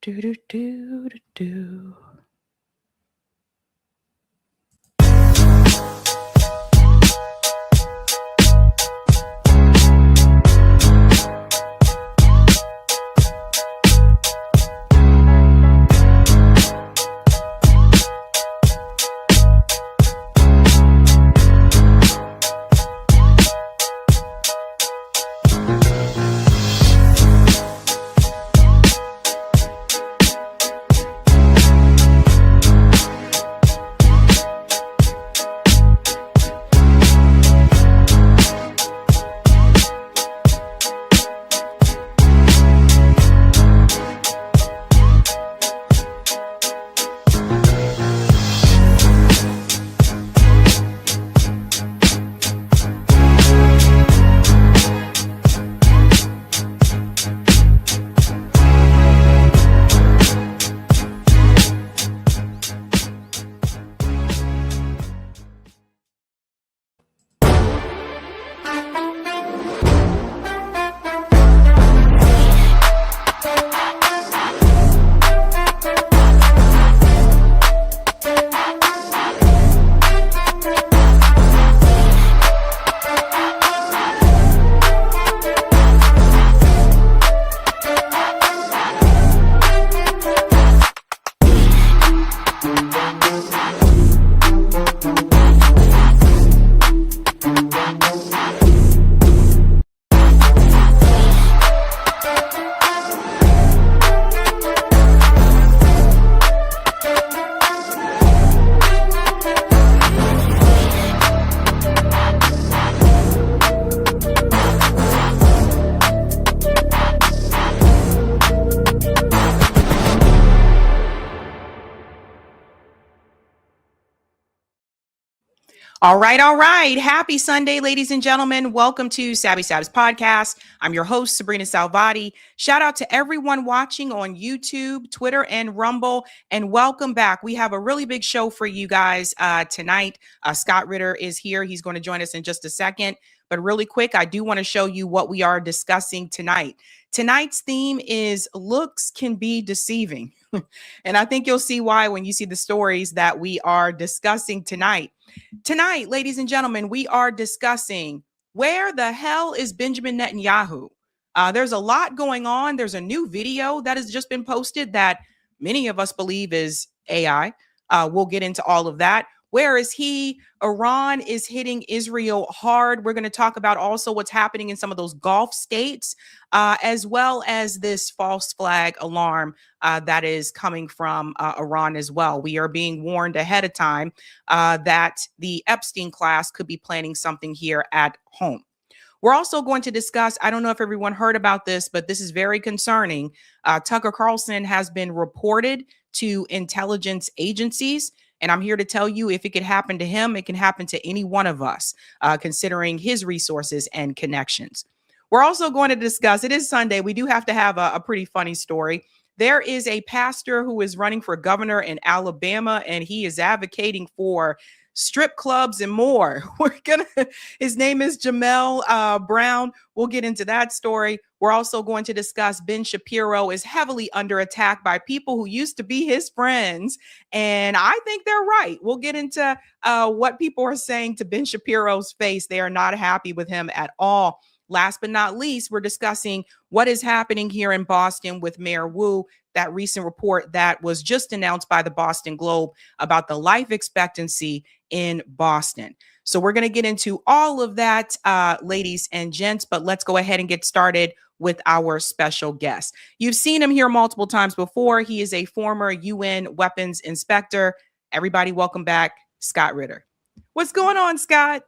Do do do do do. All right. Happy Sunday, ladies and gentlemen. Welcome to Sabby Sabs podcast. I'm your host, sabrinasalvati. Shout out to everyone watching on YouTube, Twitter, and Rumble, and welcome back. We have a really big show for you guys tonight. Scott Ritter is here. He's going to join us in just a second. But really quick, I do want to show you what we are discussing tonight. Tonight's theme is looks can be deceiving. And I think you'll see why when you see the stories that we are discussing tonight. Tonight, ladies and gentlemen, we are discussing where the hell is Benjamin Netanyahu? There's a lot going on. There's a new video that has just been posted that many of us believe is AI. We'll get into all of that. Where is he? Iran is hitting Israel hard. We're going to talk about also what's happening in some of those Gulf states, as well as this false flag alarm that is coming from Iran as well. We are being warned ahead of time that the Epstein class could be planning something here at home. We're also going to discuss, I don't know if everyone heard about this, but this is very concerning. Tucker Carlson has been reported to intelligence agencies. And I'm here to tell you, if it could happen to him, it can happen to any one of us, considering his resources and connections. We're also going to discuss, it is Sunday, we do have to have a pretty funny story. There is a pastor who is running for governor in Alabama, and he is advocating for strip clubs and more. His name is Jamel Brown. We'll get into that story. We're also going to discuss Ben Shapiro is heavily under attack by people who used to be his friends. And I think they're right. We'll get into what people are saying to Ben Shapiro's face. They are not happy with him at all. Last but not least, we're discussing what is happening here in Boston with Mayor Wu, that recent report that was just announced by the Boston Globe about the life expectancy in Boston. So we're going to get into all of that, ladies and gents, but let's go ahead and get started with our special guest. You've seen him here multiple times before. He is a former UN weapons inspector. Everybody, welcome back, Scott Ritter. What's going on, Scott?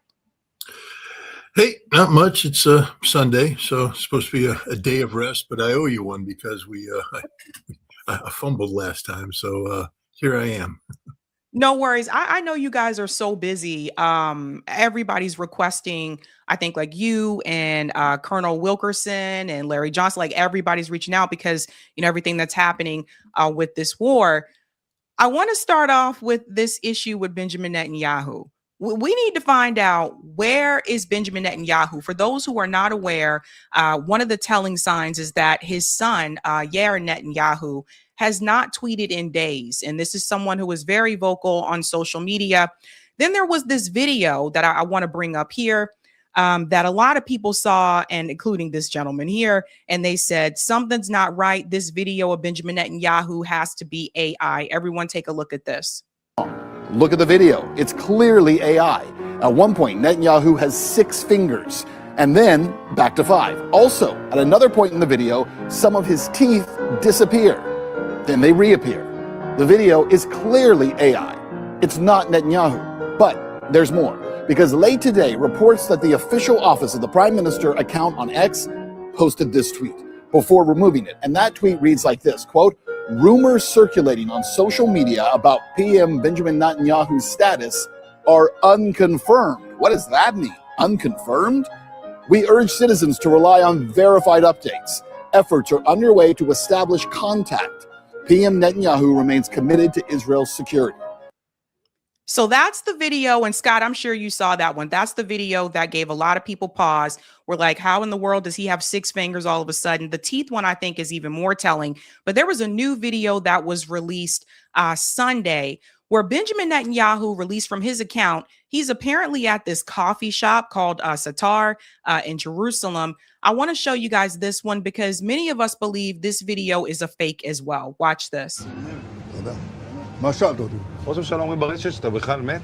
Hey, not much. It's Sunday, so it's supposed to be a day of rest, but I owe you one because I fumbled last time. So here I am. No worries. I know you guys are so busy. Everybody's requesting, I think, like you and Colonel Wilkerson and Larry Johnson, like everybody's reaching out because, you know, everything that's happening with this war. I want to start off with this issue with Benjamin Netanyahu. We need to find out, where is Benjamin Netanyahu? For those who are not aware, one of the telling signs is that his son, Yair Netanyahu, has not tweeted in days. And this is someone who is very vocal on social media. Then there was this video that I want to bring up here that a lot of people saw, and including this gentleman here, and they said, something's not right. This video of Benjamin Netanyahu has to be AI. Everyone take a look at this. Look at the video. It's clearly AI. At one point, Netanyahu has 6 fingers, and then back to 5. Also, at another point in the video, some of his teeth disappear. Then they reappear. The video is clearly AI. It's not Netanyahu. But there's more, because late today, reports that the official office of the Prime Minister account on X posted this tweet before removing it. And that tweet reads like this, quote, rumors circulating on social media about PM Benjamin Netanyahu's status are unconfirmed. What does that mean? Unconfirmed? We urge citizens to rely on verified updates. Efforts are underway to establish contact. PM Netanyahu remains committed to Israel's security. So that's the video. And Scott, I'm sure you saw that one. That's the video that gave a lot of people pause. We're like, how in the world does he have 6 fingers all of a sudden? The teeth one, I think, is even more telling. But there was a new video that was released Sunday where Benjamin Netanyahu released from his account. He's apparently at this coffee shop called Satar in Jerusalem. I want to show you guys this one because many of us believe this video is a fake as well. Watch this. מה שאלת אותי? ראש הממשלה אומרים ברשת שאתה בכלל מת?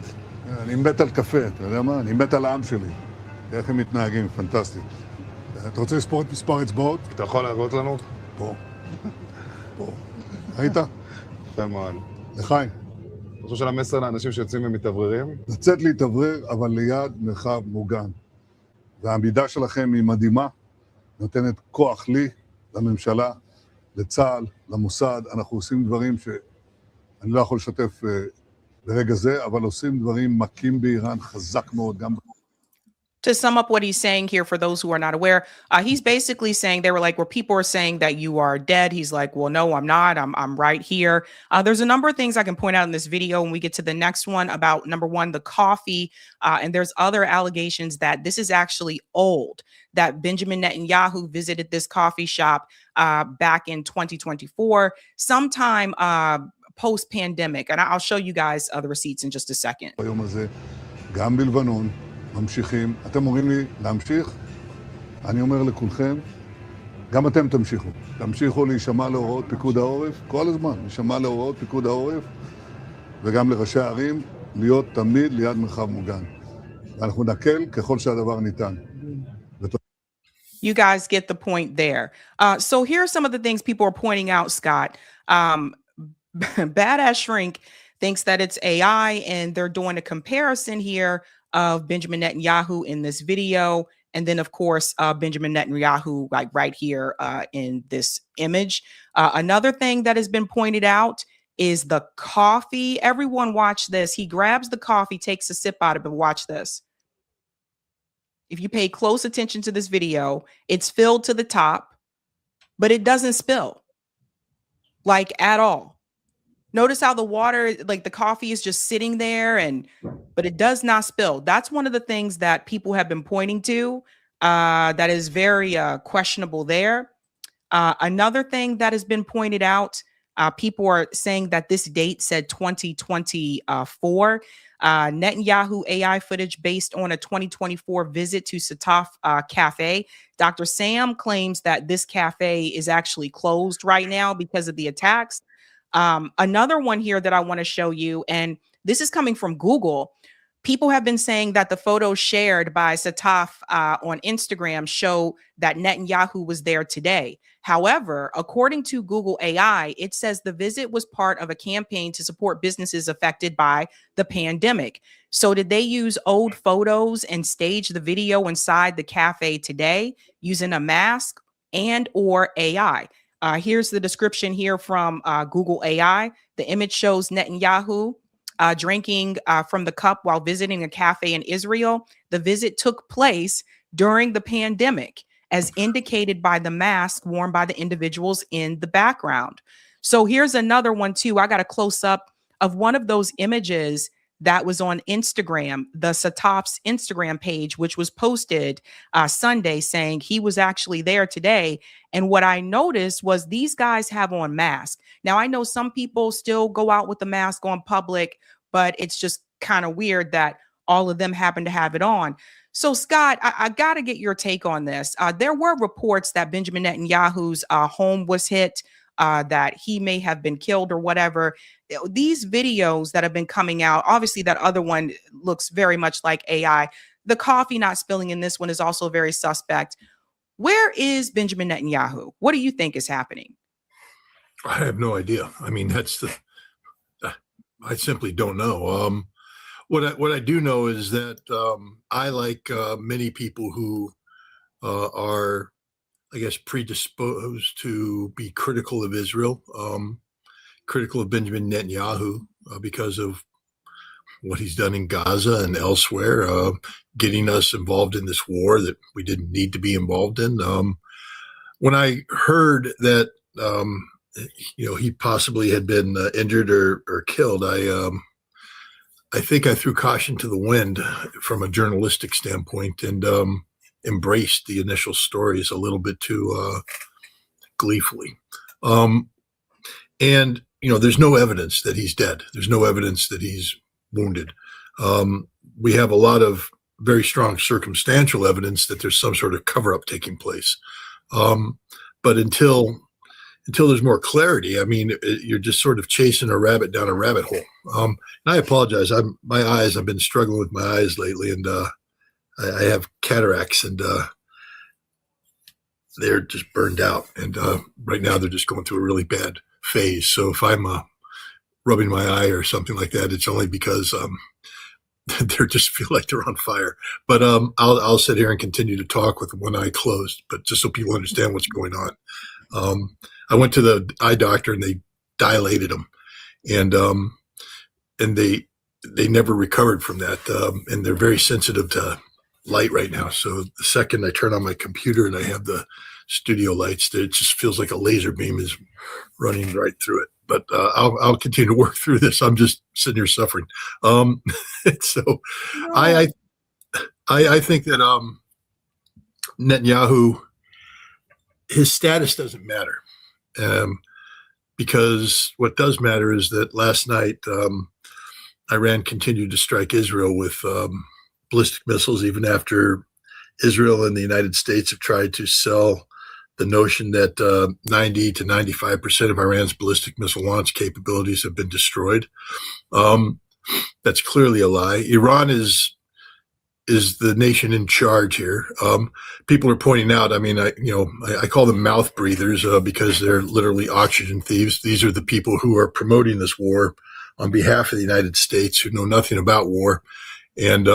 אני מת על קפה, אתה יודע מה? אני מת על העם שלי. איך הם מתנהגים, פנטסטי. אתה רוצה לספור את מספר אצבעות? אתה יכול להראות לנו? פה. פה. ראית? יפה מאוד. לחיים. ראש הממשלה מסר לאנשים שיוצאים ומתאווררים? לצאת להתאוורר, אבל ליד מרחב מוגן. והעמידה שלכם היא מדהימה, נותנת כוח לי, לממשלה, לצה"ל, למוסד. אנחנו עושים דברים אני לא יכול לשתף לרגע זה, אבל עושים דברים מכים באיראן חזק מאוד גם. To sum up what he's saying here, for those who are not aware, he's basically saying, they were like, where people are saying that you are dead. He's like, well, no, I'm not. I'm right here. There's a number of things I can point out in this video when we get to the next one about, number one, the coffee. And there's other allegations that this is actually old, that Benjamin Netanyahu visited this coffee shop back in 2024, sometime post-pandemic. And I'll show you guys the receipts in just a second. ביום הזה, גם בלבנון, ממשיכים. אתם אומרים לי להמשיך? אני אומר לכולכם, גם אתם תמשיכו. תמשיכו להישמע להוראות פיקוד העורף, כל הזמן, להישמע להוראות פיקוד העורף, וגם לראשי הערים, להיות תמיד ליד מרחב מוגן. ואנחנו נקל ככל שהדבר ניתן. You guys get the point there. So here are some of the things people are pointing out, Scott. Badass Shrink thinks that it's AI, and they're doing a comparison here of Benjamin Netanyahu in this video. And then, of course, Benjamin Netanyahu, like right here in this image. Another thing that has been pointed out is the coffee. Everyone watch this. He grabs the coffee, takes a sip out of it. Watch this. If you pay close attention to this video, it's filled to the top, but it doesn't spill, like, at all. Notice how the water, like the coffee, is just sitting there, but it does not spill. That's one of the things that people have been pointing to that is very questionable there. Another thing that has been pointed out, people are saying that this date said 2024. Netanyahu AI footage based on a 2024 visit to Sataf Cafe. Dr. Sam claims that this cafe is actually closed right now because of the attacks. Another one here that I want to show you, and this is coming from Google. People have been saying that the photos shared by Sataf on Instagram show that Netanyahu was there today. However, according to Google AI, it says the visit was part of a campaign to support businesses affected by the pandemic. So did they use old photos and stage the video inside the cafe today using a mask and or AI? Here's the description here from Google AI. The image shows Netanyahu drinking from the cup while visiting a cafe in Israel. The visit took place during the pandemic, as indicated by the mask worn by the individuals in the background. So here's another one too. I got a close up of one of those images that was on Instagram, the Satop's Instagram page, which was posted Sunday, saying he was actually there today. And what I noticed was these guys have on masks. Now, I know some people still go out with the mask on public, but it's just kind of weird that all of them happen to have it on. So, Scott, I got to get your take on this. There were reports that Benjamin Netanyahu's home was hit, that he may have been killed or whatever. These videos that have been coming out, obviously that other one looks very much like AI. The coffee not spilling in this one is also very suspect. Where is Benjamin Netanyahu? What do you think is happening? I have no idea. I mean, I simply don't know. What I do know is that I, like many people who are, I guess, predisposed to be critical of Israel, critical of Benjamin Netanyahu because of what he's done in Gaza and elsewhere, getting us involved in this war that we didn't need to be involved in. When I heard that, he possibly had been injured or killed, I think I threw caution to the wind from a journalistic standpoint and embraced the initial stories a little bit too gleefully. And, there's no evidence that he's dead. There's no evidence that he's wounded. We have a lot of very strong circumstantial evidence that there's some sort of cover-up taking place. But until there's more clarity, I mean, you're just sort of chasing a rabbit down a rabbit hole. And I apologize. I've been struggling with my eyes lately, and I have cataracts, and they're just burned out. And right now they're just going through a really bad phase. So if I'm rubbing my eye or something like that, it's only because they just feel like they're on fire. But I'll sit here and continue to talk with one eye closed, but just so people understand what's going on. I went to the eye doctor and they dilated them, and they never recovered from that. And they're very sensitive to light right now. So the second I turn on my computer and I have the studio lights, it just feels like a laser beam is running right through it. But I'll continue to work through this. I'm just sitting here suffering. So no. I think that Netanyahu, his status doesn't matter. Because what does matter is that last night Iran continued to strike Israel with ballistic missiles, even after Israel and the United States have tried to sell the notion that 90 to 95% of Iran's ballistic missile launch capabilities have been destroyed. That's clearly a lie. Iran is the nation in charge here. People are pointing out, I mean, I call them mouth breathers because they're literally oxygen thieves. These are the people who are promoting this war on behalf of the United States, who know nothing about war, and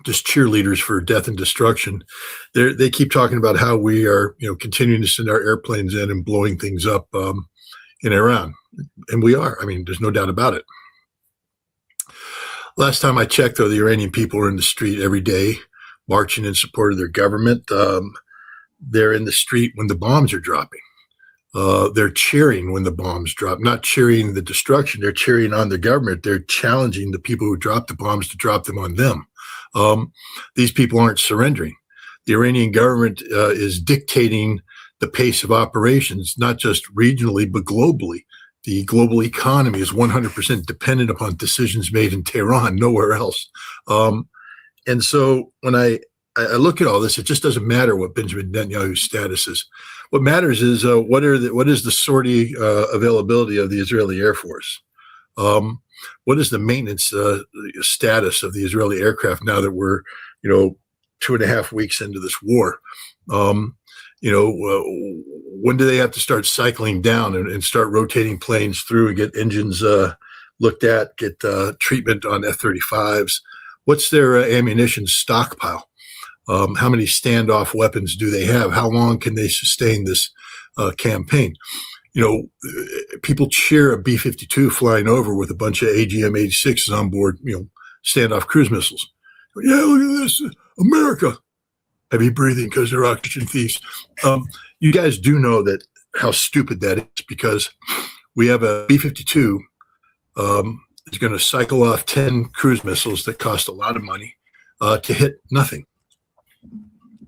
just cheerleaders for death and destruction. They keep talking about how we are, continuing to send our airplanes in and blowing things up in Iran. And we are. I mean, there's no doubt about it. Last time I checked, though, the Iranian people are in the street every day, marching in support of their government. They're in the street when the bombs are dropping. They're cheering when the bombs drop, not cheering the destruction. They're cheering on the government. They're challenging the people who dropped the bombs to drop them on them. These people aren't surrendering. The Iranian government is dictating the pace of operations, not just regionally, but globally. The global economy is 100% dependent upon decisions made in Tehran, nowhere else. And so when I look at all this, it just doesn't matter what Benjamin Netanyahu's status is. What matters is what is the sortie availability of the Israeli Air Force? What is the maintenance status of the Israeli aircraft now that we're 2.5 weeks into this war? When do they have to start cycling down and start rotating planes through and get engines looked at, get treatment on F-35s? What's their ammunition stockpile? How many standoff weapons do they have? How long can they sustain this campaign? People cheer a B-52 flying over with a bunch of AGM-86s on board, standoff cruise missiles. Yeah, look at this, America. Heavy breathing because they're oxygen thieves. You guys do know how stupid that is, because we have a B-52 is going to cycle off 10 cruise missiles that cost a lot of money to hit nothing.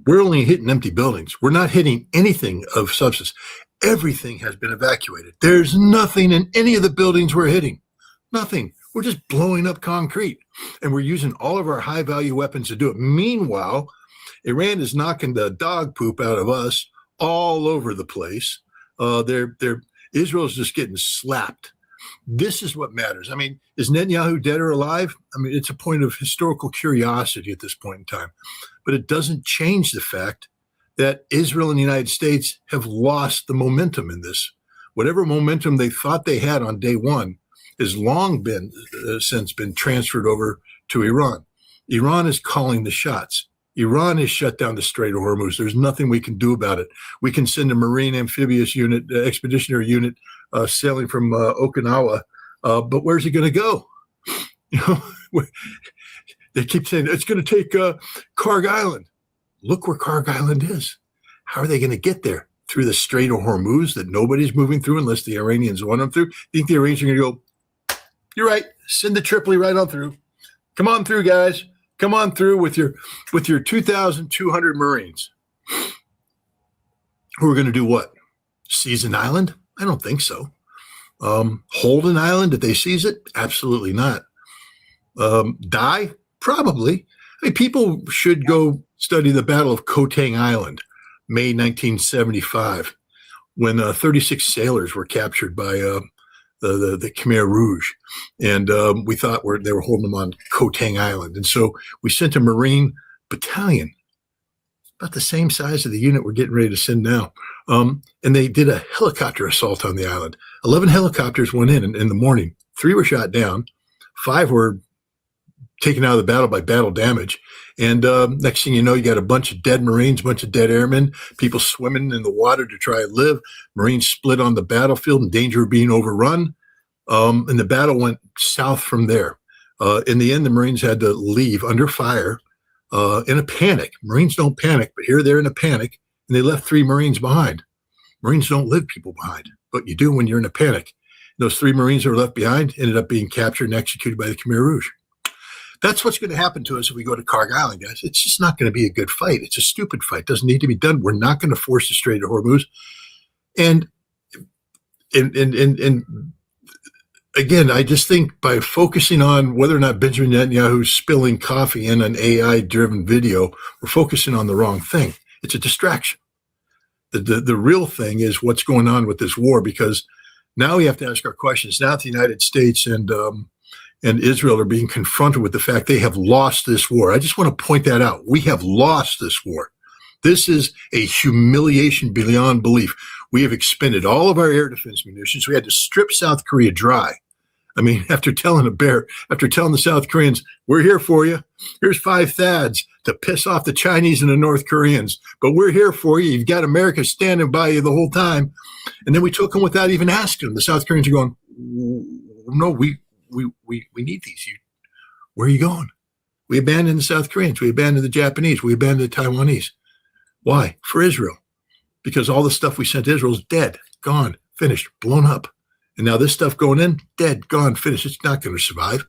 We're only hitting empty buildings. We're not hitting anything of substance. Everything has been evacuated. There's nothing in any of the buildings we're hitting. Nothing. We're just blowing up concrete. And we're using all of our high-value weapons to do it. Meanwhile, Iran is knocking the dog poop out of us all over the place. Israel's just getting slapped. This is what matters. I mean, is Netanyahu dead or alive? I mean, it's a point of historical curiosity at this point in time. But it doesn't change the fact that Israel and the United States have lost the momentum in this. Whatever momentum they thought they had on day one has long been since been transferred over to Iran. Iran is calling the shots. Iran has shut down the Strait of Hormuz. There's nothing we can do about it. We can send a Marine amphibious unit, expeditionary unit, sailing from Okinawa, but where's it going to go? You know, they keep saying it's going to take Karg Island. Look where Karg Island is. How are they going to get there? Through the Strait of Hormuz that nobody's moving through unless the Iranians want them through? You think the Iranians are going to go, you're right, send the Tripoli right on through. Come on through, guys. Come on through with your 2,200 Marines. Who are going to do what? Seize an island? I don't think so. Hold an island? Did they seize it? Absolutely not. Die? Probably. I mean, people should go study the Battle of Koh Tang Island, May 1975, when 36 sailors were captured by the Khmer Rouge. And we thought they were holding them on Koh Tang Island. And so we sent a Marine battalion, about the same size of the unit we're getting ready to send now. And they did a helicopter assault on the island. 11 helicopters went in the morning. 3 were shot down. 5 were taken out of the battle by battle damage. And next thing you know, you got a bunch of dead Marines, a bunch of dead airmen, people swimming in the water to try and live. Marines split on the battlefield in danger of being overrun. And the battle went south from there. In the end, the Marines had to leave under fire in a panic. Marines don't panic, but here they're in a panic, and they left 3 Marines behind. Marines don't leave people behind, but you do when you're in a panic. Those 3 Marines that were left behind ended up being captured and executed by the Khmer Rouge. That's what's going to happen to us if we go to Karg Island, guys. It's just not going to be a good fight. It's a stupid fight. It doesn't need to be done. We're not going to force the Strait of Hormuz. And again, I just think by focusing on whether or not Benjamin Netanyahu's spilling coffee in an AI-driven video, we're focusing on the wrong thing. It's a distraction. The real thing is what's going on with this war, because now we have to ask our questions. Now the United States and Israel are being confronted with the fact they have lost this war. I just want to point that out. We have lost this war. This is a humiliation beyond belief. We have expended all of our air defense munitions. We had to strip South Korea dry. I mean, after telling the South Koreans, we're here for you. Here's 5 THAADs to piss off the Chinese and the North Koreans. But we're here for you. You've got America standing by you the whole time. And then we took them without even asking them. The South Koreans are going, no, we need these. Where are you going? We abandoned the South Koreans. We abandoned the Japanese. We abandoned the Taiwanese. Why? For Israel. Because all the stuff we sent to Israel is dead, gone, finished, blown up. And now this stuff going in, dead, gone, finished. It's not going to survive.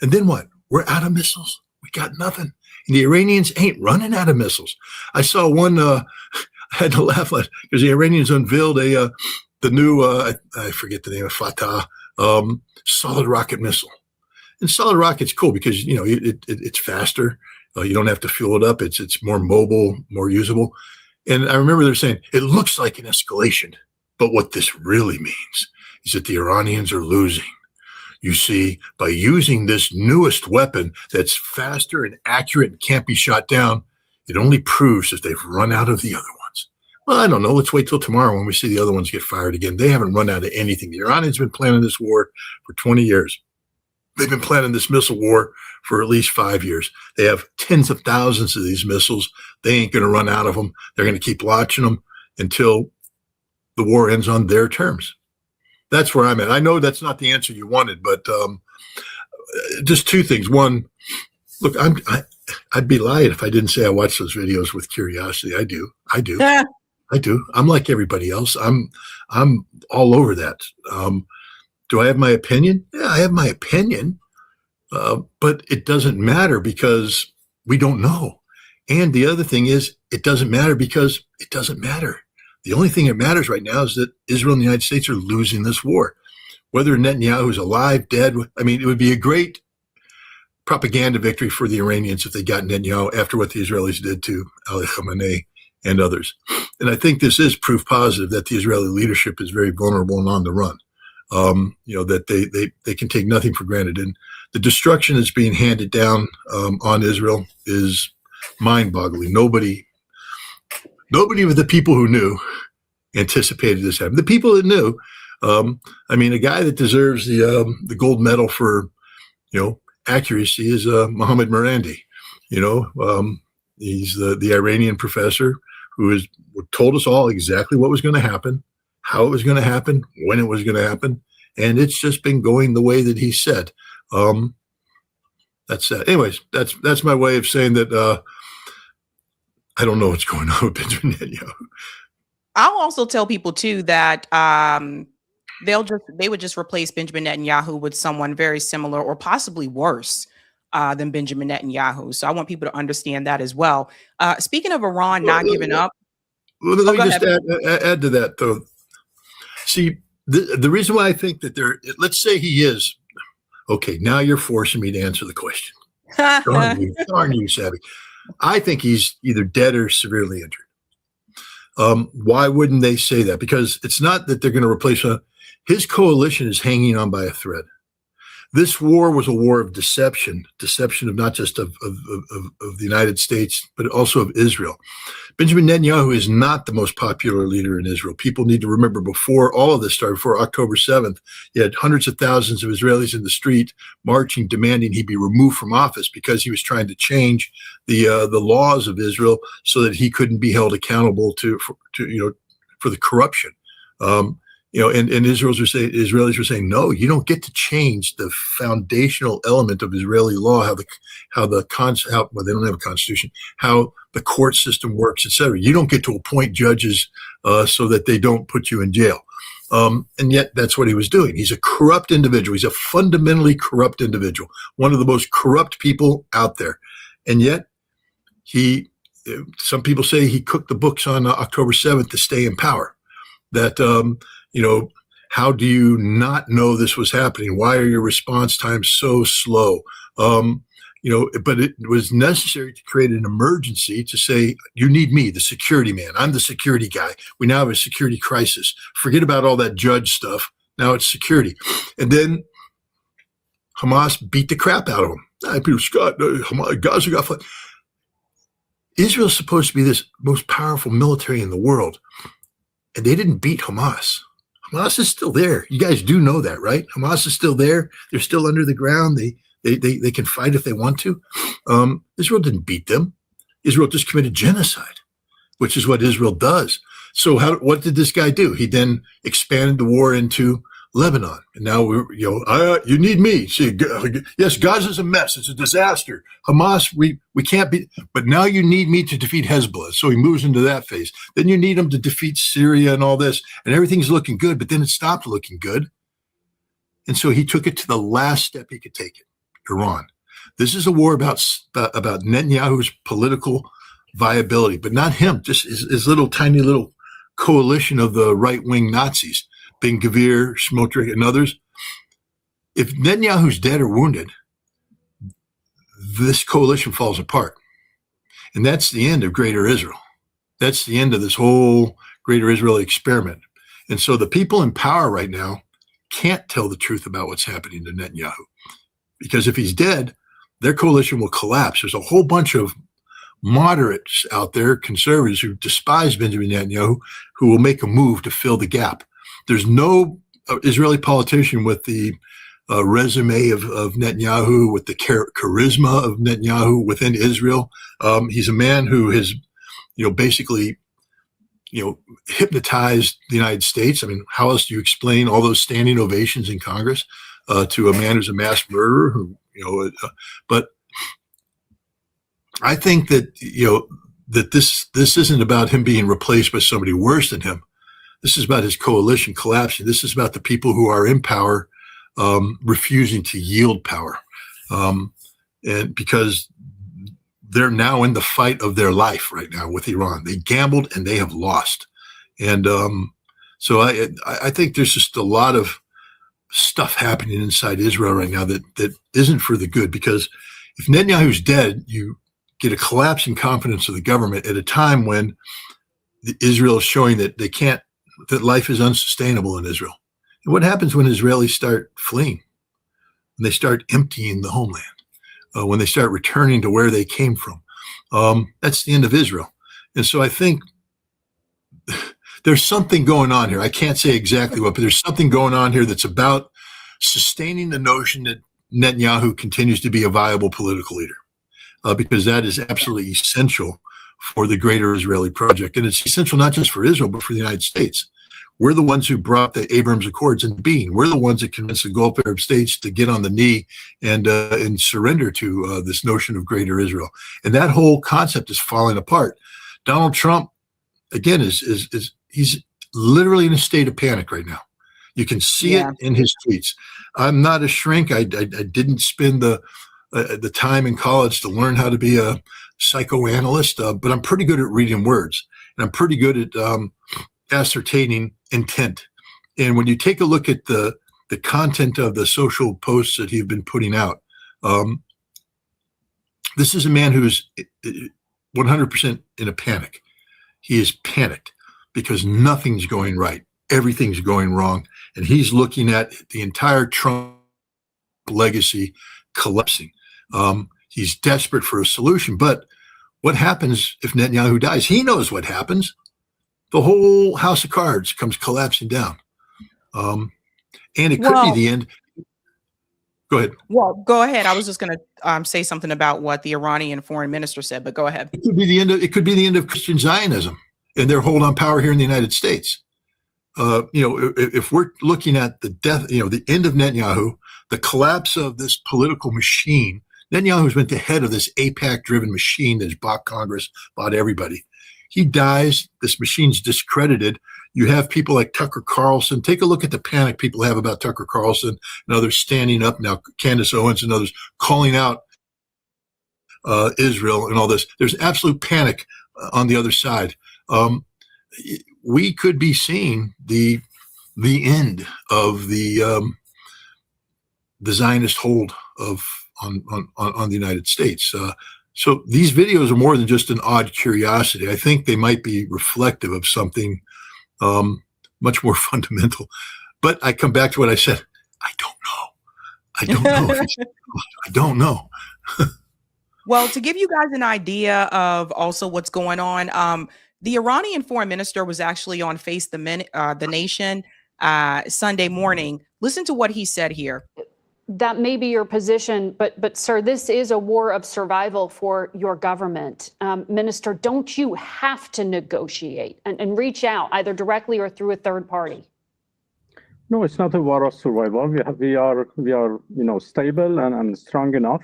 And then what? We're out of missiles. We got nothing. And the Iranians ain't running out of missiles. I saw one, I had to laugh because the Iranians unveiled the new, I forget the name of Fatah, solid rocket missile. And solid rocket's cool because, you know, it's faster. You don't have to fuel it up. It's more mobile, more usable. And I remember they're saying it looks like an escalation, but what this really means is that the Iranians are losing. You see, by using this newest weapon that's faster and accurate and can't be shot down, it only proves that they've run out of the other ones. Well, I don't know. Let's wait till tomorrow when we see the other ones get fired again. They haven't run out of anything. The Iranians have been planning this war for 20 years. They've been planning this missile war for at least 5 years. They have tens of thousands of these missiles. They ain't going to run out of them. They're going to keep launching them until the war ends on their terms. That's where I'm at. I know that's not the answer you wanted, but just 2 things. One, look, I'd be lying if I didn't say I watch those videos with curiosity. I do. Yeah. I do. I'm like everybody else. I'm all over that. Do I have my opinion? Yeah, I have my opinion, but it doesn't matter because we don't know. And the other thing is, it doesn't matter because it doesn't matter. The only thing that matters right now is that Israel and the United States are losing this war. Whether Netanyahu is alive, dead, I mean, it would be a great propaganda victory for the Iranians if they got Netanyahu after what the Israelis did to Ali Khamenei and others. And I think this is proof positive that the Israeli leadership is very vulnerable and on the run. That they can take nothing for granted. And the destruction that's being handed down on Israel is mind-boggling. Nobody with the people who knew anticipated this happening. The people that knew, a guy that deserves the gold medal for, accuracy is Mohammad Marandi. He's the Iranian professor who told us all exactly what was going to happen, how it was going to happen, when it was going to happen, and it's just been going the way that he said. That's that. Anyways, that's my way of saying that I don't know what's going on with Benjamin Netanyahu. I'll also tell people too that they would just replace Benjamin Netanyahu with someone very similar or possibly worse than Benjamin Netanyahu. So I want people to understand that as well. Speaking of Iran not giving up. Let me just add to that, though. See, the reason why I think that let's say he is, okay, now you're forcing me to answer the question. Darn you, Sabby. I think he's either dead or severely injured. Why wouldn't they say that? Because it's not that they're going to replace his coalition is hanging on by a thread. This war was a war of deception of not just of the United States, but also of Israel. Benjamin Netanyahu is not the most popular leader in Israel. People need to remember before all of this started, before October 7th, you had hundreds of thousands of Israelis in the street marching, demanding he be removed from office because he was trying to change the laws of Israel so that he couldn't be held accountable for the corruption. And Israelis were saying, no, you don't get to change the foundational element of Israeli law, they don't have a constitution, how the court system works, etc. You don't get to appoint judges so that they don't put you in jail. And yet that's what he was doing. He's a corrupt individual. He's a fundamentally corrupt individual, one of the most corrupt people out there. And yet some people say he cooked the books on October 7th to stay in power. That, how do you not know this was happening? Why are your response times so slow? But it was necessary to create an emergency to say, you need me, the security man. I'm the security guy. We now have a security crisis. Forget about all that judge stuff. Now it's security. And then Hamas beat the crap out of him. Gaza got fought. Israel's supposed to be this most powerful military in the world. And they didn't beat Hamas. Hamas is still there. You guys do know that, right? Hamas is still there. They're still under the ground. They can fight if they want to. Israel didn't beat them. Israel just committed genocide, which is what Israel does. So what did this guy do? He then expanded the war into Lebanon. And now you need me. See, yes, Gaza's a mess. It's a disaster. Hamas, we can't be, but now you need me to defeat Hezbollah. So he moves into that phase. Then you need him to defeat Syria and all this, and everything's looking good, but then it stopped looking good. And so he took it to the last step he could take it, Iran. This is a war about Netanyahu's political viability, but not him, just his little tiny little coalition of the right-wing Nazis. Ben Gvir, Smotrich, and others. If Netanyahu's dead or wounded, this coalition falls apart. And that's the end of Greater Israel. That's the end of this whole Greater Israel experiment. And so the people in power right now can't tell the truth about what's happening to Netanyahu. Because if he's dead, their coalition will collapse. There's a whole bunch of moderates out there, conservatives, who despise Benjamin Netanyahu, who will make a move to fill the gap. There's no Israeli politician with the resume of Netanyahu, with the charisma of Netanyahu within Israel. He's a man who has, basically, hypnotized the United States. I mean, how else do you explain all those standing ovations in Congress to a man who's a mass murderer? But I think that that this isn't about him being replaced by somebody worse than him. This is about his coalition collapsing. This is about the people who are in power refusing to yield power. And because they're now in the fight of their life right now with Iran. They gambled and they have lost. And so I think there's just a lot of stuff happening inside Israel right now that isn't for the good, because if Netanyahu's dead, you get a collapse in confidence of the government at a time when Israel is showing that that life is unsustainable in Israel. And what happens when Israelis start fleeing? When they start emptying the homeland, when they start returning to where they came from, that's the end of Israel. And so I think there's something going on here. I can't say exactly what, but there's something going on here that's about sustaining the notion that Netanyahu continues to be a viable political leader, because that is absolutely essential for the greater Israeli project. And it's essential not just for Israel, but for the United States. We're the ones who brought the Abraham Accords into being. We're the ones that convinced the Gulf Arab states to get on the knee and surrender to this notion of greater Israel. And that whole concept is falling apart. Donald Trump, again, he's literally in a state of panic right now. You can see it in his tweets. I'm not a shrink. I didn't spend the time in college to learn how to be a psychoanalyst, but I'm pretty good at reading words, and I'm pretty good at ascertaining intent. And when you take a look at the content of the social posts that he's been putting out, this is a man who's 100% in a panic. He is panicked because nothing's going right. Everything's going wrong. And he's looking at the entire Trump legacy collapsing. He's desperate for a solution. But what happens if Netanyahu dies? He knows what happens. The whole house of cards comes collapsing down. And it could be the end. Go ahead. Well, go ahead. I was just going to say something about what the Iranian foreign minister said, but go ahead. It could be the end of Christian Zionism and their hold on power here in the United States. If we're looking at the death, the end of Netanyahu, the collapse of this political machine. Netanyahu's been the head of this AIPAC-driven machine that's bought Congress, bought everybody. He dies. This machine's discredited. You have people like Tucker Carlson. Take a look at the panic people have about Tucker Carlson and others standing up now, Candace Owens and others calling out Israel and all this. There's absolute panic on the other side. We could be seeing the end of the Zionist hold on the United States. So these videos are more than just an odd curiosity. I think they might be reflective of something much more fundamental. But I come back to what I said. I don't know. I don't know. Well, to give you guys an idea of also what's going on, the Iranian foreign minister was actually on Face the Nation Sunday morning. Listen to what he said here. That may be your position, but sir, this is a war of survival for your government. Minister, don't you have to negotiate and reach out either directly or through a third party? No, it's not a war of survival. We are stable and strong enough.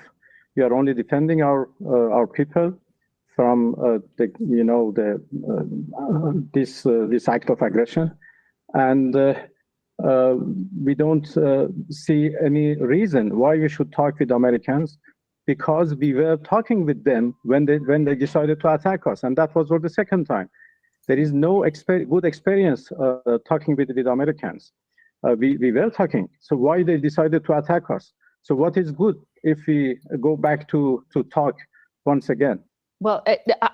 We are only defending our people from this act of aggression, and we don't see any reason why we should talk with Americans, because we were talking with them when they decided to attack us, and that was for the second time. There is no good experience talking with Americans. We were talking, so why they decided to attack us? So what is good if we go back to talk once again? Well,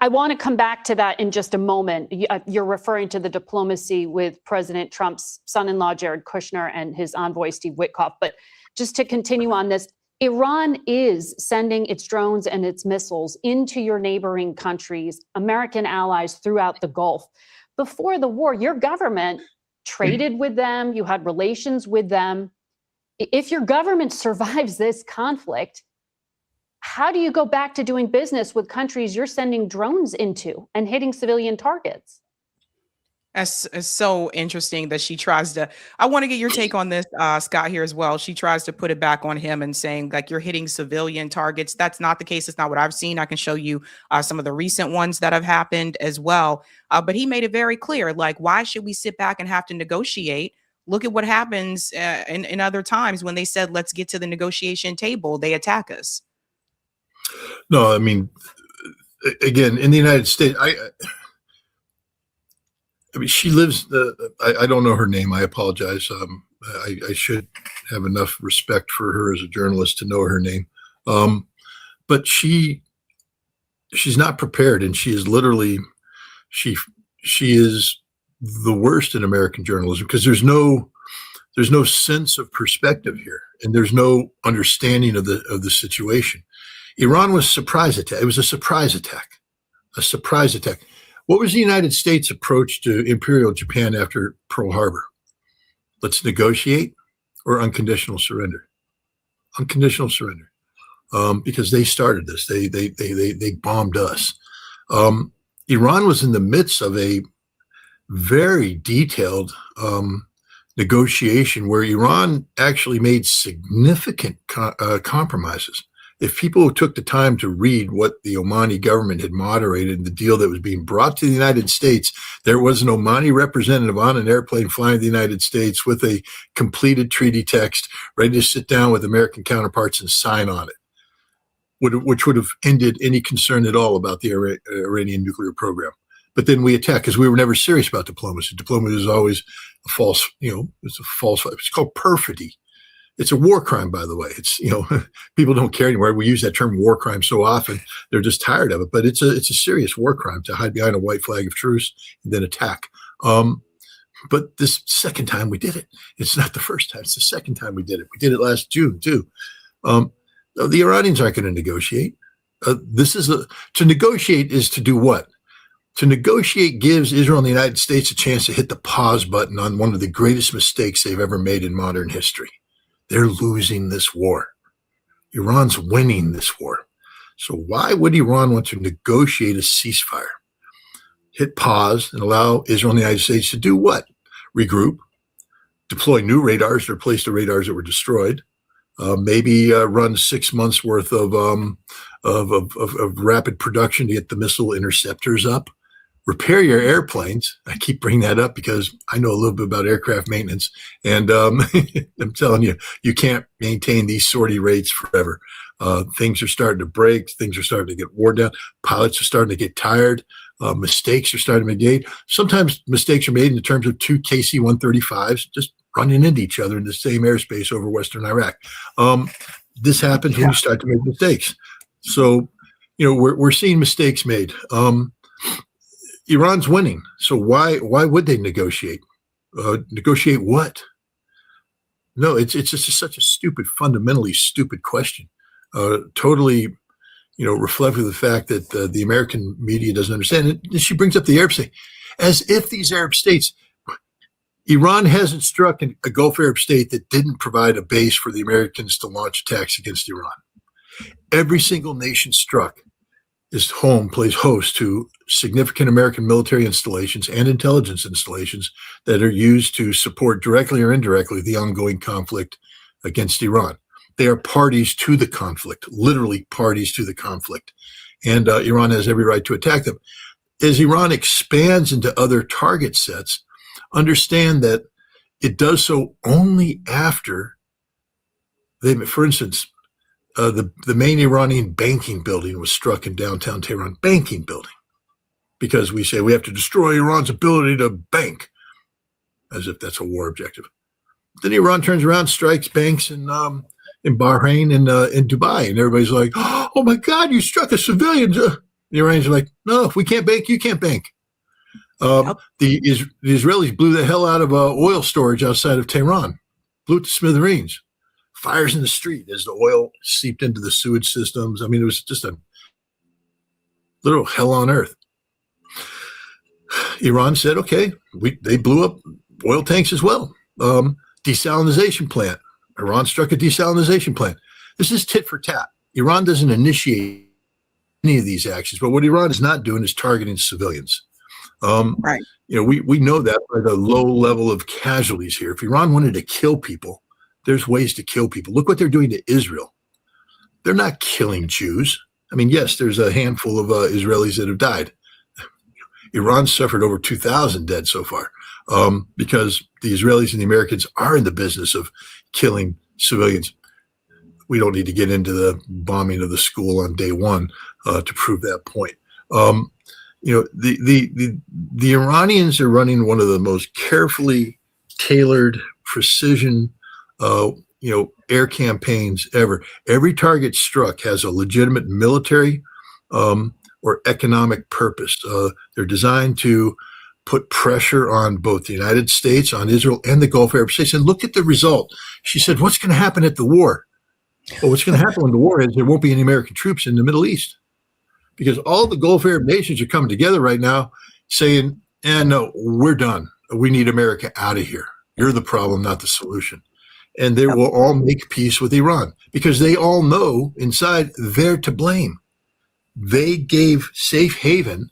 I want to come back to that in just a moment. You're referring to the diplomacy with President Trump's son-in-law, Jared Kushner, and his envoy, Steve Witkoff. But just to continue on this, Iran is sending its drones and its missiles into your neighboring countries, American allies throughout the Gulf. Before the war, your government traded with them. You had relations with them. If your government survives this conflict, how do you go back to doing business with countries you're sending drones into and hitting civilian targets? That's so interesting that she tries to, I want to get your take on this, Scott, here as well. She tries to put it back on him and saying like you're hitting civilian targets. That's not the case. It's not what I've seen. I can show you some of the recent ones that have happened as well. But he made it very clear, like, why should we sit back and have to negotiate look at what happens in other times when they said, let's get to the negotiation table, they attack us. No, I mean, again, in the United States, I mean, she lives. I don't know her name. I apologize. I should have enough respect for her as a journalist to know her name. But she's not prepared, and she is literally she is the worst in American journalism, because there's no sense of perspective here, and there's no understanding of the situation. Iran was a surprise attack. It was a surprise attack. A surprise attack. What was the United States' approach to Imperial Japan after Pearl Harbor? Let's negotiate or unconditional surrender? Unconditional surrender. Because they started this. They bombed us. Iran was in the midst of a very detailed negotiation where Iran actually made significant compromises. If people took the time to read what the Omani government had moderated, the deal that was being brought to the United States, there was an Omani representative on an airplane flying to the United States with a completed treaty text, ready to sit down with American counterparts and sign on it, which would have ended any concern at all about the Iranian nuclear program. But then we attacked because we were never serious about diplomacy. Diplomacy is always a false, it's a false, it's called perfidy. It's a war crime, by the way. It's, people don't care anymore. We use that term war crime so often, they're just tired of it. But it's a serious war crime to hide behind a white flag of truce and then attack. But this second time we did it. It's not the first time. It's the second time we did it. We did it last June, too. The Iranians aren't going to negotiate. To negotiate is to do what? To negotiate gives Israel and the United States a chance to hit the pause button on one of the greatest mistakes they've ever made in modern history. They're losing this war. Iran's winning this war. So why would Iran want to negotiate a ceasefire? Hit pause and allow Israel and the United States to do what? Regroup, deploy new radars to replace the radars that were destroyed, maybe run 6 months worth of rapid production to get the missile interceptors up, repair your airplanes. I keep bringing that up because I know a little bit about aircraft maintenance, and I'm telling you, you can't maintain these sortie rates forever. Things are starting to break. Things are starting to get worn down. Pilots are starting to get tired. Mistakes are starting to be made. Sometimes mistakes are made in terms of two KC-135s just running into each other in the same airspace over Western Iraq. This happens when you start to make mistakes. So, we're seeing mistakes made. Iran's winning. So why would they negotiate? Negotiate what? No, it's just such a stupid, fundamentally stupid question. Totally, reflective of the fact that the American media doesn't understand. And she brings up the Arab state as if these Arab states, Iran hasn't struck a Gulf Arab state that didn't provide a base for the Americans to launch attacks against Iran. Every single nation struck plays host to significant American military installations and intelligence installations that are used to support directly or indirectly the ongoing conflict against Iran. They are parties to the conflict, literally parties to the conflict. And Iran has every right to attack them. As Iran expands into other target sets, understand that it does so only after for instance, the main Iranian banking building was struck in downtown Tehran. Banking building. Because we say we have to destroy Iran's ability to bank, as if that's a war objective. Then Iran turns around, strikes banks in Bahrain and in Dubai, and everybody's like, "Oh my God, you struck a civilian!" The Iranians are like, "No, if we can't bank, you can't bank." The Israelis blew the hell out of oil storage outside of Tehran, blew it to smithereens. Fires in the street as the oil seeped into the sewage systems. I mean, it was just a literal hell on earth. Iran said, okay, they blew up oil tanks as well. Desalinization plant. Iran struck a desalinization plant. This is tit for tat. Iran doesn't initiate any of these actions, but what Iran is not doing is targeting civilians. Right. We know that by the low level of casualties here. If Iran wanted to kill people, there's ways to kill people. Look what they're doing to Israel. They're not killing Jews. I mean, yes, there's a handful of Israelis that have died. Iran suffered over 2,000 dead so far. because the Israelis and the Americans are in the business of killing civilians. We don't need to get into the bombing of the school on day one to prove that point. The Iranians are running one of the most carefully tailored, precision, air campaigns ever. Every target struck has a legitimate military or economic purpose. They're designed to put pressure on both the United States, on Israel, and the Gulf Arab states. And look at the result. She said, what's going to happen at the war? Well, what's going to happen when the war ends? There won't be any American troops in the Middle East, because all the Gulf Arab nations are coming together right now saying, no, we're done. We need America out of here. You're the problem, not the solution. And they will all make peace with Iran because they all know inside they're to blame. They gave safe haven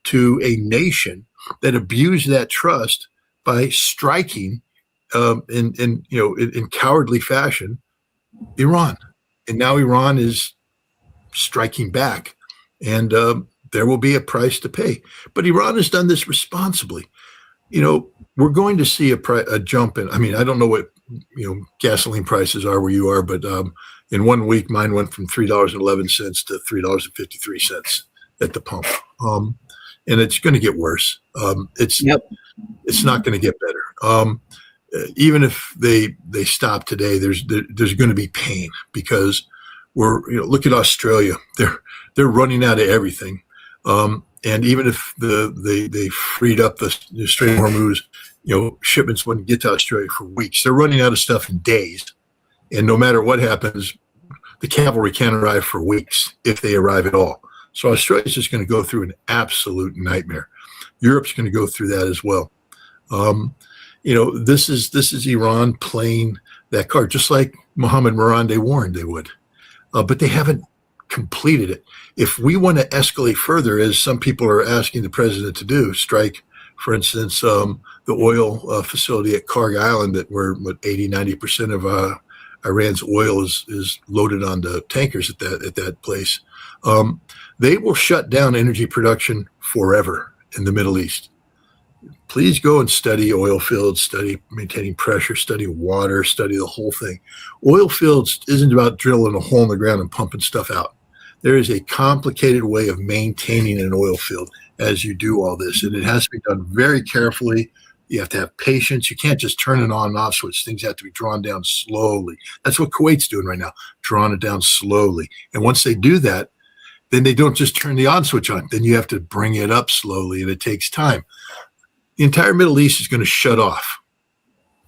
to a nation that abused that trust by striking in cowardly fashion Iran. And now Iran is striking back, and there will be a price to pay. But Iran has done this responsibly. We're going to see a jump in. I mean, I don't know what gasoline prices are where you are, but in 1 week, mine went from $3.11 to $3.53 at the pump, and it's going to get worse. It's not going to get better. Even if they stop today, there's going to be pain because look at Australia. They're running out of everything. And even if they freed up the Strait of Hormuz, shipments wouldn't get to Australia for weeks. They're running out of stuff in days. And no matter what happens, the cavalry can't arrive for weeks if they arrive at all. So Australia's just going to go through an absolute nightmare. Europe's going to go through that as well. This is Iran playing that card, just like Mohammed Mirande warned they would. But they haven't completed it. If we want to escalate further, as some people are asking the president to do, strike, for instance, the oil facility at Karg Island that where 80-90% of Iran's oil is loaded onto tankers at that place, they will shut down energy production forever in the Middle East. Please go and study oil fields, study maintaining pressure, study water, study the whole thing. Oil fields isn't about drilling a hole in the ground and pumping stuff out. There is a complicated way of maintaining an oil field as you do all this, and it has to be done very carefully. You have to have patience. You can't just turn it on and off switch. Things have to be drawn down slowly. That's what Kuwait's doing right now, drawing it down slowly. And once they do that, then they don't just turn the on switch on. Then you have to bring it up slowly, and it takes time. The entire Middle East is going to shut off,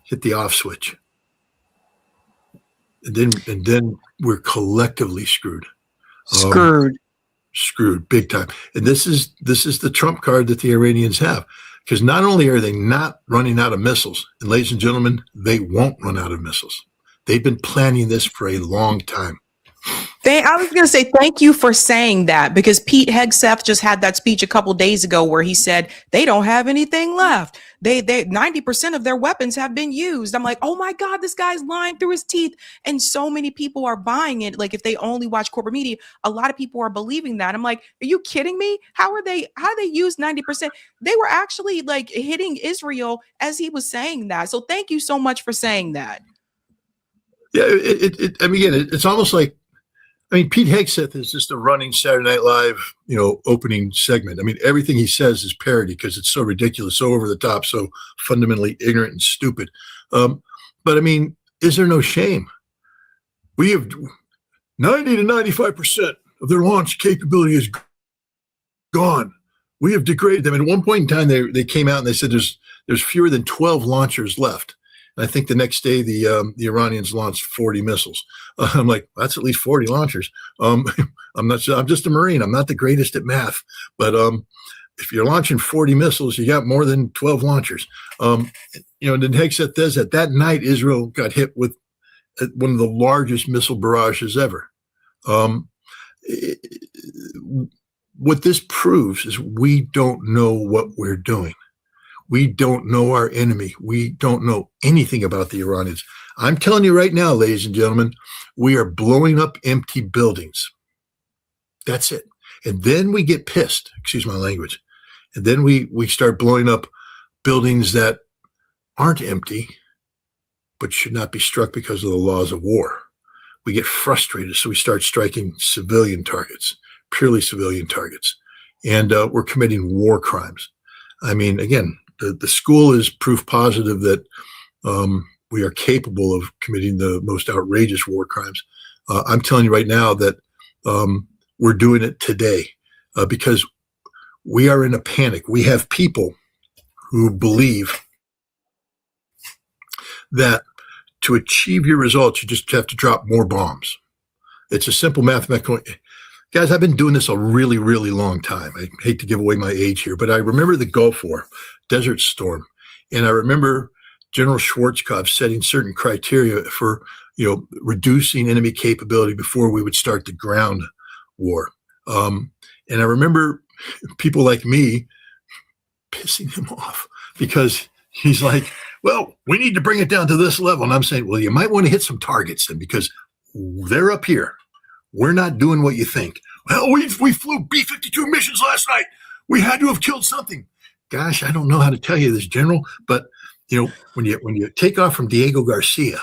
hit the off switch. And then we're collectively screwed. Screwed big time. And this is the trump card that the Iranians have, because not only are they not running out of missiles, and ladies and gentlemen, they won't run out of missiles. They've been planning this for a long time. I was going to say thank you for saying that, because Pete Hegseth just had that speech a couple days ago where he said they don't have anything left. They 90% of their weapons have been used. I'm like, oh my God, this guy's lying through his teeth. And so many people are buying it. Like if they only watch corporate media, a lot of people are believing that. I'm like, are you kidding me? How do they use 90%? They were actually like hitting Israel as he was saying that. So thank you so much for saying that. Yeah, it's almost like, Pete Hegseth is just a running Saturday Night Live, opening segment. Everything he says is parody because it's so ridiculous, so over the top, so fundamentally ignorant and stupid. But is there no shame? We have 90 to 95% of their launch capability is gone. We have degraded them. At one point in time, they came out and they said there's fewer than 12 launchers left. I think the next day the Iranians launched 40 missiles. I'm like, that's at least 40 launchers. I'm not sure. I'm just a Marine. I'm not the greatest at math, but if you're launching 40 missiles, you got more than 12 launchers. And then Hegseth says that night Israel got hit with one of the largest missile barrages ever. What this proves is we don't know what we're doing. We don't know our enemy. We don't know anything about the Iranians. I'm telling you right now, ladies and gentlemen, we are blowing up empty buildings. That's it. And then we get pissed, excuse my language. And then we start blowing up buildings that aren't empty, but should not be struck because of the laws of war. We get frustrated, so we start striking civilian targets, purely civilian targets, and we're committing war crimes. I mean, again, the school is proof positive that we are capable of committing the most outrageous war crimes. I'm telling you right now that we're doing it today because we are in a panic. We have people who believe that to achieve your results, you just have to drop more bombs. It's a simple mathematical. Guys, I've been doing this a really, really long time. I hate to give away my age here, but I remember the Gulf War, Desert Storm, and I remember General Schwarzkopf setting certain criteria for, reducing enemy capability before we would start the ground war. And I remember people like me pissing him off because he's like, well, we need to bring it down to this level. And I'm saying, well, you might want to hit some targets then because they're up here. We're not doing what you think. Well, we flew B-52 missions last night. We had to have killed something. Gosh, I don't know how to tell you this, General, but when you take off from Diego Garcia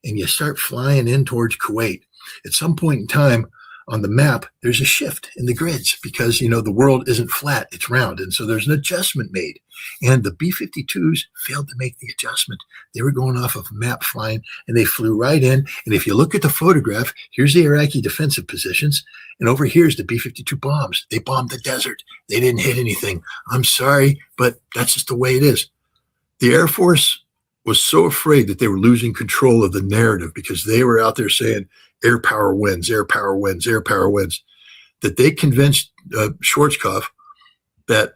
and you start flying in towards Kuwait, at some point in time on the map, there's a shift in the grids because, the world isn't flat, it's round. And so there's an adjustment made. And the B-52s failed to make the adjustment. They were going off of map flying and they flew right in. And if you look at the photograph, here's the Iraqi defensive positions. And over here's the B-52 bombs. They bombed the desert. They didn't hit anything. I'm sorry, but that's just the way it is. The Air Force was so afraid that they were losing control of the narrative because they were out there saying air power wins, air power wins, air power wins, that they convinced Schwarzkopf that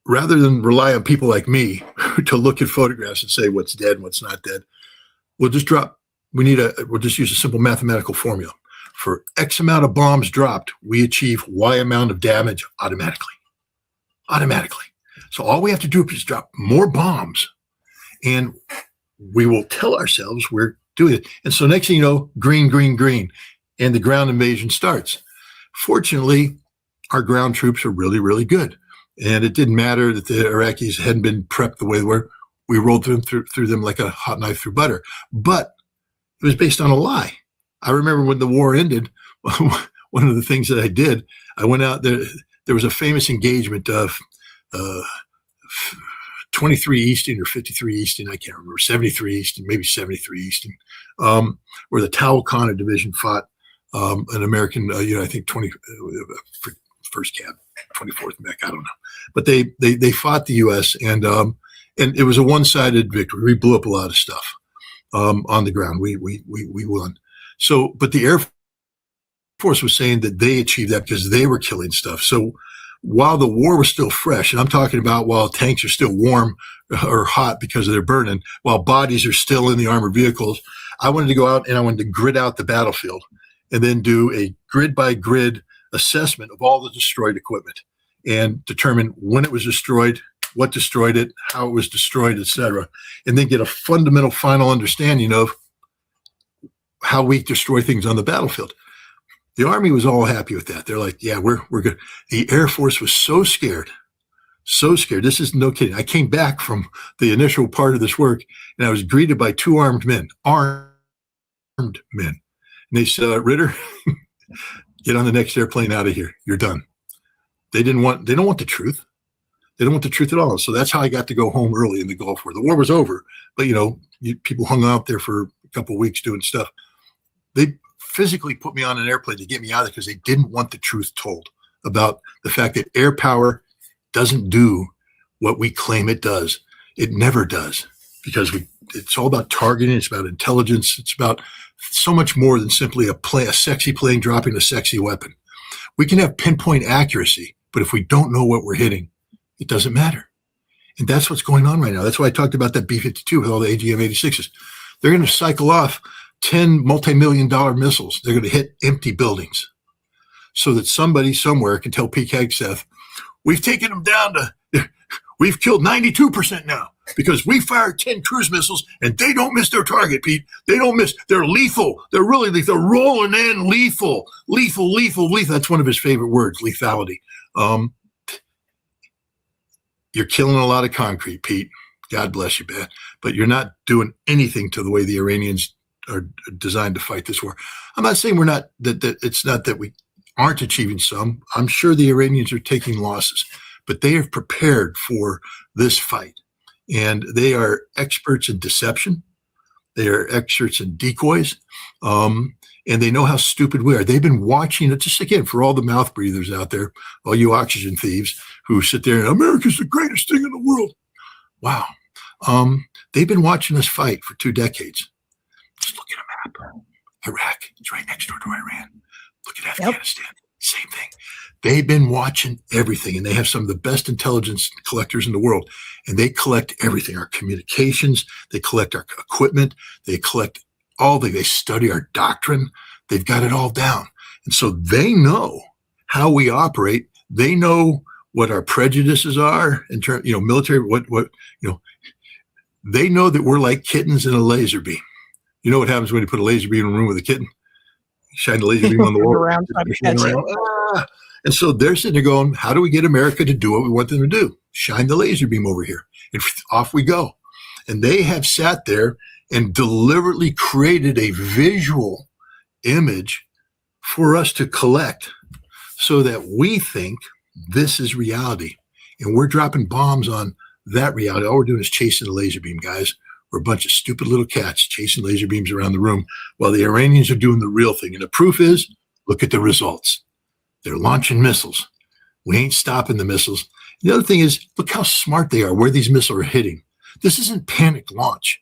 rather than rely on people like me to look at photographs and say what's dead and what's not dead, we'll just use a simple mathematical formula. For X amount of bombs dropped, we achieve Y amount of damage automatically. So all we have to do is drop more bombs and we will tell ourselves we're doing it. And so next thing you know, green, green, green, and the ground invasion starts. Fortunately, our ground troops are really, really good. And it didn't matter that the Iraqis hadn't been prepped the way they were. We rolled through them like a hot knife through butter. But it was based on a lie. I remember when the war ended, one of the things that I did, I went out there. There was a famous engagement of 23 Eastern or 53 Eastern, I can't remember, 73 Eastern, maybe 73 Eastern, where the Talcana division fought an American, I think 1st Cab, 24th Mech, I don't know. But they fought the U.S. and it was a one-sided victory. We blew up a lot of stuff on the ground. We won. So, but the Air Force was saying that they achieved that because they were killing stuff. So while the war was still fresh, and I'm talking about while tanks are still warm or hot because they're burning, while bodies are still in the armored vehicles, I wanted to go out and I wanted to grid out the battlefield and then do a grid by grid assessment of all the destroyed equipment and determine when it was destroyed, what destroyed it, how it was destroyed, etc., and then get a fundamental final understanding of how we destroy things on the battlefield. The Army was all happy with that. They're like, yeah, we're good. The Air Force was so scared. This is no kidding. I came back from the initial part of this work and I was greeted by two armed men. And they said, Ritter, get on the next airplane out of here. You're done. They don't want the truth. They don't want the truth at all. So that's how I got to go home early in the Gulf War. The war was over, but people hung out there for a couple of weeks doing stuff. They physically put me on an airplane to get me out of there because they didn't want the truth told about the fact that air power doesn't do what we claim it does. It never does because it's all about targeting. It's about intelligence. It's about so much more than simply a sexy plane dropping a sexy weapon. We can have pinpoint accuracy, but if we don't know what we're hitting, it doesn't matter. And that's what's going on right now. That's why I talked about that B-52 with all the AGM-86s. They're going to cycle off 10 multi-million-dollar missiles. They're going to hit empty buildings so that somebody somewhere can tell Pete Hegseth, we've taken them down to, we've killed 92% now because we fired 10 cruise missiles and they don't miss their target, Pete. They don't miss. They're lethal. They're really lethal. They're rolling in lethal. That's one of his favorite words, lethality. You're killing a lot of concrete, Pete. God bless you, man. But you're not doing anything to the way the Iranians are designed to fight this war. I'm not saying we're not, that it's not that we aren't achieving some. I'm sure the Iranians are taking losses, but they have prepared for this fight. And they are experts in deception. They are experts in decoys. And they know how stupid we are. They've been watching it, just again, for all the mouth breathers out there, all you oxygen thieves who sit there and America's the greatest thing in the world. Wow. They've been watching us fight for 2 decades. Just look at a map. Iraq is right next door to Iran. Look at Afghanistan. Same thing. They've been watching everything, and they have some of the best intelligence collectors in the world. And they collect everything, our communications. They collect our equipment. They collect they study our doctrine. They've got it all down. And so they know how we operate. They know what our prejudices are in terms, military, they know that we're like kittens in a laser beam. You know what happens when you put a laser beam in a room with a kitten? You shine the laser beam on the wall. Around, trying to catch it. And so they're sitting there going, how do we get America to do what we want them to do? Shine the laser beam over here. And off we go. And they have sat there and deliberately created a visual image for us to collect so that we think this is reality. And we're dropping bombs on that reality. All we're doing is chasing the laser beam, guys. We're a bunch of stupid little cats chasing laser beams around the room while the Iranians are doing the real thing. And the proof is, look at the results. They're launching missiles. We ain't stopping the missiles. The other thing is, look how smart they are, where these missiles are hitting. This isn't panic launch.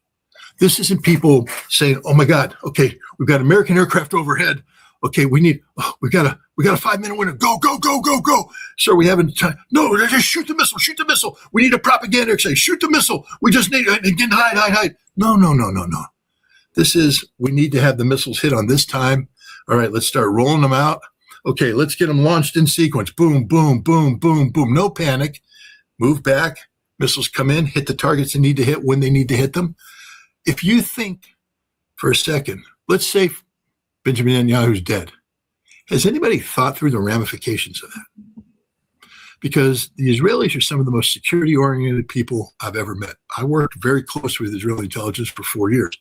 This isn't people saying, oh my God, okay, we've got American aircraft overhead. Okay, we got a 5-minute window. Go, go, go, go, go. Sir, we haven't time. No, just shoot the missile, shoot the missile. We need a propaganda say, shoot the missile. We just need again, hide. No. This is, we need to have the missiles hit on this time. All right, let's start rolling them out. Okay, let's get them launched in sequence. Boom, boom, boom, boom, boom. No panic. Move back. Missiles come in, hit the targets they need to hit when they need to hit them. If you think for a second, let's say Benjamin Netanyahu's dead. Has anybody thought through the ramifications of that? Because the Israelis are some of the most security-oriented people I've ever met. I worked very closely with Israeli intelligence for 4 years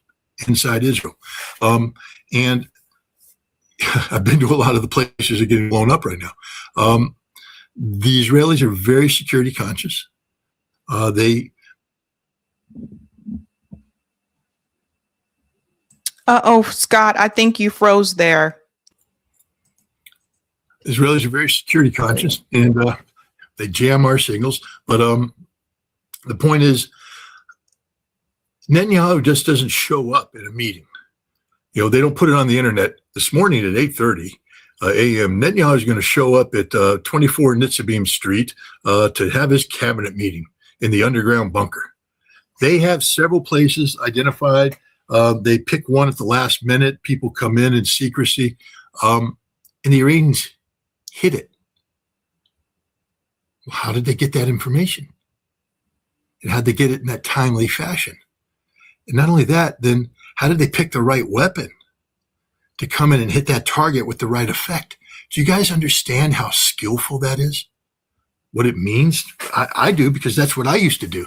inside Israel. And I've been to a lot of the places that are getting blown up right now. The Israelis are very security conscious. Scott, I think you froze there. Israelis are very security conscious, and they jam our signals. But the point is, Netanyahu just doesn't show up at a meeting. They don't put it on the internet. This morning at 8:30 a.m., Netanyahu is going to show up at 24 Nitzavim Street to have his cabinet meeting in the underground bunker. They have several places identified. They pick one at the last minute. People come in secrecy, and the Iranians hid it. Well, how did they get that information? And how did they get it in that timely fashion? And not only that, then how did they pick the right weapon to come in and hit that target with the right effect? Do you guys understand how skillful that is? What it means? I do, because that's what I used to do.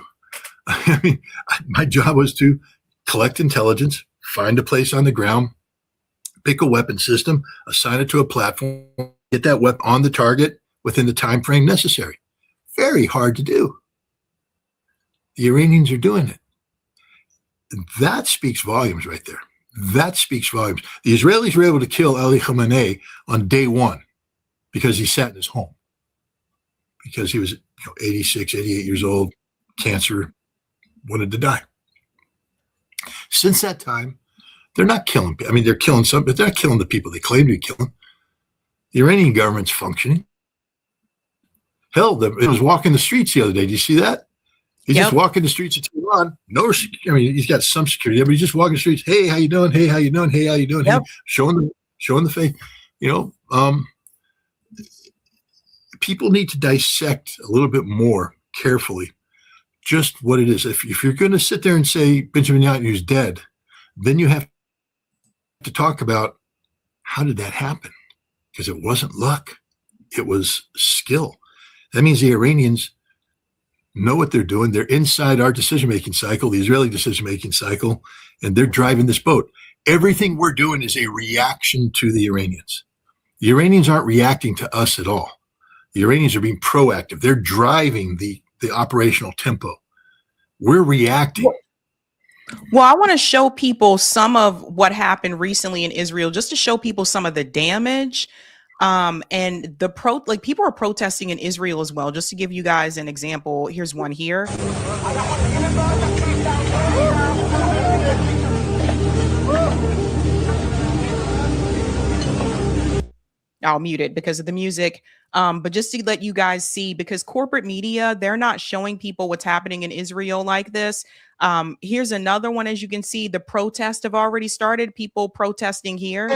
I mean, my job was to collect intelligence, find a place on the ground, pick a weapon system, assign it to a platform, get that weapon on the target within the time frame necessary. Very hard to do. The Iranians are doing it. That speaks volumes right there. That speaks volumes. The Israelis were able to kill Ali Khamenei on day one because he sat in his home. Because he was 86, 88 years old, cancer, wanted to die. Since that time, they're not killing people. I mean, they're killing some, but they're not killing the people they claim to be killing. The Iranian government's functioning. Hell, it was walking the streets the other day. Did you see that? He's just walking the streets of Tehran. He's got some security, but he's just walking the streets. Hey, how you doing? Hey, how you doing? Hey, how you doing? Yep. Hey, showing the face. People need to dissect a little bit more carefully just what it is. If you're going to sit there and say Benjamin Netanyahu's dead, then you have to talk about how did that happen? Because it wasn't luck. It was skill. That means the Iranians know what they're doing. They're inside our decision-making cycle, the Israeli decision-making cycle, and they're driving this boat. Everything we're doing is a reaction to the Iranians. The Iranians aren't reacting to us at all. The Iranians are being proactive. They're driving the operational tempo. We're reacting. Well, I want to show people some of what happened recently in Israel, just to show people some of the damage. And the people are protesting in Israel as well. Just to give you guys an example, here's one here. I'll mute it because of the music. But just to let you guys see, because corporate media, they're not showing people what's happening in Israel like this. Here's another one. As you can see, the protests have already started. People protesting here.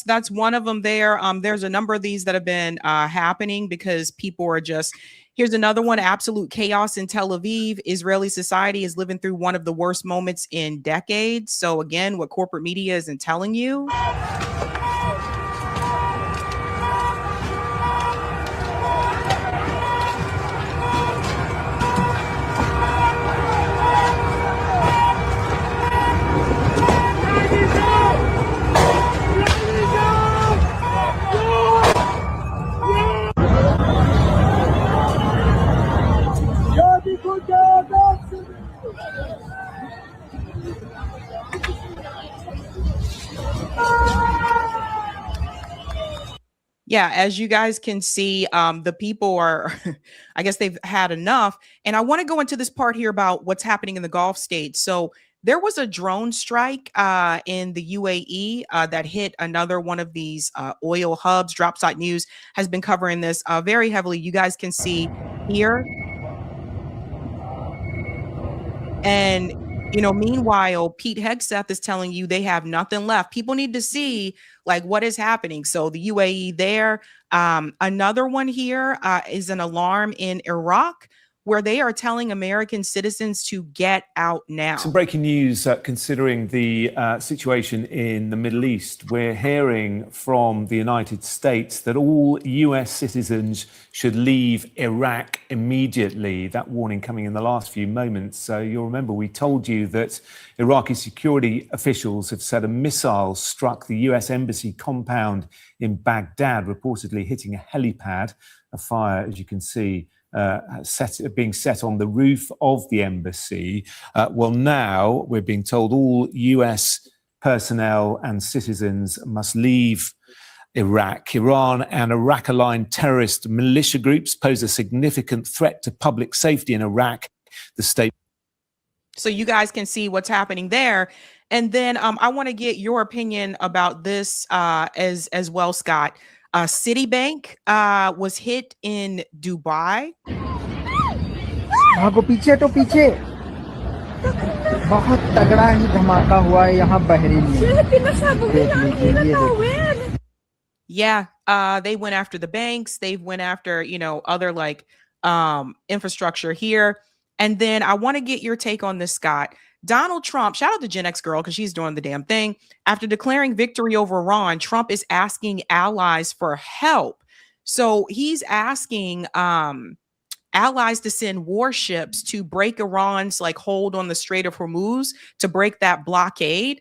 That's one of them there. There's a number of these that have been happening because people are just, here's another one, absolute chaos in Tel Aviv. Israeli society is living through one of the worst moments in decades. So again, what corporate media isn't telling you. Yeah, as you guys can see, the people are, I guess they've had enough. And I want to go into this part here about what's happening in the Gulf states. So there was a drone strike in the UAE that hit another one of these oil hubs. Dropsite News has been covering this very heavily. You guys can see here. And meanwhile, Pete Hegseth is telling you they have nothing left. People need to see like what is happening. So the UAE there. Another one here is an alarm in Iraq where they are telling American citizens to get out now. Some breaking news considering the situation in the Middle East. We're hearing from the United States that all US citizens should leave Iraq immediately. That warning coming in the last few moments. So you'll remember we told you that Iraqi security officials have said a missile struck the US embassy compound in Baghdad, reportedly hitting a helipad. A fire, as you can see, being set on the roof of the embassy. Well, now we're being told all US personnel and citizens must leave Iraq. Iran and Iraq-aligned terrorist militia groups pose a significant threat to public safety in Iraq. The state. So you guys can see what's happening there. And then I want to get your opinion about this as well, Scott. Citibank was hit in Dubai. भागो पीछे तो पीछे बहुत तगड़ा ही धमाका हुआ है यहाँ बहरीन में. Yeah, they went after the banks. They went after, other like infrastructure here. And then I want to get your take on this, Scott. Donald Trump, shout out to Gen X girl because she's doing the damn thing. After declaring victory over Iran, Trump is asking allies for help. So he's asking allies to send warships to break Iran's hold on the Strait of Hormuz, to break that blockade.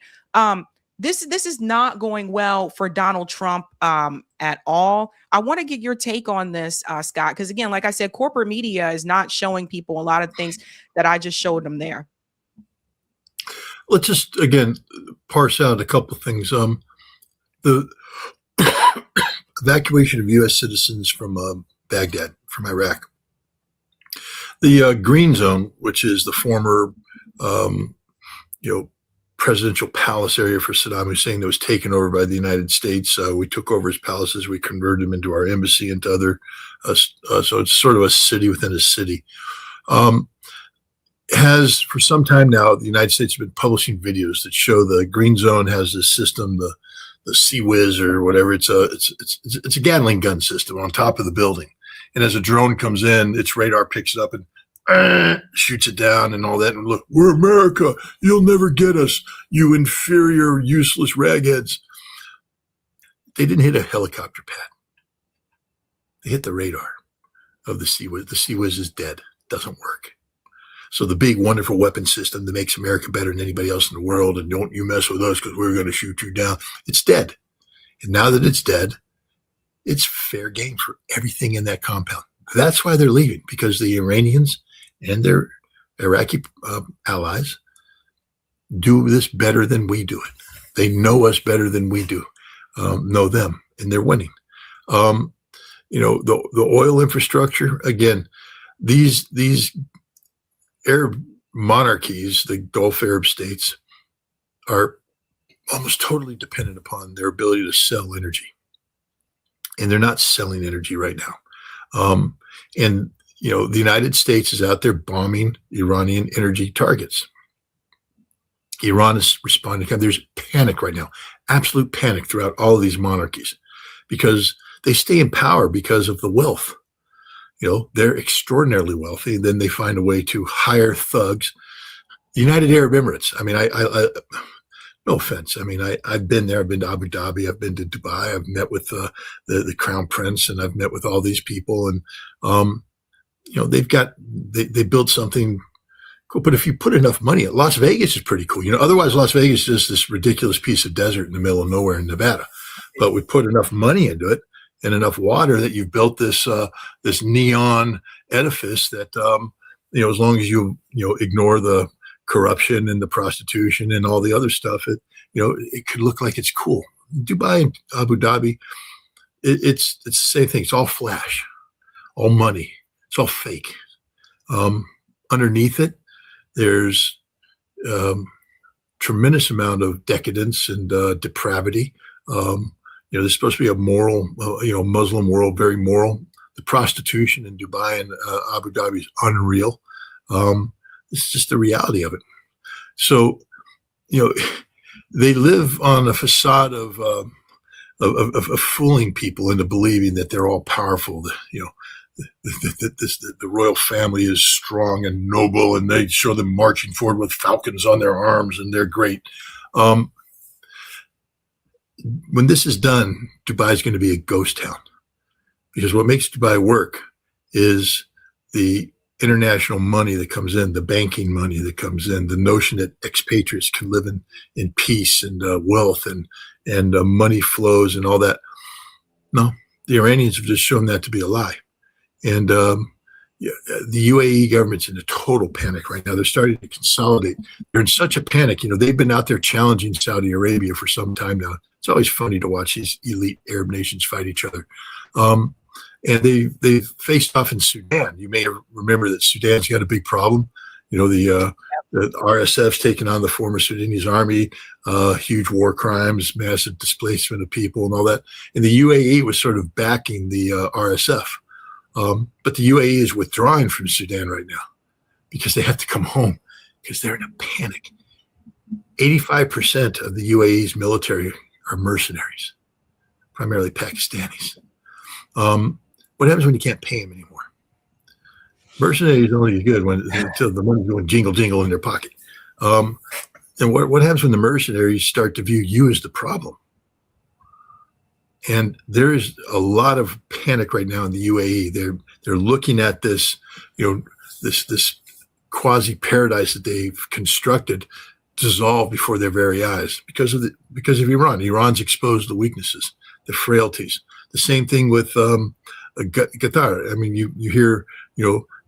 This is not going well for Donald Trump at all. I want to get your take on this, Scott, because again, like I said, corporate media is not showing people a lot of things that I just showed them there. Let's just, again, parse out a couple of things. The evacuation of U.S. citizens from Baghdad, from Iraq. The Green Zone, which is the former, presidential palace area for Saddam Hussein that was taken over by the United States. We took over his palaces. We converted them into our embassy, into other, so it's sort of a city within a city. has, for some time now, the United States has been publishing videos that show the green zone has this system, the Sea Whiz or whatever. It's a Gatling gun system on top of the building. And as a drone comes in, its radar picks it up and shoots it down and all that. And look, we're America. You'll never get us, you inferior, useless ragheads. They didn't hit a helicopter pad. They hit the radar of the Sea Whiz. The Sea Whiz is dead. Doesn't work. So the big, wonderful weapon system that makes America better than anybody else in the world, and don't you mess with us because we're going to shoot you down, it's dead. And now that it's dead, it's fair game for everything in that compound. That's why they're leaving, because the Iranians and their Iraqi allies do this better than we do it. They know us better than we do, know them, and they're winning. The oil infrastructure, again, these Arab monarchies, the Gulf Arab states, are almost totally dependent upon their ability to sell energy. And they're not selling energy right now. The United States is out there bombing Iranian energy targets. Iran is responding. There's panic right now, absolute panic throughout all of these monarchies, because they stay in power because of the wealth. They're extraordinarily wealthy. Then they find a way to hire thugs. The United Arab Emirates. I mean, I no offense. I mean, I've been there. I've been to Abu Dhabi. I've been to Dubai. I've met with the Crown Prince, and I've met with all these people. And they built something cool. But if you put enough money, Las Vegas is pretty cool. Otherwise Las Vegas is this ridiculous piece of desert in the middle of nowhere in Nevada. But we put enough money into it and enough water that you've built this neon edifice that as long as you ignore the corruption and the prostitution and all the other stuff, it could look like it's cool. Dubai and Abu Dhabi, it's the same thing. It's all flash, all money. It's all fake. Underneath it, there's tremendous amount of decadence and depravity. There's supposed to be a moral, Muslim world, very moral. The prostitution in Dubai and Abu Dhabi is unreal. It's just the reality of it. So, they live on a facade of fooling people into believing that they're all powerful. The royal family is strong and noble, and they show them marching forward with falcons on their arms, and they're great. When this is done, Dubai is going to be a ghost town, because what makes Dubai work is the international money that comes in, the banking money that comes in, the notion that expatriates can live in peace and wealth and money flows and all that. No, the Iranians have just shown that to be a lie. And the UAE government's in a total panic right now. They're starting to consolidate. They're in such a panic. They've been out there challenging Saudi Arabia for some time now. It's always funny to watch these elite Arab nations fight each other. And they've faced off in Sudan. You may remember that Sudan's got a big problem. The RSF's taken on the former Sudanese army, huge war crimes, massive displacement of people and all that. And the UAE was sort of backing the RSF. But the UAE is withdrawing from Sudan right now because they have to come home because they're in a panic. 85% of the UAE's military are mercenaries, primarily Pakistanis. What happens when you can't pay them anymore? Mercenaries only as good until the money's going jingle jingle in their pocket. And what happens when the mercenaries start to view you as the problem? And there's a lot of panic right now in the UAE. They're looking at this, this quasi paradise that they've constructed dissolve before their very eyes because of Iran. Iran's exposed the weaknesses, the frailties. The same thing with Qatar. I mean, you hear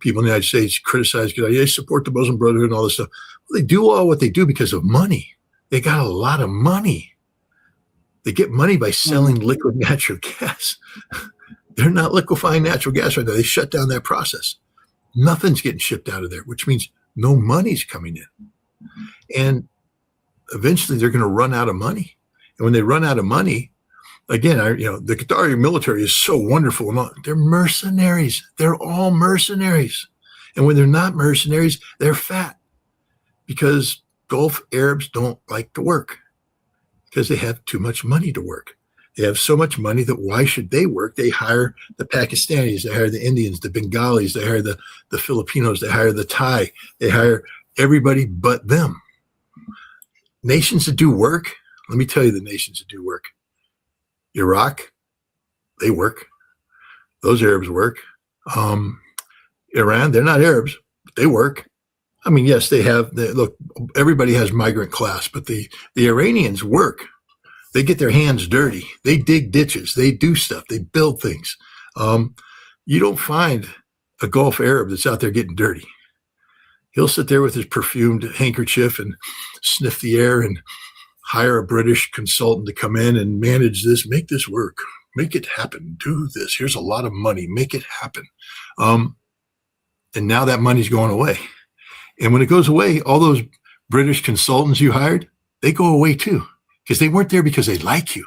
people in the United States criticize Qatar. They support the Muslim Brotherhood and all this stuff. Well, they do all what they do because of money. They got a lot of money. They get money by selling liquid natural gas. They're not liquefying natural gas right now. They shut down that process. Nothing's getting shipped out of there, which means no money's coming in. And eventually they're going to run out of money. And when they run out of money, again, the Qatari military is so wonderful. They're mercenaries. They're all mercenaries. And when they're not mercenaries, they're fat because Gulf Arabs don't like to work because they have too much money to work. They have so much money that why should they work? They hire the Pakistanis, they hire the Indians, the Bengalis, they hire the Filipinos, they hire the Thai, they hire everybody but them. Nations that do work, let me tell you the nations that do work. Iraq, they work. Those Arabs work. Iran, they're not Arabs, but they work. I mean, yes, look, everybody has migrant class, but the Iranians work. They get their hands dirty. They dig ditches. They do stuff. They build things. You don't find a Gulf Arab that's out there getting dirty. He'll sit there with his perfumed handkerchief and sniff the air and hire a British consultant to come in and manage this, make this work, make it happen, do this. Here's a lot of money, make it happen. And now that money's going away. And when it goes away, all those British consultants you hired, they go away too, because they weren't there because they like you.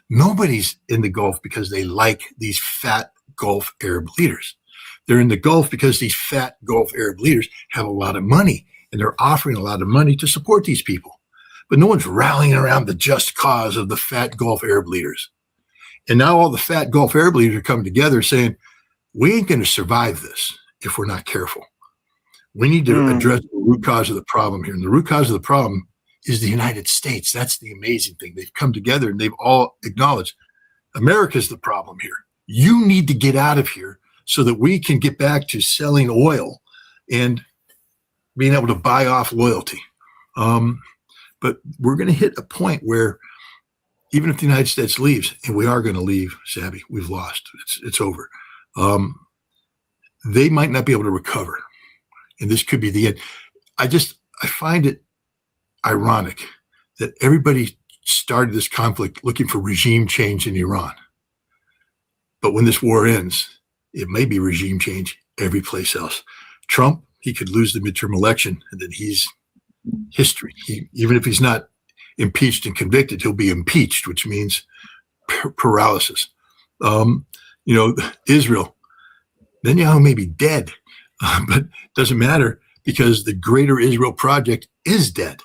Nobody's in the Gulf because they like these fat Gulf Arab leaders. They're in the Gulf because these fat Gulf Arab leaders have a lot of money and they're offering a lot of money to support these people. But no one's rallying around the just cause of the fat Gulf Arab leaders. And now all the fat Gulf Arab leaders are coming together saying, we ain't going to survive this if we're not careful. We need to address the root cause of the problem here. And the root cause of the problem is the United States. That's the amazing thing. They've come together and they've all acknowledged America's the problem here. You need to get out of here so that we can get back to selling oil and being able to buy off loyalty. But we're going to hit a point where even if the United States leaves, and we are going to leave, Sabby, we've lost. It's over. They might not be able to recover. And this could be the end. I find it ironic that everybody started this conflict looking for regime change in Iran. But when this war ends, it may be regime change every place else. Trump, he could lose the midterm election and then he's history. Even if he's not impeached and convicted, he'll be impeached, which means paralysis. Israel, Netanyahu may be dead, but doesn't matter because the greater Israel project is dead.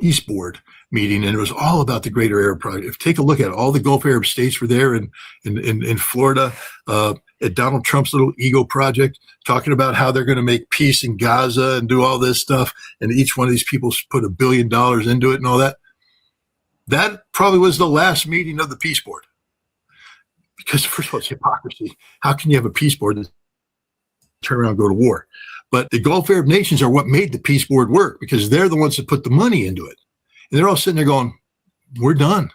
East Board meeting, and it was all about the greater Arab project. If take a look at it, all the Gulf Arab states were there in Florida at Donald Trump's little ego project, talking about how they're going to make peace in Gaza and do all this stuff. And each one of these people put $1 billion into it and all that. That probably was the last meeting of the Peace Board. Because first of all, it's hypocrisy. How can you have a peace board and turn around and go to war? But the Gulf Arab nations are what made the peace board work because they're the ones that put the money into it. And they're all sitting there going, we're done.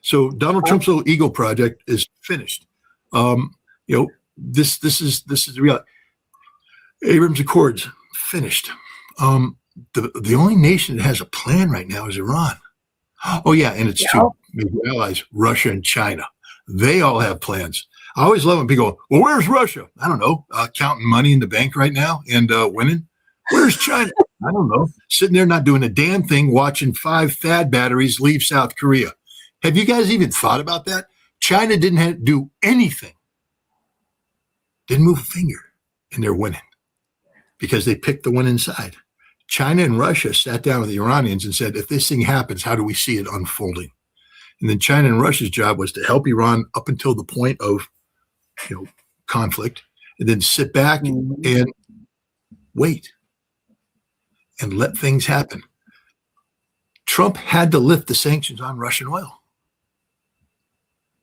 So Donald Trump's little ego project is finished. This is the reality. Abrams Accords, finished. The only nation that has a plan right now is Iran. Oh, yeah, and it's two major allies, Russia and China. They all have plans. I always love when people go, well, where's Russia? I don't know, counting money in the bank right now and winning. Where's China? I don't know. Sitting there not doing a damn thing, watching 5 THAAD batteries leave South Korea. Have you guys even thought about that? China didn't have to do anything. Didn't move a finger, and they're winning because they picked the one inside. China and Russia sat down with the Iranians and said, if this thing happens, how do we see it unfolding? And then China and Russia's job was to help Iran up until the point of conflict, and then sit back and wait and let things happen. Trump had to lift the sanctions on Russian oil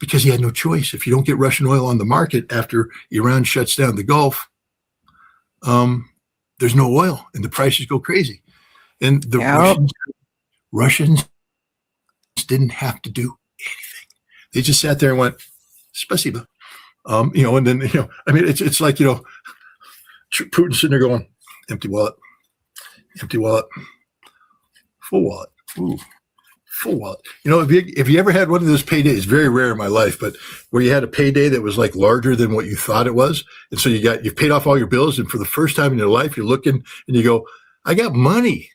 because he had no choice. If you don't get Russian oil on the market after Iran shuts down the Gulf, there's no oil and the prices go crazy. And the Russians didn't have to do anything. They just sat there and went, spasiba. And then, it's like, Putin sitting there going, empty wallet, full wallet, full wallet. If you ever had one of those paydays, very rare in my life, but where you had a payday that was like larger than what you thought it was. And so you've paid off all your bills. And for the first time in your life, you're looking and you go, I got money,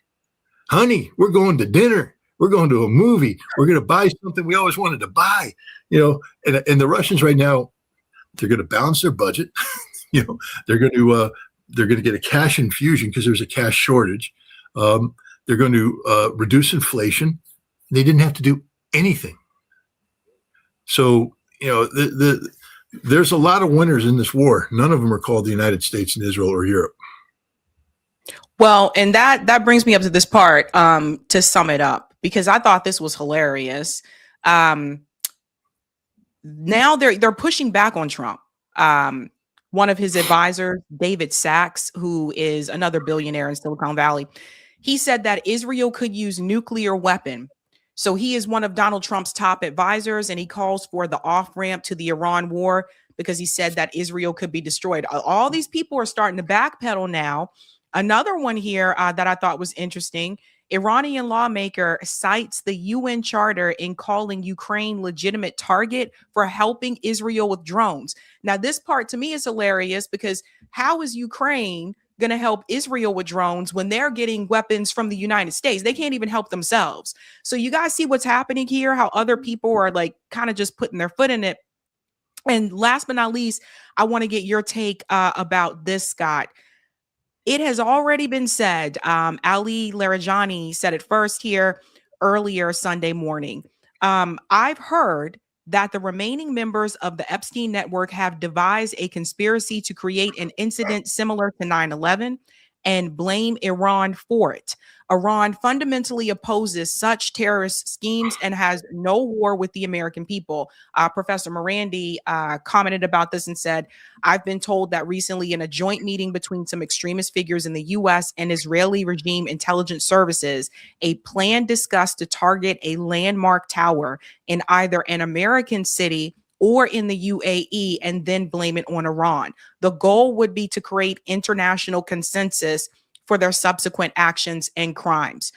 honey, we're going to dinner. We're going to a movie. We're going to buy something we always wanted to buy. And the Russians right now, they're going to balance their budget. They're going to get a cash infusion because there's a cash shortage. They're going to reduce inflation. They didn't have to do anything. So, there's a lot of winners in this war. None of them are called the United States and Israel or Europe. Well, and that brings me up to this part to sum it up, because I thought this was hilarious. Now they're pushing back on Trump. One of his advisors, David Sachs, who is another billionaire in Silicon Valley, he said that Israel could use nuclear weapon. So he is one of Donald Trump's top advisors, and he calls for the off-ramp to the Iran war because he said that Israel could be destroyed. All these people are starting to backpedal now. Another one here that I thought was interesting, Iranian lawmaker cites the UN charter in calling Ukraine legitimate target for helping Israel with drones. Now, this part to me is hilarious because how is Ukraine going to help Israel with drones when they're getting weapons from the United States? They can't even help themselves. So you guys see what's happening here, how other people are like kind of just putting their foot in it. And last but not least, I want to get your take about this, Scott. It has already been said, Ali Larijani said it first here earlier Sunday morning. I've heard that the remaining members of the Epstein network have devised a conspiracy to create an incident similar to 9/11 and blame Iran for it. Iran fundamentally opposes such terrorist schemes and has no war with the American people. Professor Morandi commented about this and said, I've been told that recently in a joint meeting between some extremist figures in the U.S. and Israeli regime intelligence services, a plan discussed to target a landmark tower in either an American city or in the UAE and then blame it on Iran. The goal would be to create international consensus for their subsequent actions and crimes.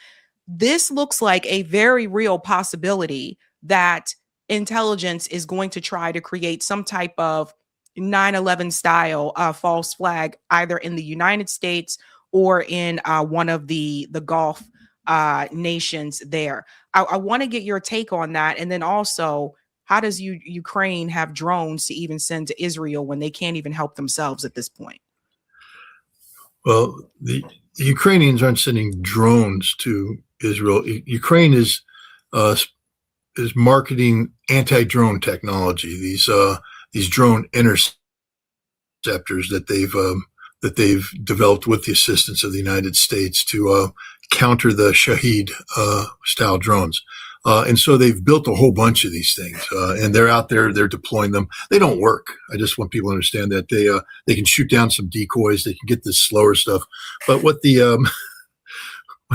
This looks like a very real possibility that intelligence is going to try to create some type of 9/11 style false flag, either in the United States or in one of the Gulf nations there. I want to get your take on that. And then also, how does Ukraine have drones to even send to Israel when they can't even help themselves at this point? Well, the Ukrainians aren't sending drones to Israel. Ukraine is marketing anti-drone technology. These drone interceptors that they've developed with the assistance of the United States to counter the Shahed style drones. And so they've built a whole bunch of these things, and they're out there. They're deploying them. They don't work. I just want people to understand that they can shoot down some decoys. They can get this slower stuff. But what the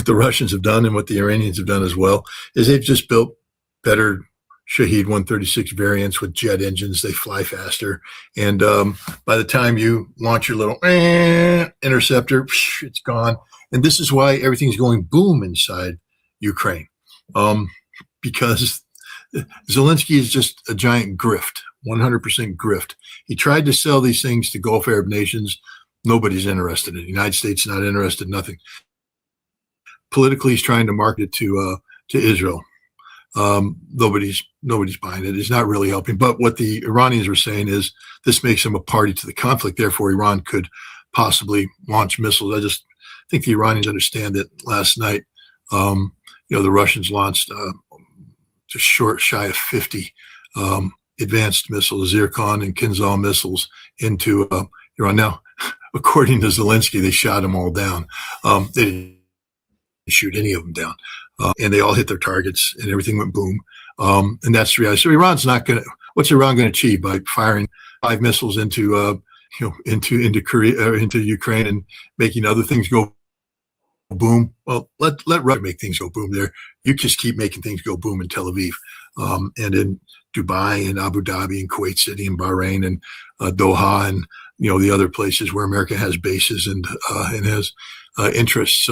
Russians have done and what the Iranians have done as well is they've just built better Shahed 136 variants with jet engines. They fly faster, and by the time you launch your little interceptor, it's gone. And this is why everything's going boom inside Ukraine. Because Zelensky is just a giant grift, 100% grift. He tried to sell these things to Gulf Arab nations. Nobody's interested in it. The United States not interested, nothing. Politically, he's trying to market it to Israel. Nobody's buying it. It's not really helping. But what the Iranians were saying is this makes them a party to the conflict. Therefore, Iran could possibly launch missiles. I just think the Iranians understand that last night, the Russians launched just shy of 50 advanced missiles, Zircon and Kinzhal missiles into Iran. Now, according to Zelensky, they shot them all down. They didn't shoot any of them down, and they all hit their targets, and everything went boom. And that's the reality. So Iran's not going to. What's Iran going to achieve by firing 5 missiles into Korea, into Ukraine, and making other things go boom? Well, let Russia make things go boom there. You just keep making things go boom in Tel Aviv, and in Dubai and Abu Dhabi and Kuwait City and Bahrain and Doha and the other places where America has bases and has interests.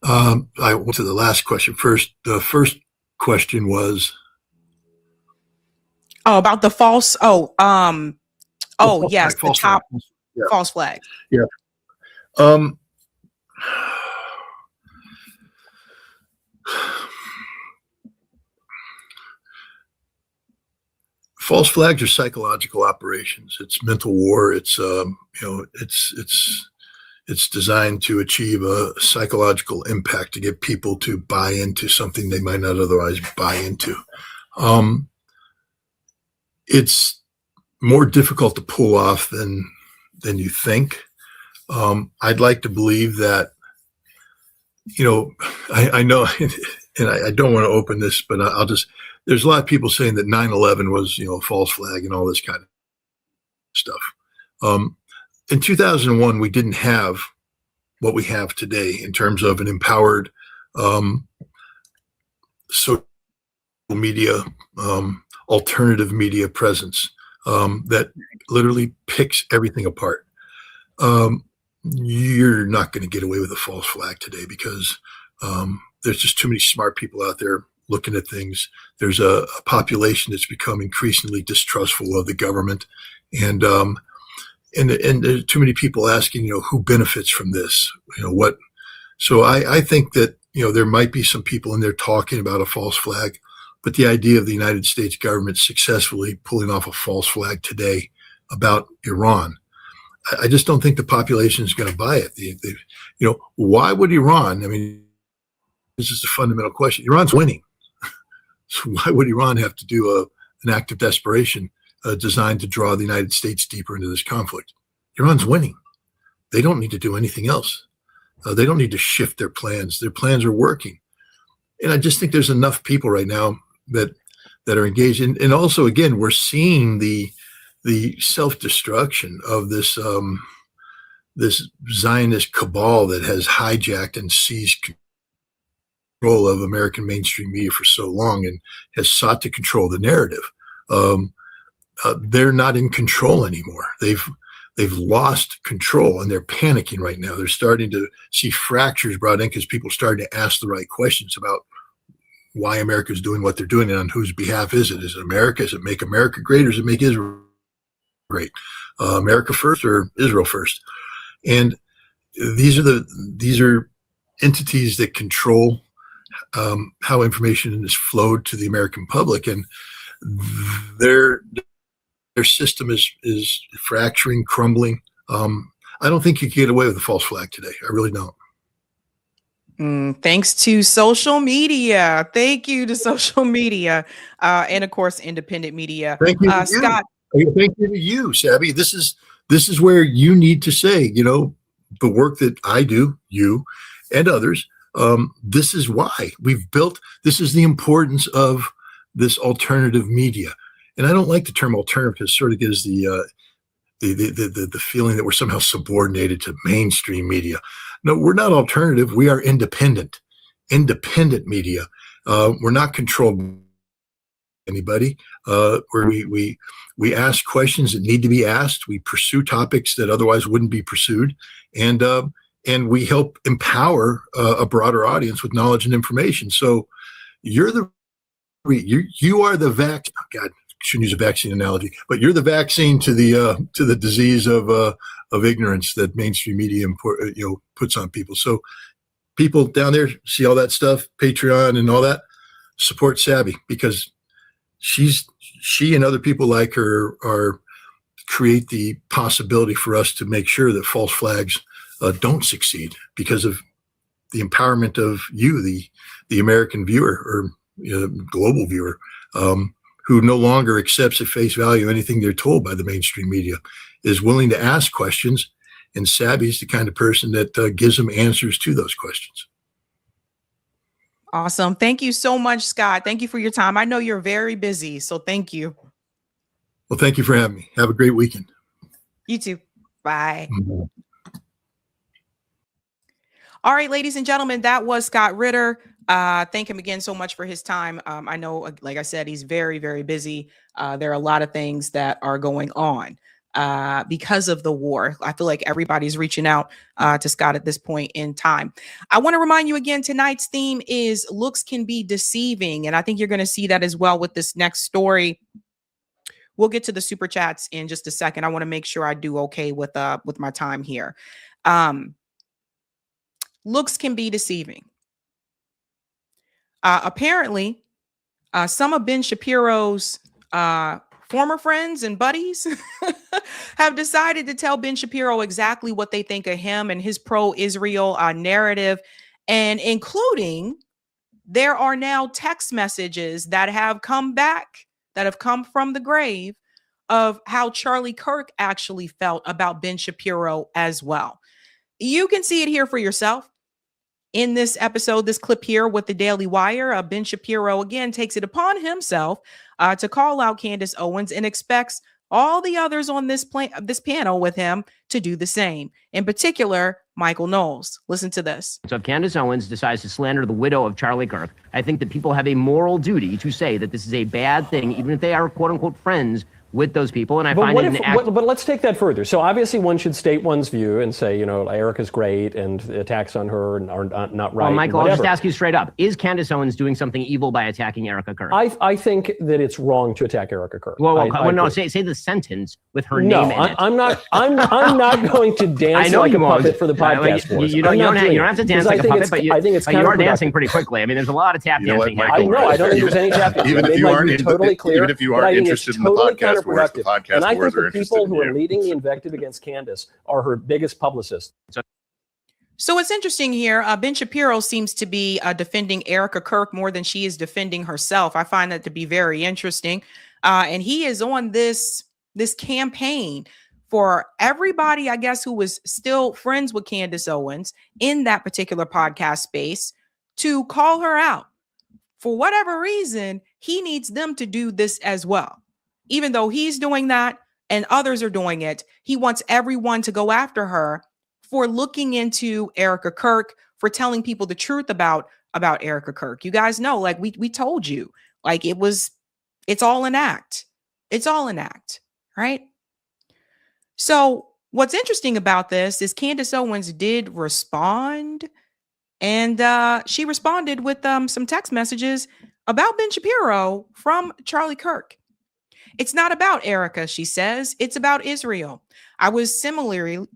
I went to the last question first. The first question was about the false. Yes, false the top flag. Yeah. false flag. Yeah. false flags are psychological operations. It's mental war. It's it's designed to achieve a psychological impact to get people to buy into something they might not otherwise buy into. It's more difficult to pull off than you think. I'd like to believe that, I know, and I don't want to open this, but there's a lot of people saying that 9/11 was, a false flag and all this kind of stuff. In 2001, we didn't have what we have today in terms of an empowered social media, alternative media presence that literally picks everything apart. You're not going to get away with a false flag today because there's just too many smart people out there looking at things. There's a population that's become increasingly distrustful of the government, and there's too many people asking, who benefits from this? What? So I think that there might be some people in there talking about a false flag, but the idea of the United States government successfully pulling off a false flag today about Iran, I just don't think the population is going to buy it. Why would Iran? I mean, this is a fundamental question. Iran's winning. So why would Iran have to do an act of desperation designed to draw the United States deeper into this conflict? Iran's winning. They don't need to do anything else. They don't need to shift their plans. Their plans are working. And I just think there's enough people right now that are engaged. And also, again, we're seeing the self-destruction of this this Zionist cabal that has hijacked and seized control of American mainstream media for so long and has sought to control the narrative. They're not in control anymore. They've lost control and they're panicking right now. They're starting to see fractures brought in because people are starting to ask the right questions about why America is doing what they're doing and on whose behalf is it? Is it America? Does it make America great or does it make Israel great? America first or Israel first? And these are entities that control how information is flowed to the American public, and their system is fracturing, crumbling. I don't think you can get away with a false flag today. I really don't. Thanks to social media. Thank you to social media, and of course, independent media. Thank you, Scott. Thank you to you, Sabby. This is where you need to say, the work that I do, you and others. This is why we've built. This is the importance of this alternative media. And I don't like the term alternative because it sort of gives the feeling that we're somehow subordinated to mainstream media. No, we're not alternative. We are independent media. We're not controlled by anybody. Where we ask questions that need to be asked. We pursue topics that otherwise wouldn't be pursued, and we help empower a broader audience with knowledge and information. So you are the vaccine. Oh God, shouldn't use a vaccine analogy, but you're the vaccine to the disease of ignorance that mainstream media puts on people. So people down there see all that stuff, Patreon and all that, support Sabby because she and other people like her create the possibility for us to make sure that false flags don't succeed because of the empowerment of you, the American viewer or global viewer, who no longer accepts at face value anything they're told by the mainstream media, is willing to ask questions, and Sabby's the kind of person that gives them answers to those questions. Awesome. Thank you so much, Scott. Thank you for your time. I know you're very busy, so thank you. Well, thank you for having me. Have a great weekend. You too. Bye. Mm-hmm. All right, ladies and gentlemen, that was Scott Ritter. Thank him again so much for his time. I know, like I said, he's very, very busy. There are a lot of things that are going on because of the war. I feel like everybody's reaching out to Scott at this point in time. I want to remind you again, tonight's theme is looks can be deceiving. And I think you're going to see that as well with this next story. We'll get to the super chats in just a second. I want to make sure I do okay with my time here. Looks can be deceiving. Apparently, some of Ben Shapiro's former friends and buddies have decided to tell Ben Shapiro exactly what they think of him and his pro-Israel narrative, and including there are now text messages that have come back, that have come from the grave, of how Charlie Kirk actually felt about Ben Shapiro as well. You can see it here for yourself. In this episode, this clip here with the Daily Wire, Ben Shapiro again takes it upon himself to call out Candace Owens and expects all the others on this panel with him to do the same. In particular, Michael Knowles. Listen to this. So if Candace Owens decides to slander the widow of Charlie Kirk, I think that people have a moral duty to say that this is a bad thing, even if they are quote unquote friends with those people. And I find it but let's take that further. So obviously one should state one's view and say, you know, Erica's great and attacks on her are not right. Well, Michael, I'll just ask you straight up. Is Candace Owens doing something evil by attacking Erica Kirk? I think that it's wrong to attack Erica Kirk. No, say the sentence with her name in it. I'm not going to dance like a puppet for the podcast. You don't have to dance like a puppet, but you are dancing pretty quickly. I mean, there's a lot of tap dancing. I know. I don't think there's any tap dancing. Even if you aren't interested in the podcast, where's the podcast? And I think the people who are leading the invective against Candace are her biggest publicists. So it's interesting here. Ben Shapiro seems to be defending Erica Kirk more than she is defending herself. I find that to be very interesting. And he is on this campaign for everybody, I guess, who was still friends with Candace Owens in that particular podcast space to call her out. For whatever reason, he needs them to do this as well. Even though he's doing that and others are doing it, he wants everyone to go after her for looking into Erica Kirk, for telling people the truth about Erica Kirk. You guys know, like we told you, like it's all an act. It's all an act, right? So what's interesting about this is Candace Owens did respond, and she responded with some text messages about Ben Shapiro from Charlie Kirk. It's not about Erica, she says. It's about Israel. I was similarly,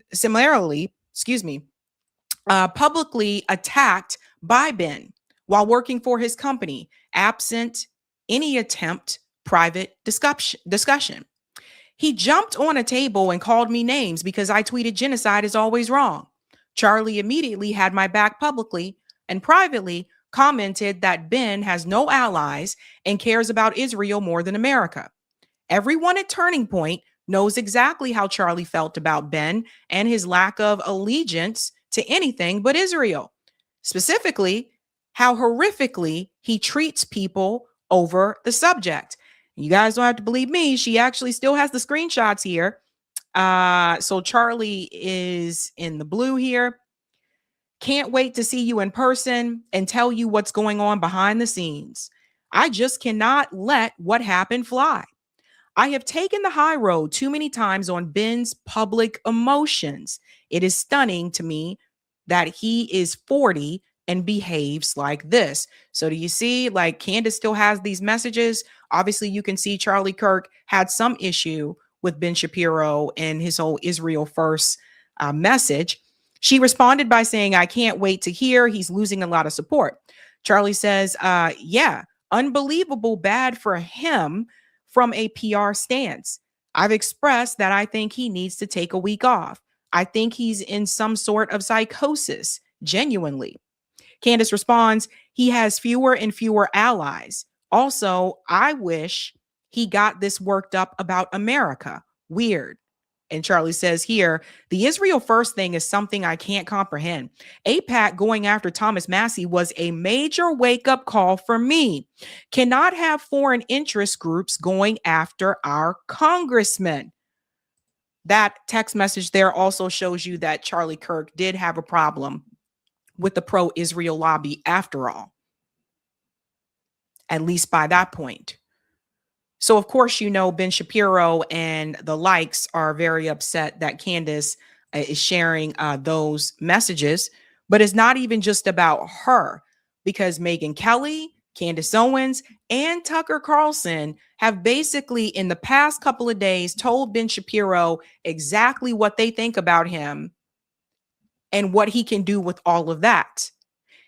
publicly attacked by Ben while working for his company, absent any attempt private discussion. He jumped on a table and called me names because I tweeted genocide is always wrong. Charlie immediately had my back publicly and privately commented that Ben has no allies and cares about Israel more than America. Everyone at Turning Point knows exactly how Charlie felt about Ben and his lack of allegiance to anything but Israel. Specifically, how horrifically he treats people over the subject. You guys don't have to believe me. She actually still has the screenshots here. So Charlie is in the blue here. Can't wait to see you in person and tell you what's going on behind the scenes. I just cannot let what happened fly. I have taken the high road too many times on Ben's public emotions. It is stunning to me that he is 40 and behaves like this. So do you see, like, Candace still has these messages? Obviously, you can see Charlie Kirk had some issue with Ben Shapiro and his whole Israel first message. She responded by saying, I can't wait to hear. He's losing a lot of support. Charlie says, yeah, unbelievable bad for him from a PR stance. I've expressed that I think he needs to take a week off. I think he's in some sort of psychosis, genuinely. Candace responds, he has fewer and fewer allies. Also, I wish he got this worked up about America. Weird. And Charlie says here, the Israel first thing is something I can't comprehend. AIPAC going after Thomas Massie was a major wake-up call for me. Cannot have foreign interest groups going after our congressmen. That text message there also shows you that Charlie Kirk did have a problem with the pro-Israel lobby after all, at least by that point. So, of course, you know, Ben Shapiro and the likes are very upset that Candace is sharing those messages. But it's not even just about her, because Megyn Kelly, Candace Owens, and Tucker Carlson have basically in the past couple of days told Ben Shapiro exactly what they think about him and what he can do with all of that.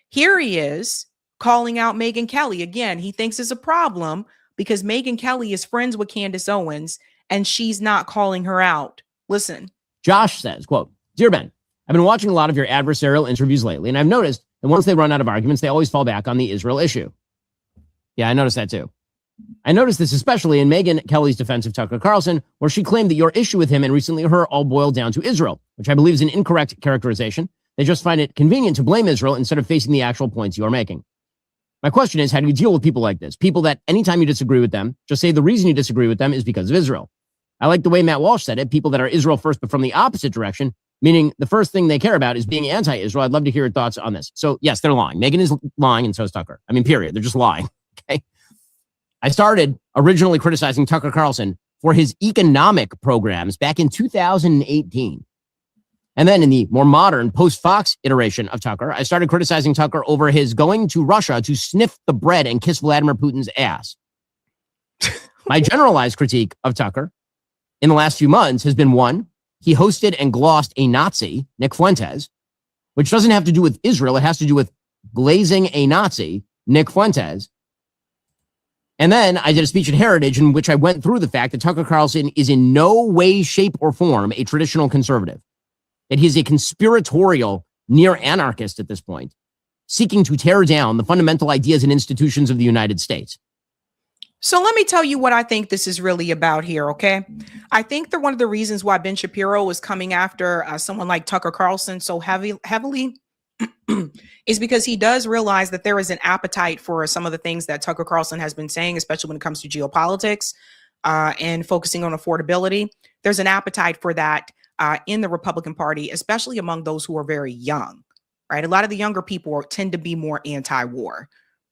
Here he is calling out Megyn Kelly. Again, he thinks it's a problem because Megyn Kelly is friends with Candace Owens and she's not calling her out. Listen. Josh says, quote, "Dear Ben, I've been watching a lot of your adversarial interviews lately, and I've noticed that once they run out of arguments, they always fall back on the Israel issue." Yeah, I noticed that too. I noticed this especially in Megyn Kelly's defense of Tucker Carlson, where she claimed that your issue with him and recently her all boiled down to Israel, which I believe is an incorrect characterization. They just find it convenient to blame Israel instead of facing the actual points you are making. My question is, how do you deal with people like this? People that anytime you disagree with them, just say the reason you disagree with them is because of Israel. I like the way Matt Walsh said it, people that are Israel first, but from the opposite direction, meaning the first thing they care about is being anti-Israel. I'd love to hear your thoughts on this. So yes, they're lying. Megyn is lying and so is Tucker. I mean, period. They're just lying. Okay. I started originally criticizing Tucker Carlson for his economic programs back in 2018. And then in the more modern post-Fox iteration of Tucker, I started criticizing Tucker over his going to Russia to sniff the bread and kiss Vladimir Putin's ass. My generalized critique of Tucker in the last few months has been, one, he hosted and glossed a Nazi, Nick Fuentes, which doesn't have to do with Israel. It has to do with glazing a Nazi, Nick Fuentes. And then I did a speech at Heritage in which I went through the fact that Tucker Carlson is in no way, shape, or form a traditional conservative. That he's a conspiratorial near anarchist at this point, seeking to tear down the fundamental ideas and institutions of the United States. So let me tell you what I think this is really about here, okay? I think that one of the reasons why Ben Shapiro is coming after someone like Tucker Carlson so heavily is because he does realize that there is an appetite for some of the things that Tucker Carlson has been saying, especially when it comes to geopolitics and focusing on affordability. There's an appetite for that in the Republican Party, especially among those who are very young, right? A lot of the younger people tend to be more anti-war.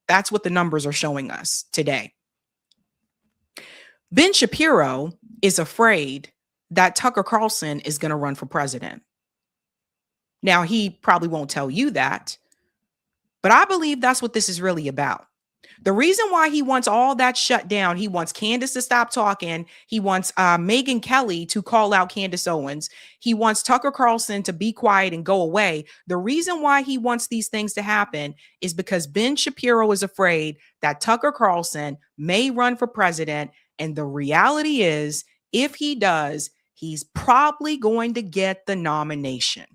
That's what the numbers are showing us today. Ben Shapiro is afraid that Tucker Carlson is going to run for president. Now, he probably won't tell you that, but I believe that's what this is really about. The reason why he wants all that shut down, he wants Candace to stop talking. He wants Megyn Kelly to call out Candace Owens. He wants Tucker Carlson to be quiet and go away. The reason why he wants these things to happen is because Ben Shapiro is afraid that Tucker Carlson may run for president. And the reality is, if he does, he's probably going to get the nomination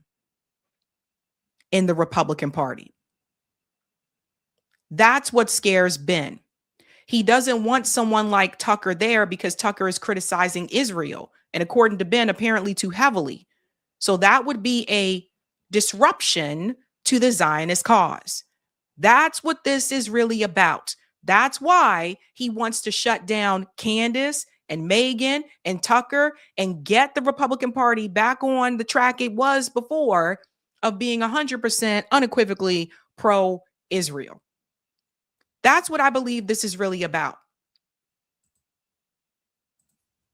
in the Republican Party. That's what scares Ben. He doesn't want someone like Tucker there because Tucker is criticizing Israel, and according to Ben, apparently too heavily. So that would be a disruption to the Zionist cause. That's what this is really about. That's why he wants to shut down Candace and Megyn and Tucker and get the Republican Party back on the track it was before of being 100% unequivocally pro-Israel. That's what I believe this is really about.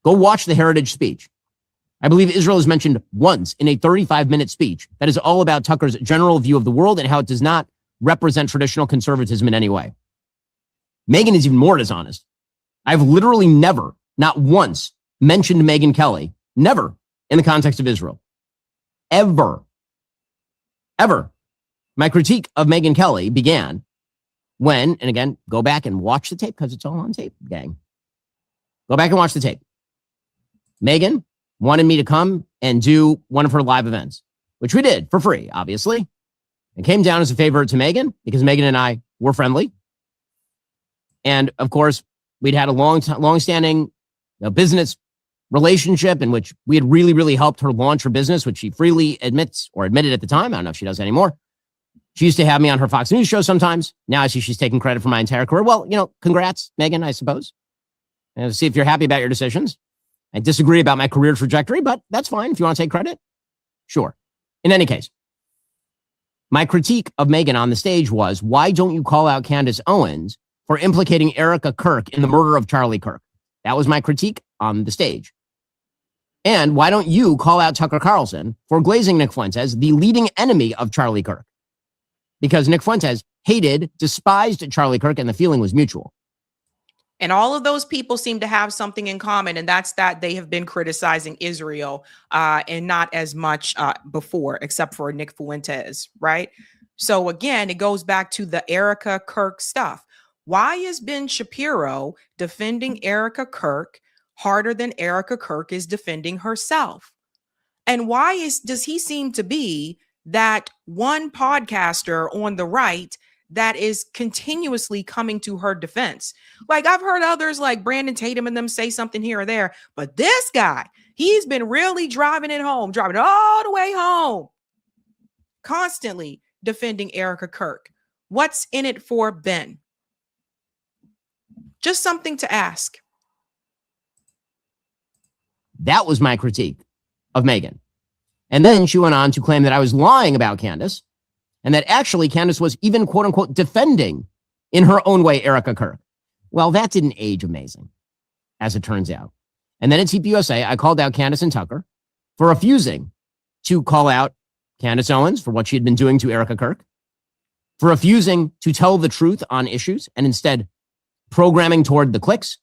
Go watch the Heritage speech. I believe Israel is mentioned once in a 35-minute speech that is all about Tucker's general view of the world and how it does not represent traditional conservatism in any way. Megyn is even more dishonest. I've literally never, not once, mentioned Megyn Kelly, never, in the context of Israel. Ever. My critique of Megyn Kelly began when, and again, go back and watch the tape because it's all on tape, gang. Go back and watch the tape. Megyn wanted me to come and do one of her live events, which we did for free, obviously. It came down as a favor to Megyn because Megyn and I were friendly. And of course, we'd had a long-standing business relationship in which we had really, really helped her launch her business, which she freely admits or admitted at the time. I don't know if she does anymore. She used to have me on her Fox News show sometimes. Now I see she's taking credit for my entire career. Well, congrats, Megyn, I suppose. And see if you're happy about your decisions. I disagree about my career trajectory, but that's fine. If you want to take credit, sure. In any case, my critique of Megyn on the stage was, why don't you call out Candace Owens for implicating Erica Kirk in the murder of Charlie Kirk? That was my critique on the stage. And why don't you call out Tucker Carlson for glazing Nick Fuentes, the leading enemy of Charlie Kirk? Because Nick Fuentes despised Charlie Kirk, and the feeling was mutual. And all of those people seem to have something in common, and that's that they have been criticizing Israel and not as much before, except for Nick Fuentes, right? So again, it goes back to the Erica Kirk stuff. Why is Ben Shapiro defending Erica Kirk harder than Erica Kirk is defending herself? And why does he seem to be that one podcaster on the right that is continuously coming to her defense? Like, I've heard others like Brandon Tatum and them say something here or there, but this guy, he's been really driving it home, driving it all the way home, constantly defending Erica Kirk. What's in it for Ben? Just something to ask. That was my critique of Megyn. And then she went on to claim that I was lying about Candace and that actually Candace was even, quote unquote, defending in her own way Erica Kirk. Well, that didn't age amazing, as it turns out. And then at TPUSA, I called out Candace and Tucker for refusing to call out Candace Owens for what she had been doing to Erica Kirk, for refusing to tell the truth on issues and instead programming toward the clicks,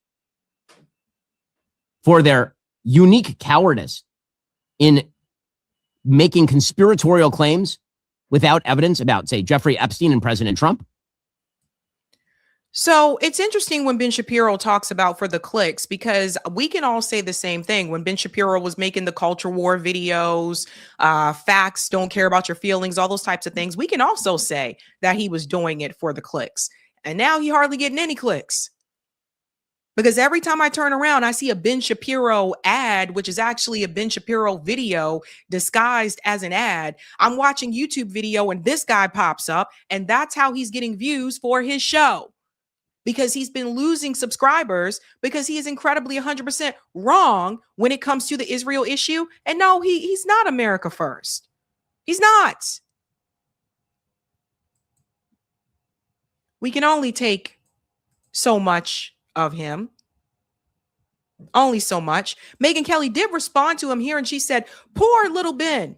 for their unique cowardice in making conspiratorial claims without evidence about, say, Jeffrey Epstein and President Trump. So it's interesting when Ben Shapiro talks about for the clicks, because we can all say the same thing. When Ben Shapiro was making the culture war videos, facts, don't care about your feelings, all those types of things, we can also say that he was doing it for the clicks. And now he hardly getting any clicks. Because every time I turn around, I see a Ben Shapiro ad, which is actually a Ben Shapiro video disguised as an ad. I'm watching YouTube video and this guy pops up, and that's how he's getting views for his show. Because he's been losing subscribers because he is incredibly 100% wrong when it comes to the Israel issue. And no, he's not America first. He's not. We can only take so much of him. Only so much. Megyn Kelly did respond to him here and she said, poor little Ben.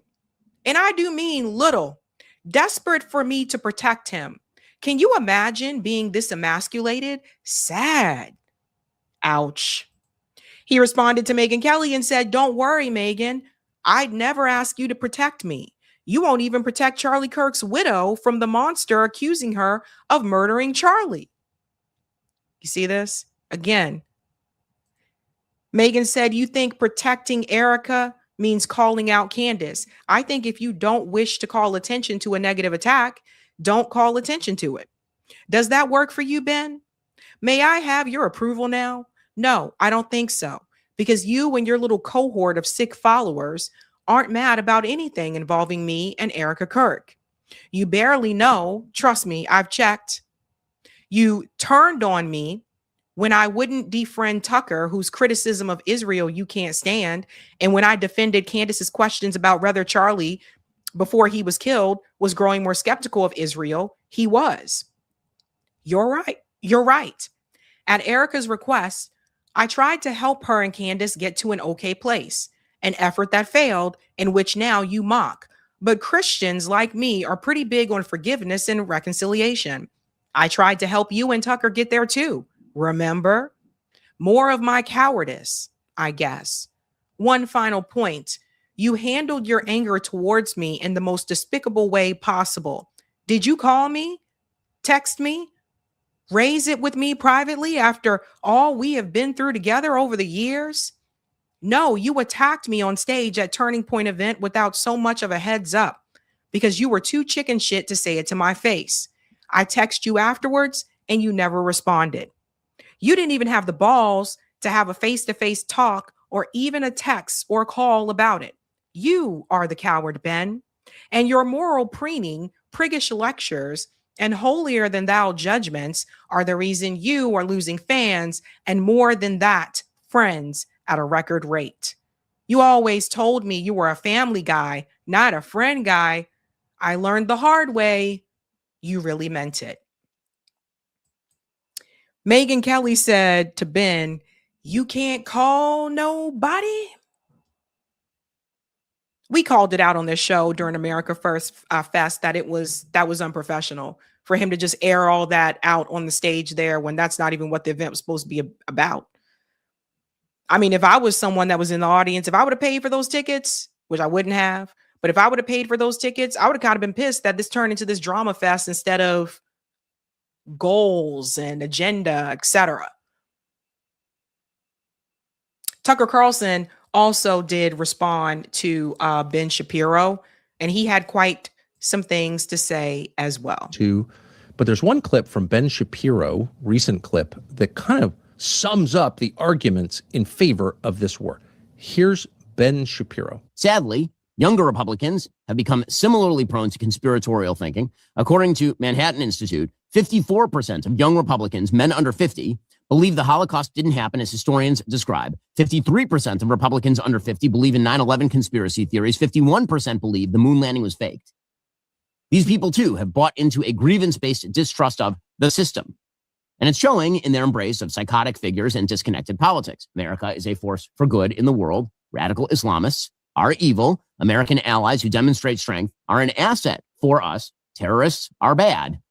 And I do mean little. Desperate for me to protect him. Can you imagine being this emasculated? Sad. Ouch. He responded to Megyn Kelly and said, don't worry, Megyn. I'd never ask you to protect me. You won't even protect Charlie Kirk's widow from the monster accusing her of murdering Charlie. You see this? Again, Megyn said, you think protecting Erica means calling out Candace. I think if you don't wish to call attention to a negative attack, don't call attention to it. Does that work for you, Ben? May I have your approval now? No, I don't think so. Because you and your little cohort of sick followers aren't mad about anything involving me and Erica Kirk. You barely know. Trust me, I've checked. You turned on me when I wouldn't defriend Tucker, whose criticism of Israel you can't stand, and when I defended Candace's questions about whether Charlie, before he was killed, was growing more skeptical of Israel, he was. You're right. You're right. At Erica's request, I tried to help her and Candace get to an okay place, an effort that failed, in which now you mock. But Christians like me are pretty big on forgiveness and reconciliation. I tried to help you and Tucker get there too. Remember? More of my cowardice, I guess. One final point. You handled your anger towards me in the most despicable way possible. Did you call me? Text me? Raise it with me privately after all we have been through together over the years? No, you attacked me on stage at Turning Point event without so much of a heads up because you were too chicken shit to say it to my face. I text you afterwards and you never responded. You didn't even have the balls to have a face-to-face talk or even a text or call about it. You are the coward, Ben, and your moral preening, priggish lectures, and holier than thou judgments are the reason you are losing fans and more than that, friends at a record rate. You always told me you were a family guy, not a friend guy. I learned the hard way. You really meant it. Megyn Kelly said to Ben, you can't call nobody. We called it out on this show during America First Fest that was unprofessional for him to just air all that out on the stage there when that's not even what the event was supposed to be about. I mean, if I was someone that was in the audience, if I would have paid for those tickets, which I wouldn't have, but if I would have paid for those tickets, I would have kind of been pissed that this turned into this drama fest instead of goals and agenda, etc. Tucker Carlson also did respond to Ben Shapiro, and he had quite some things to say as well. But there's one clip from Ben Shapiro, recent clip, that kind of sums up the arguments in favor of this war. Here's Ben Shapiro. Sadly, younger Republicans have become similarly prone to conspiratorial thinking. According to Manhattan Institute, 54% of young Republicans, men under 50, believe the Holocaust didn't happen as historians describe. 53% of Republicans under 50 believe in 9/11 conspiracy theories. 51% believe the moon landing was faked. These people, too, have bought into a grievance-based distrust of the system. And it's showing in their embrace of psychotic figures and disconnected politics. America is a force for good in the world. Radical Islamists are evil. American allies who demonstrate strength are an asset for us. Terrorists are bad.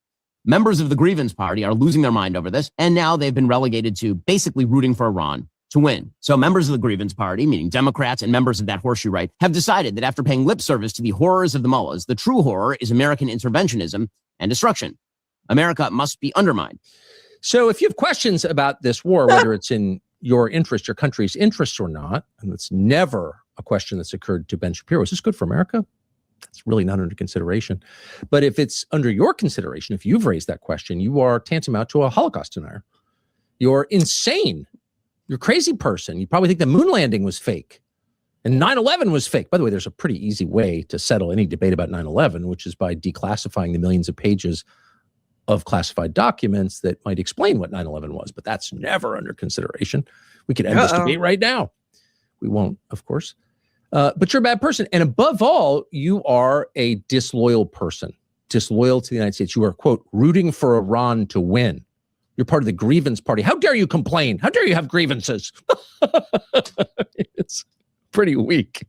Members of the grievance party are losing their mind over this, and now they've been relegated to basically rooting for Iran to win. So members of the grievance party, meaning Democrats and members of that horseshoe right, have decided that after paying lip service to the horrors of the mullahs, the true horror is American interventionism and destruction. America must be undermined. So if you have questions about this war, whether it's in your interest, your country's interests or not, and it's never a question that's occurred to Ben Shapiro, is this good for America? That's really not under consideration. But if it's under your consideration, if you've raised that question, you are tantamount to a Holocaust denier. You're insane. You're a crazy person. You probably think the moon landing was fake and 9/11 was fake. By the way, there's a pretty easy way to settle any debate about 9/11, which is by declassifying the millions of pages of classified documents that might explain what 9/11 was. But that's never under consideration. We could end this debate right now. We won't, of course. But you're a bad person. And above all, you are a disloyal person, disloyal to the United States. You are, quote, rooting for Iran to win. You're part of the grievance party. How dare you complain? How dare you have grievances? It's pretty weak.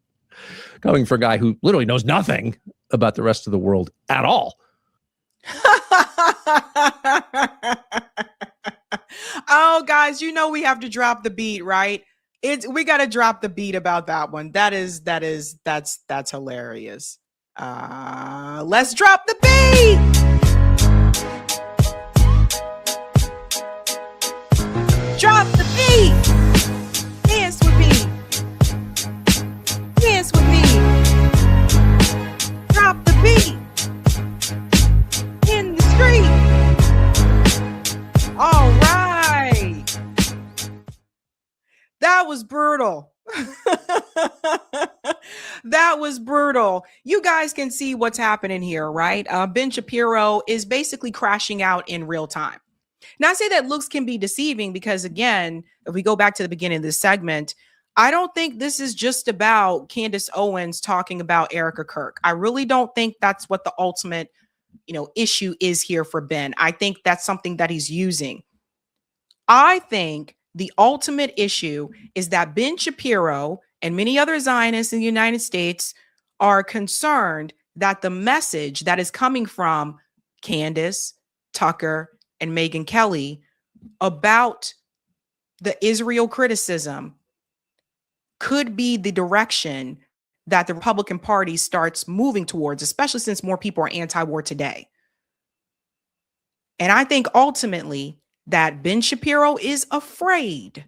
Coming from a guy who literally knows nothing about the rest of the world at all. Oh, guys, you know we have to drop the beat, right? We got to drop the beat about that one. That's hilarious. Let's drop the beat. Drop the beat. Dance with me. Dance with me. Drop the beat. In the street. All right. That was brutal. That was brutal. You guys can see what's happening here, right? Ben Shapiro is basically crashing out in real time. Now, I say that looks can be deceiving because, again, if we go back to the beginning of this segment, I don't think this is just about Candace Owens talking about Erica Kirk. I really don't think that's what the ultimate, issue is here for Ben. I think that's something that he's using. I think the ultimate issue is that Ben Shapiro and many other Zionists in the United States are concerned that the message that is coming from Candace, Tucker, and Megyn Kelly about the Israel criticism could be the direction that the Republican Party starts moving towards, especially since more people are anti-war today. And I think ultimately that Ben Shapiro is afraid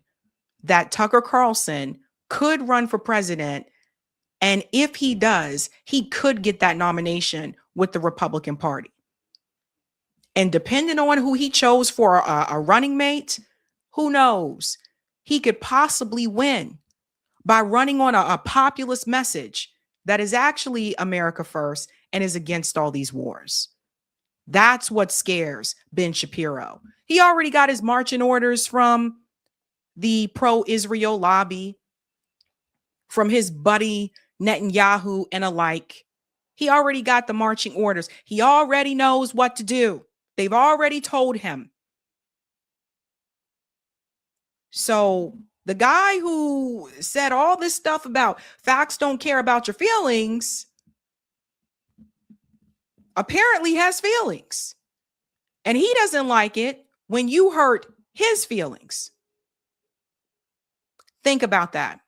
that Tucker Carlson could run for president. And if he does, he could get that nomination with the Republican Party. And depending on who he chose for a running mate, who knows? He could possibly win by running on a populist message that is actually America first and is against all these wars. That's what scares Ben Shapiro. He already got his marching orders from the pro-Israel lobby, from his buddy Netanyahu and alike. He already got the marching orders. He already knows what to do. They've already told him. So the guy who said all this stuff about facts don't care about your feelings apparently has feelings. And he doesn't like it when you hurt his feelings. Think about that.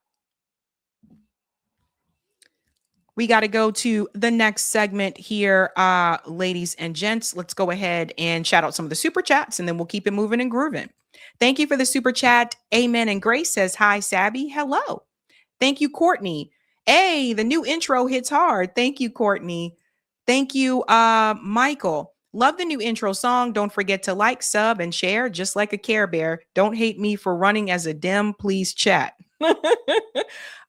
We got to go to the next segment here, ladies and gents. Let's go ahead and shout out some of the super chats, and then we'll keep it moving and grooving. Thank you for the super chat. Amen and Grace says, hi, Sabby. Hello. Thank you, Courtney. Hey, the new intro hits hard. Thank you, Courtney. Thank you, Michael. Love the new intro song. Don't forget to like, sub, and share, just like a Care Bear. Don't hate me for running as a dim. Please chat.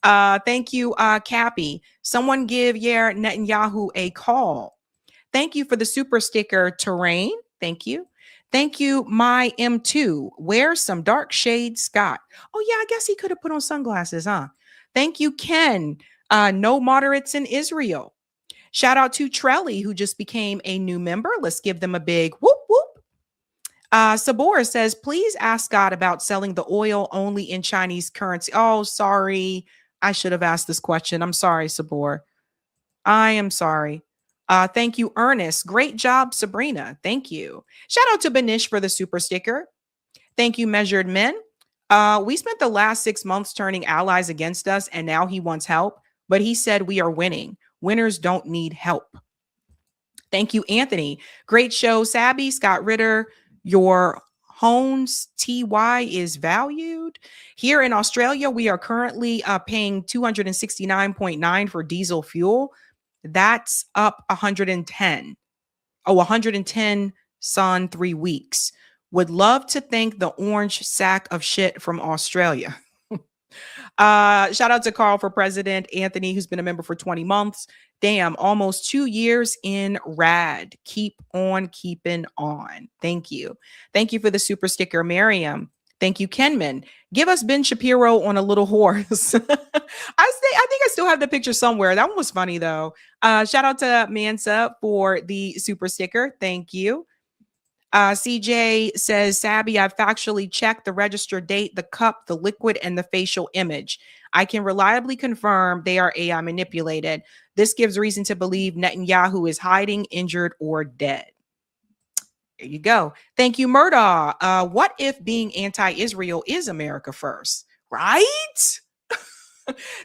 Thank you, Cappy. Someone give Yair Netanyahu a call. Thank you for the super sticker, Terrain. Thank you. Thank you, my M2. Wear some dark shade, Scott. Oh, yeah, I guess he could have put on sunglasses, huh? Thank you, Ken. No moderates in Israel. Shout out to Trelly, who just became a new member. Let's give them a big whoop, whoop. Sabor says, please ask God about selling the oil only in Chinese currency. Oh, sorry. I should have asked this question. I'm sorry, Sabor. I am sorry. Thank you, Ernest. Great job, Sabrina. Thank you. Shout out to Benish for the super sticker. Thank you, Measured Men. We spent the last 6 months turning allies against us, and now he wants help. But he said we are winning. Winners don't need help. Thank you, Anthony. Great show, Sabby, Scott Ritter. Your Hones TY is valued. Here in Australia, we are currently paying $269.9 for diesel fuel. That's up 110. Oh, 110 son 3 weeks. Would love to thank the orange sack of shit from Australia. Shout out to Carl for president, Anthony, who's been a member for 20 months. Damn, almost 2 years in rad. Keep on keeping on. Thank you. Thank you for the super sticker, Miriam. Thank you, Kenman. Give us Ben Shapiro on a little horse. I think I still have the picture somewhere. That one was funny, though. Shout out to Mansa for the super sticker. Thank you. CJ says, Sabby, I've factually checked the registered date, the cup, the liquid, and the facial image. I can reliably confirm they are AI manipulated. This gives reason to believe Netanyahu is hiding, injured, or dead. There you go. Thank you, Murdaugh. What if being anti-Israel is America first? Right?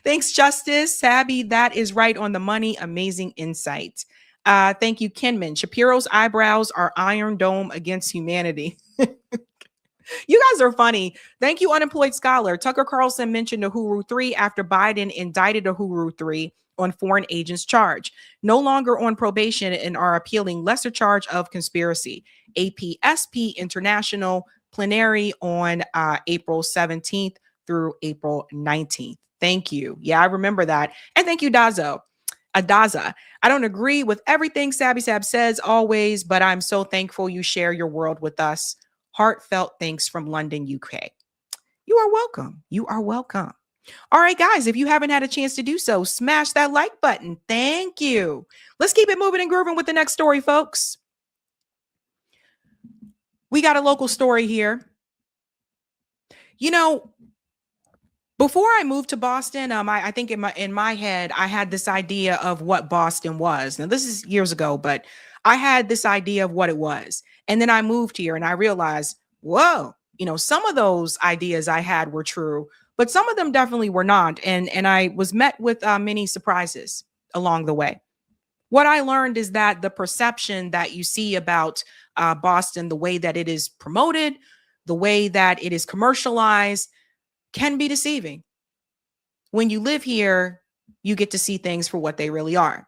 Thanks, Justice. Sabby, that is right on the money. Amazing insight. Thank you, Kenman. Shapiro's eyebrows are Iron Dome against humanity. You guys are funny. Thank you, Unemployed Scholar. Tucker Carlson mentioned Uhuru 3 after Biden indicted Uhuru 3 on foreign agents charge. No longer on probation and are appealing lesser charge of conspiracy. APSP International plenary on April 17th through April 19th. Thank you. Yeah, I remember that. And thank you, Daza. I don't agree with everything Sabby Sab says always, but I'm so thankful you share your world with us. Heartfelt thanks from London, UK. You are welcome. You are welcome. All right, guys, if you haven't had a chance to do so, smash that like button. Thank you. Let's keep it moving and grooving with the next story, folks. We got a local story here. You know, before I moved to Boston, I think in my head, I had this idea of what Boston was. Now, this is years ago, but I had this idea of what it was. And then I moved here and I realized, whoa, you know, some of those ideas I had were true, but some of them definitely were not. And I was met with many surprises along the way. What I learned is that the perception that you see about Boston, the way that it is promoted, the way that it is commercialized, can be deceiving. When you live here, you get to see things for what they really are.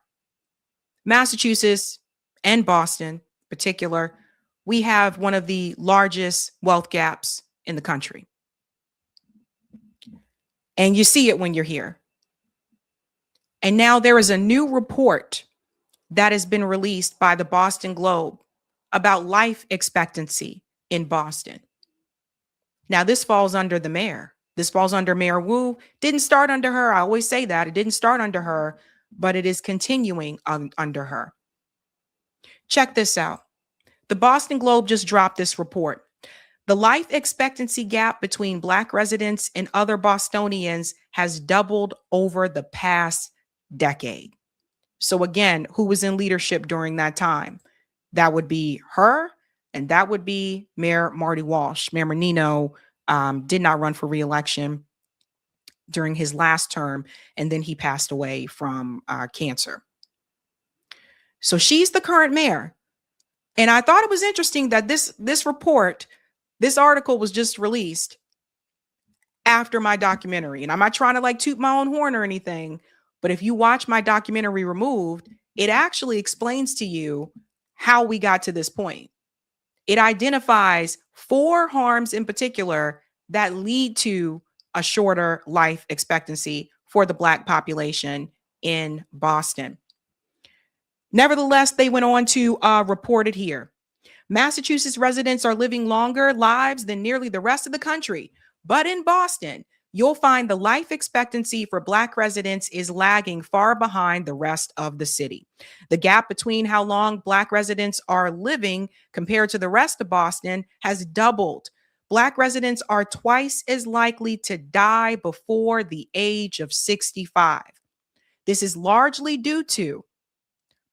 Massachusetts and Boston in particular, we have one of the largest wealth gaps in the country. And you see it when you're here. And now there is a new report that has been released by the Boston Globe about life expectancy in Boston. Now, this falls under the mayor. This falls under Mayor Wu. Didn't start under her. I always say that. It didn't start under her, but it is continuing under her. Check this out. The Boston Globe just dropped this report. The life expectancy gap between Black residents and other Bostonians has doubled over the past decade. So again, who was in leadership during that time? That would be her, and that would be Mayor Marty Walsh. Mayor Menino did not run for re-election. during his last term, and then he passed away from cancer. So she's the current mayor. And I thought it was interesting that this report, this article was just released after my documentary. And I'm not trying to like toot my own horn or anything, but if you watch my documentary Removed, it actually explains to you how we got to this point. It identifies 4 harms in particular that lead to a shorter life expectancy for the Black population in Boston. Nevertheless, they went on to report it here. Massachusetts residents are living longer lives than nearly the rest of the country. But in Boston, you'll find the life expectancy for Black residents is lagging far behind the rest of the city. The gap between how long Black residents are living compared to the rest of Boston has doubled. Black residents are twice as likely to die before the age of 65. This is largely due to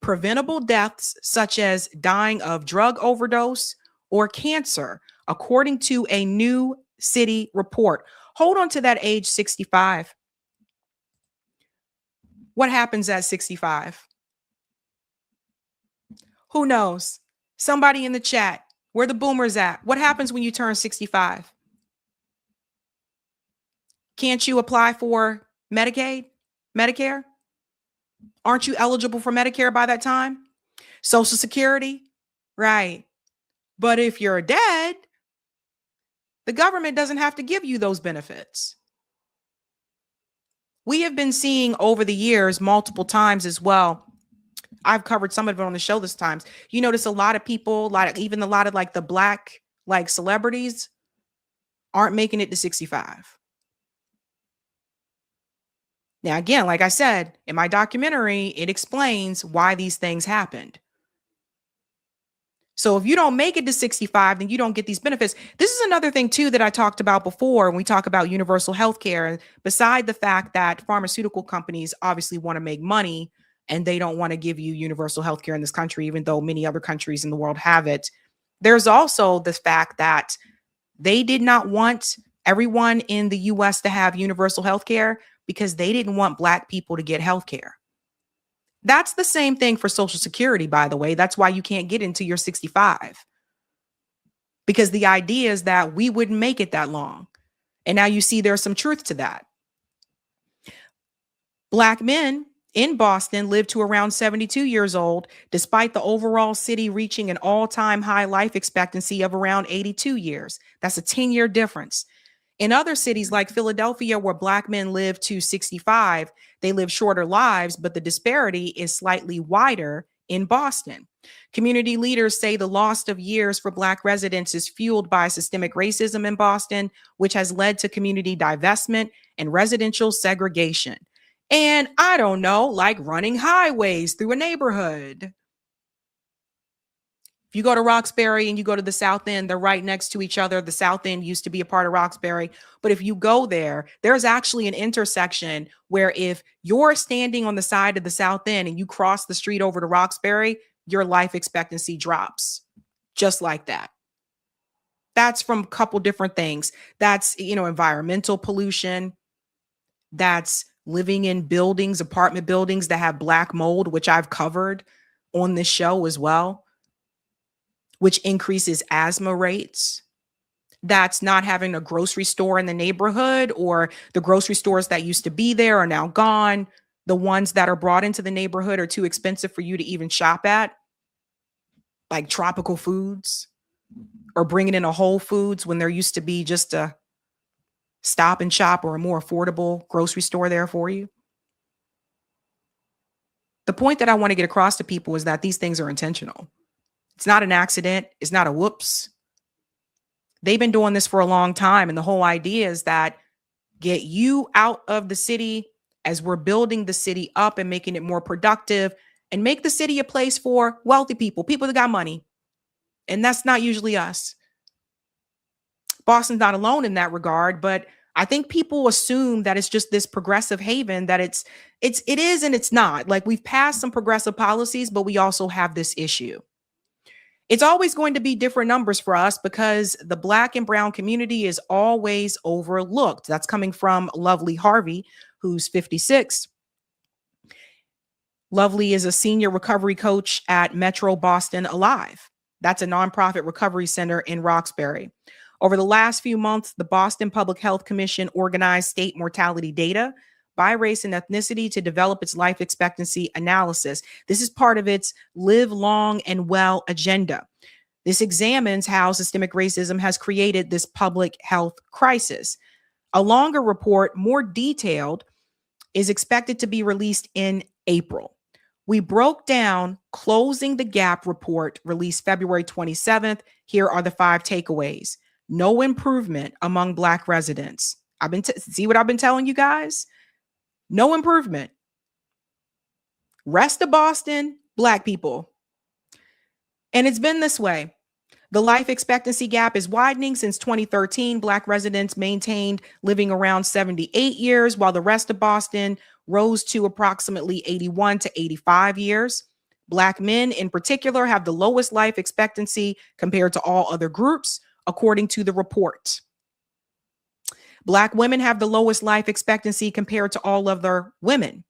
preventable deaths such as dying of drug overdose or cancer, according to a new city report. Hold on to that age 65. What happens at 65? Who knows? Somebody in the chat, where the boomers at? What happens when you turn 65? Can't you apply for Medicaid, Medicare? Aren't you eligible for Medicare by that time? Social Security? Right. But if you're dead, the government doesn't have to give you those benefits. We have been seeing over the years multiple times as well. I've covered some of it on the show this time. You notice a lot of people, even a lot of like the Black like celebrities aren't making it to 65. Now, again, like I said, in my documentary, it explains why these things happened. So if you don't make it to 65, then you don't get these benefits. This is another thing, too, that I talked about before when we talk about universal health care. Beside the fact that pharmaceutical companies obviously want to make money and they don't want to give you universal health care in this country, even though many other countries in the world have it. There's also the fact that they did not want everyone in the U.S. to have universal health care because they didn't want Black people to get health care. That's the same thing for Social Security, by the way. That's why you can't get into your 65. Because the idea is that we wouldn't make it that long. And now you see there's some truth to that. Black men in Boston live to around 72 years old, despite the overall city reaching an all-time high life expectancy of around 82 years. That's a 10-year difference. In other cities like Philadelphia, where Black men live to 65, they live shorter lives, but the disparity is slightly wider in Boston. Community leaders say the loss of years for Black residents is fueled by systemic racism in Boston, which has led to community divestment and residential segregation. And I don't know, like running highways through a neighborhood. If you go to Roxbury and you go to the South End, they're right next to each other. The South End used to be a part of Roxbury. But if you go there, there's actually an intersection where if you're standing on the side of the South End and you cross the street over to Roxbury, your life expectancy drops just like that. That's from a couple different things. That's, environmental pollution. That's living in buildings, apartment buildings that have black mold, which I've covered on this show as well, which increases asthma rates. That's not having a grocery store in the neighborhood, or the grocery stores that used to be there are now gone. The ones that are brought into the neighborhood are too expensive for you to even shop at, like Tropical Foods, or bringing in a Whole Foods when there used to be just a Stop and Shop or a more affordable grocery store there for you. The point that I want to get across to people is that these things are intentional. It's not an accident. It's not a whoops. They've been doing this for a long time. And the whole idea is that get you out of the city as we're building the city up and making it more productive, and make the city a place for wealthy people, people that got money. And that's not usually us. Boston's not alone in that regard, but I think people assume that it's just this progressive haven, that it is and it's not. Like, we've passed some progressive policies, but we also have this issue. It's always going to be different numbers for us because the Black and brown community is always overlooked. That's coming from Lovely Harvey, who's 56. Lovely is a senior recovery coach at Metro Boston Alive. That's a nonprofit recovery center in Roxbury. Over the last few months, the Boston Public Health Commission organized state mortality data by race and ethnicity to develop its life expectancy analysis. This is part of its Live Long and Well agenda. This examines how systemic racism has created this public health crisis. A longer report, more detailed, is expected to be released in April. We broke down Closing the Gap report released February 27th. Here are the 5 takeaways. No improvement among Black residents. See what I've been telling you guys? No improvement. Rest of Boston, Black people. And it's been this way. The life expectancy gap is widening. Since 2013, Black residents maintained living around 78 years, while the rest of Boston rose to approximately 81 to 85 years. Black men in particular have the lowest life expectancy compared to all other groups, according to the report. Black women have the lowest life expectancy compared to all other women,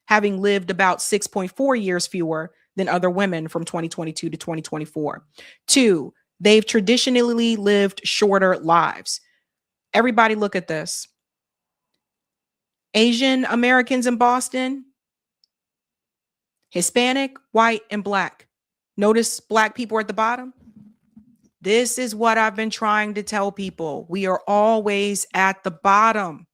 having lived about 6.4 years fewer than other women from 2022 to 2024. 2, they've traditionally lived shorter lives. Everybody look at this. Asian Americans in Boston, Hispanic, white, and Black. Notice Black people are at the bottom. This is what I've been trying to tell people. We are always at the bottom.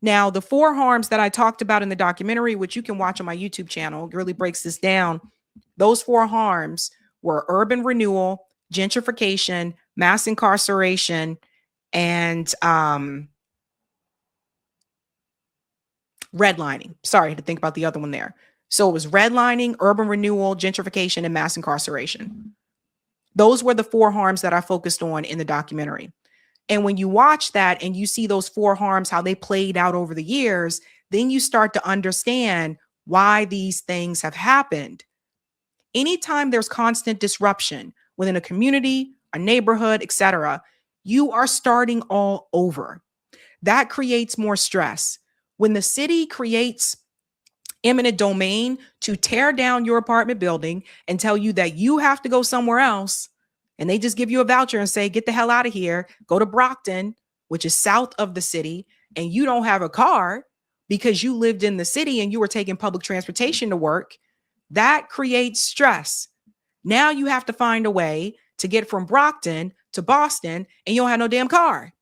Now, the 4 harms that I talked about in the documentary, which you can watch on my YouTube channel, really breaks this down. Those 4 harms were urban renewal, gentrification, mass incarceration, and redlining. Sorry, I had to think about the other one there. So it was redlining, urban renewal, gentrification, and mass incarceration. Those were the 4 harms that I focused on in the documentary. And when you watch that and you see those 4 harms, how they played out over the years, then you start to understand why these things have happened. Anytime there's constant disruption within a community, a neighborhood, etc., you are starting all over. That creates more stress. When the city creates eminent domain to tear down your apartment building and tell you that you have to go somewhere else, and they just give you a voucher and say, get the hell out of here, go to Brockton, which is south of the city, and you don't have a car because you lived in the city and you were taking public transportation to work, that creates stress. Now you have to find a way to get from Brockton to Boston and you don't have no damn car.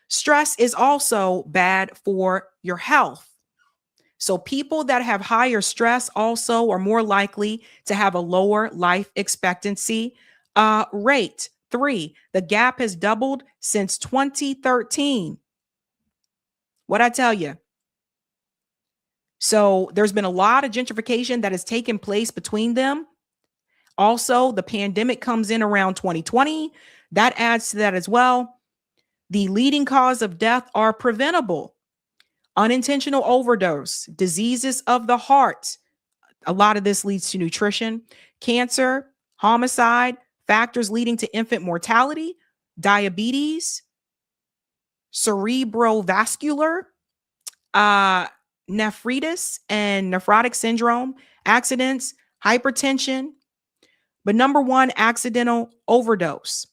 Stress is also bad for your health. So people that have higher stress also are more likely to have a lower life expectancy rate. 3, the gap has doubled since 2013. What'd I tell you? So there's been a lot of gentrification that has taken place between them. Also, the pandemic comes in around 2020. That adds to that as well. The leading cause of death are preventable. Unintentional overdose, diseases of the heart. A lot of this leads to nutrition, cancer, homicide, factors leading to infant mortality, diabetes, cerebrovascular, nephritis and nephrotic syndrome, accidents, hypertension. But number 1, accidental overdose.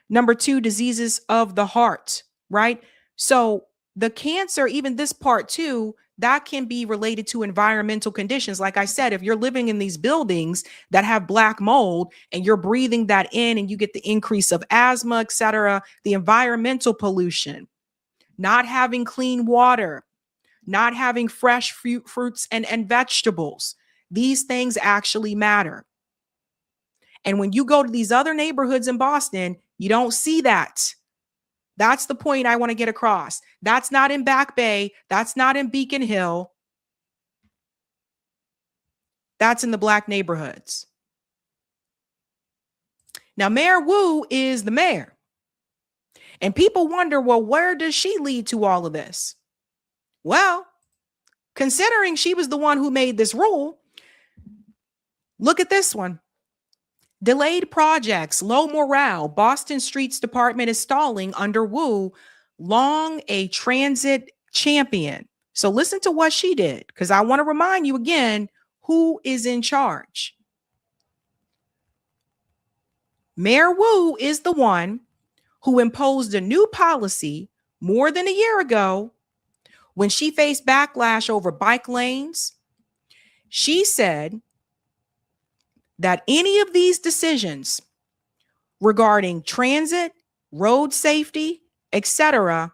Number 2, diseases of the heart, right? So the cancer, even this part too, that can be related to environmental conditions. Like I said, if you're living in these buildings that have black mold and you're breathing that in and you get the increase of asthma, etc., the environmental pollution, not having clean water, not having fresh fruits and vegetables, these things actually matter. And when you go to these other neighborhoods in Boston, you don't see that. That's the point I want to get across. That's not in Back Bay. That's not in Beacon Hill. That's in the Black neighborhoods. Now, Mayor Wu is the mayor. And people wonder, well, where does she lead to all of this? Well, considering she was the one who made this rule, look at this one. Delayed projects, low morale. Boston Streets Department is stalling under Wu, long a transit champion. So listen to what she did, because I want to remind you again who is in charge. Mayor Wu is the one who imposed a new policy more than a year ago when she faced backlash over bike lanes. She said that any of these decisions regarding transit, road safety, etc.,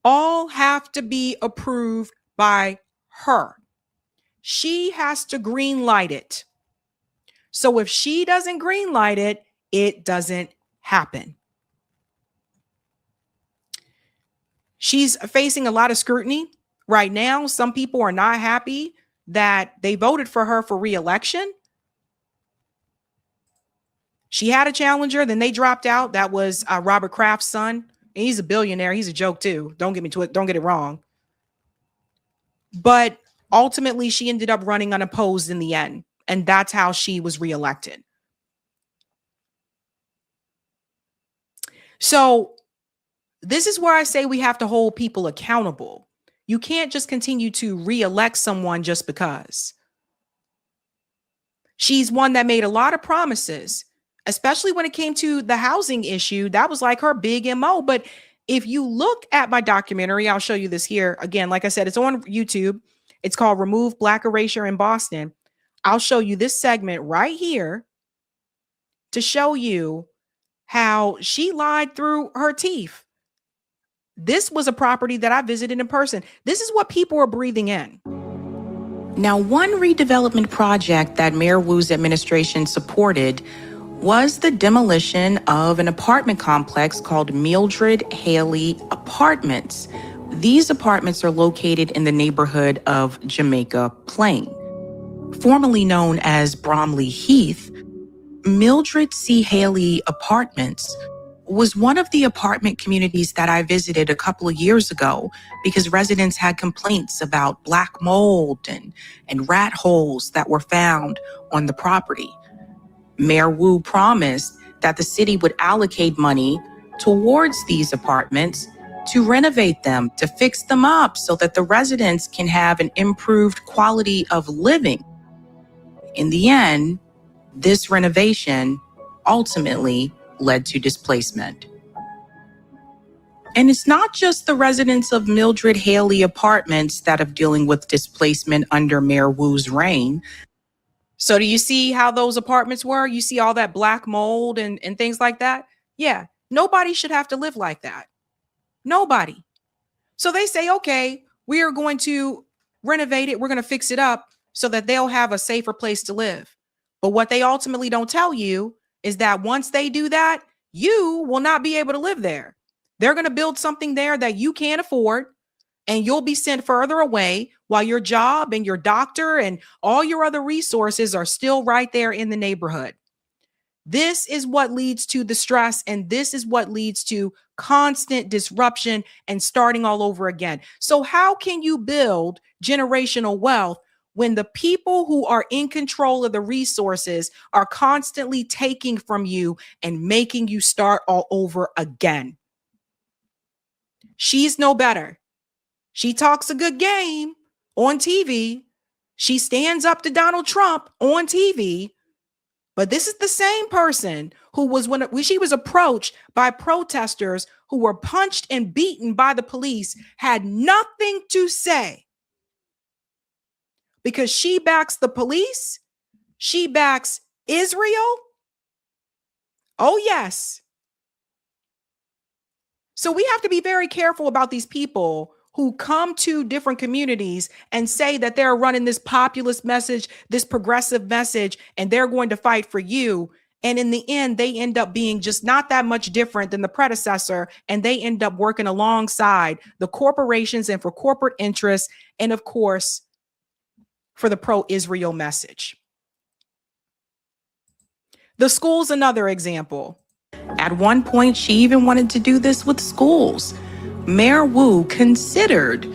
all have to be approved by her. She has to green light it. So if she doesn't green light it, it doesn't happen. She's facing a lot of scrutiny right now. Some people are not happy that they voted for her for re-election. She had a challenger, then they dropped out. That was Robert Kraft's son. And he's a billionaire. He's a joke too. Don't get it wrong. But ultimately, she ended up running unopposed in the end. And that's how she was reelected. So this is where I say we have to hold people accountable. You can't just continue to reelect someone just because. She's one that made a lot of promises, especially when it came to the housing issue. That was like her big MO. But if you look at my documentary, I'll show you this here. Again, like I said, it's on YouTube. It's called Remove Black Erasure in Boston. I'll show you this segment right here to show you how she lied through her teeth. This was a property that I visited in person. This is what people are breathing in. Now, one redevelopment project that Mayor Wu's administration supported was the demolition of an apartment complex called Mildred Haley Apartments. These apartments are located in the neighborhood of Jamaica Plain. Formerly known as Bromley Heath, Mildred C. Haley Apartments was one of the apartment communities that I visited a couple of years ago because residents had complaints about black mold and rat holes that were found on the property. Mayor Wu promised that the city would allocate money towards these apartments to renovate them, to fix them up so that the residents can have an improved quality of living. In the end, this renovation ultimately led to displacement. And it's not just the residents of Mildred Haley Apartments that are dealing with displacement under Mayor Wu's reign. So do you see how those apartments were? You see all that black mold and things like that? Yeah, nobody should have to live like that. Nobody. So they say, okay, we are going to renovate it. We're going to fix it up so that they'll have a safer place to live. But what they ultimately don't tell you is that once they do that, you will not be able to live there. They're going to build something there that you can't afford, and you'll be sent further away while your job and your doctor and all your other resources are still right there in the neighborhood. This is what leads to the stress, and this is what leads to constant disruption and starting all over again. So how can you build generational wealth when the people who are in control of the resources are constantly taking from you and making you start all over again? She's no better. She talks a good game on TV. She stands up to Donald Trump on TV. But this is the same person who was when she was approached by protesters who were punched and beaten by the police, had nothing to say. Because she backs the police. She backs Israel. Oh, yes. So we have to be very careful about these people who come to different communities and say that they're running this populist message, this progressive message, and they're going to fight for you. And in the end, they end up being just not that much different than the predecessor. And they end up working alongside the corporations and for corporate interests. And of course, for the pro-Israel message. The school's another example. At one point, she even wanted to do this with schools. Mayor Wu considered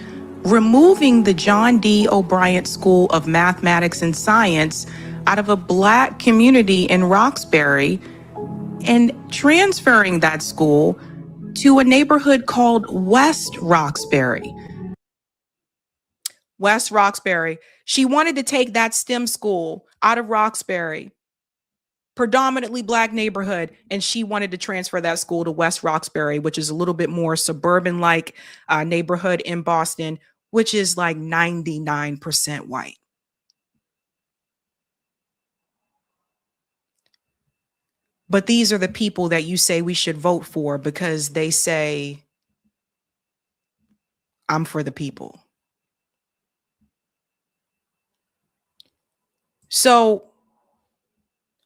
removing the John D. O'Brien School of Mathematics and Science out of a Black community in Roxbury and transferring that school to a neighborhood called West Roxbury. West Roxbury. She wanted to take that STEM school out of Roxbury, predominantly Black neighborhood, and she wanted to transfer that school to West Roxbury, which is a little bit more suburban-like neighborhood in Boston, which is like 99% white. But these are the people that you say we should vote for because they say, I'm for the people. So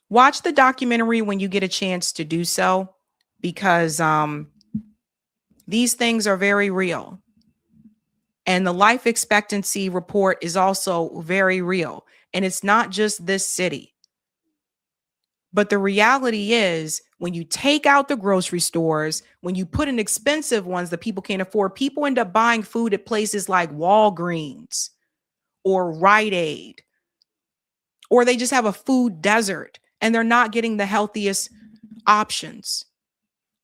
watch the documentary when you get a chance to do so, because these things are very real. And the life expectancy report is also very real. And it's not just this city. But the reality is, when you take out the grocery stores, when you put in expensive ones that people can't afford, people end up buying food at places like Walgreens or Rite Aid, or they just have a food desert and they're not getting the healthiest options.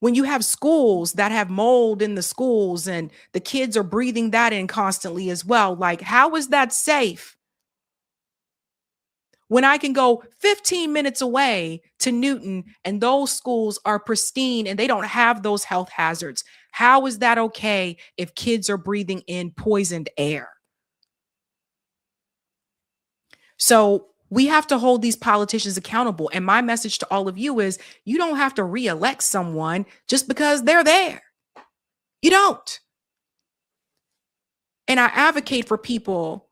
When you have schools that have mold in the schools and the kids are breathing that in constantly as well, like, how is that safe? When I can go 15 minutes away to Newton and those schools are pristine and they don't have those health hazards, how is that okay if kids are breathing in poisoned air? So we have to hold these politicians accountable. And my message to all of you is, you don't have to re-elect someone just because they're there. You don't. And I advocate for people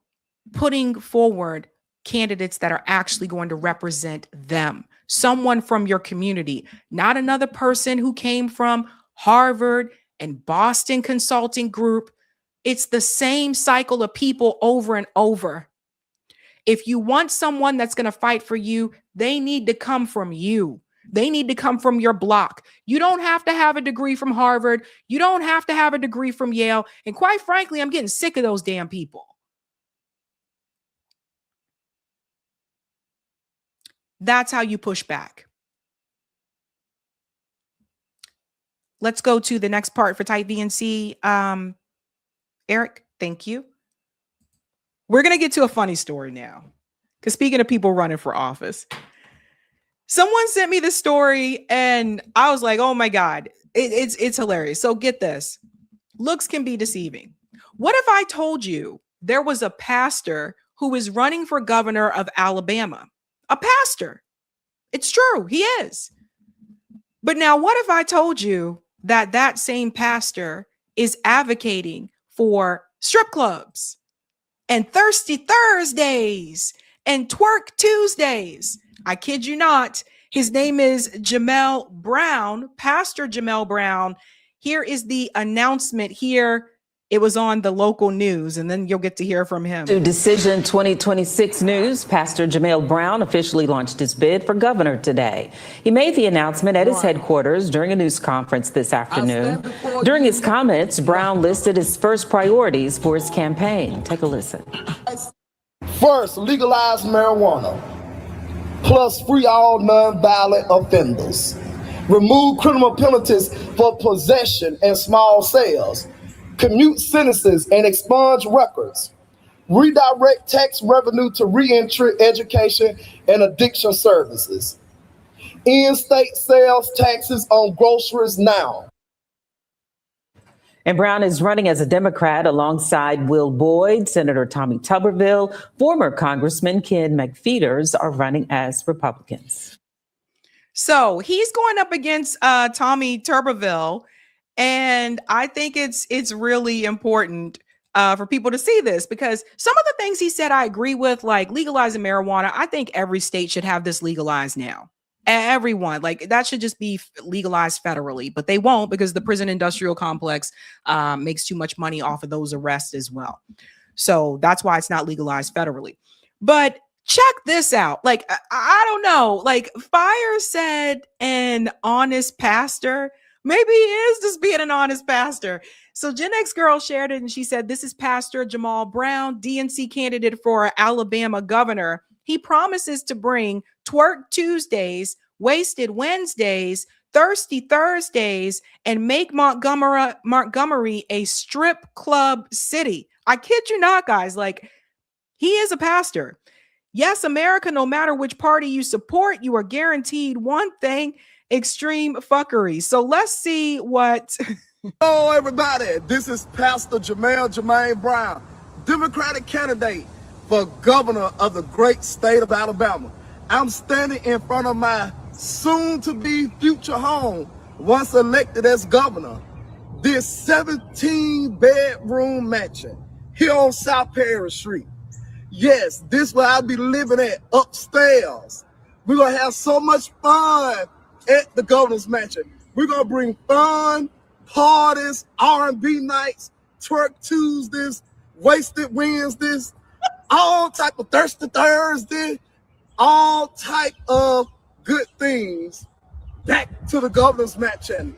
putting forward candidates that are actually going to represent them. Someone from your community, not another person who came from Harvard and Boston Consulting Group. It's the same cycle of people over and over. If you want someone that's going to fight for you, they need to come from you. They need to come from your block. You don't have to have a degree from Harvard. You don't have to have a degree from Yale. And quite frankly, I'm getting sick of those damn people. That's how you push back. Let's go to the next part for Type VNC. Eric, thank you. We're going to get to a funny story now, because speaking of people running for office, someone sent me this story and I was like, oh my God, it's hilarious. So get this. Looks can be deceiving. What if I told you there was a pastor who is running for governor of Alabama? A pastor. It's true. He is. But now what if I told you that that same pastor is advocating for strip clubs and Thirsty Thursdays and Twerk Tuesdays? I kid you not. His name is Jamel Brown, Pastor Jamel Brown. Here is the announcement here. It was on the local news, and then you'll get to hear from him. To Decision 2026 News, Pastor Jamel Brown officially launched his bid for governor today. He made the announcement at his headquarters during a news conference this afternoon. During his comments, Brown listed his first priorities for his campaign. Take a listen. First, legalize marijuana, plus free all nonviolent offenders. Remove criminal penalties for possession and small sales. Commute sentences and expunge records. Redirect tax revenue to reentry, education, and addiction services. End state sales taxes on groceries now. And Brown is running as a Democrat alongside Will Boyd, Senator Tommy Tuberville, former Congressman Ken McPheeters are running as Republicans. So he's going up against Tommy Tuberville. And I think it's really important for people to see this, because some of the things he said I agree with, like legalizing marijuana. I think every state should have this legalized now. Everyone, like, that should just be legalized federally, but they won't, because the prison industrial complex makes too much money off of those arrests as well. So that's why it's not legalized federally. But check this out. Like, I don't know, like Fire said an honest pastor. Maybe he is just being an honest pastor. So Gen X Girl shared it and she said, this is Pastor Jamel Brown, DNC candidate for Alabama governor. He promises to bring Twerk Tuesdays, Wasted Wednesdays, Thirsty Thursdays, and make Montgomery a strip club city. I kid you not, guys. Like, he is a pastor. Yes, America, no matter which party you support, you are guaranteed one thing: extreme fuckery. So let's see what. Hello, everybody. This is Pastor Jermaine Brown, Democratic candidate for governor of the great state of Alabama. I'm standing in front of my soon-to-be future home, once elected as governor. This 17-bedroom mansion here on South Perry Street. Yes, this where I'll be living at, upstairs. We're going to have so much fun at the governor's mansion. We're going to bring fun, parties, R&B nights, Twerk Tuesdays, Wasted Wednesdays, all type of Thirsty Thursday, all type of good things back to the governor's mansion.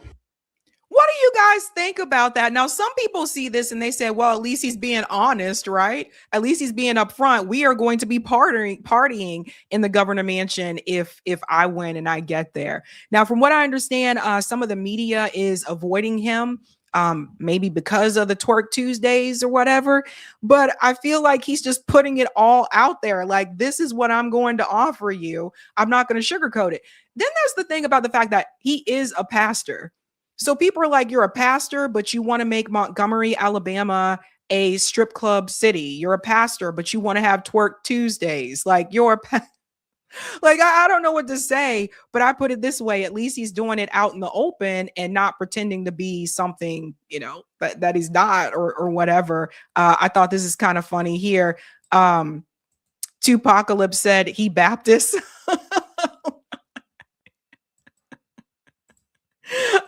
What do you guys think about that? Now, some people see this and they say, well, at least he's being honest, right? At least he's being upfront. We are going to be partying in the governor mansion if I win and I get there. Now, from what I understand, some of the media is avoiding him, maybe because of the Twerk Tuesdays or whatever. But I feel like he's just putting it all out there. Like, this is what I'm going to offer you. I'm not going to sugarcoat it. Then there's the thing about the fact that he is a pastor. So people are like, you're a pastor, but you want to make Montgomery, Alabama a strip club city. You're a pastor, but you want to have Twerk Tuesdays. Like, you're like, I don't know what to say, but I put it this way. At least he's doing it out in the open and not pretending to be something, you know, that he's not or whatever. I thought this is kind of funny here. Tupacalypse said he Baptist.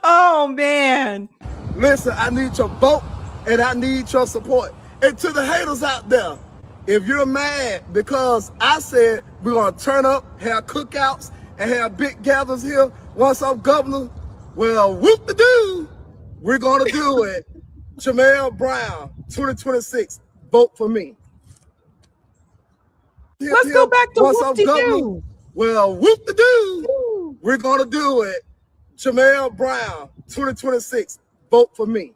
Oh, man. Listen, I need your vote and I need your support. And to the haters out there, if you're mad because I said we're going to turn up, have cookouts, and have big gatherings here once I'm governor, well, whoop-de-doo, we're going to do it. Jermaine Brown, 2026, vote for me. Let's go back to whoop-de-doo. Well, whoop-de-doo, we're going to do it. Jermaine Brown, 2026, vote for me.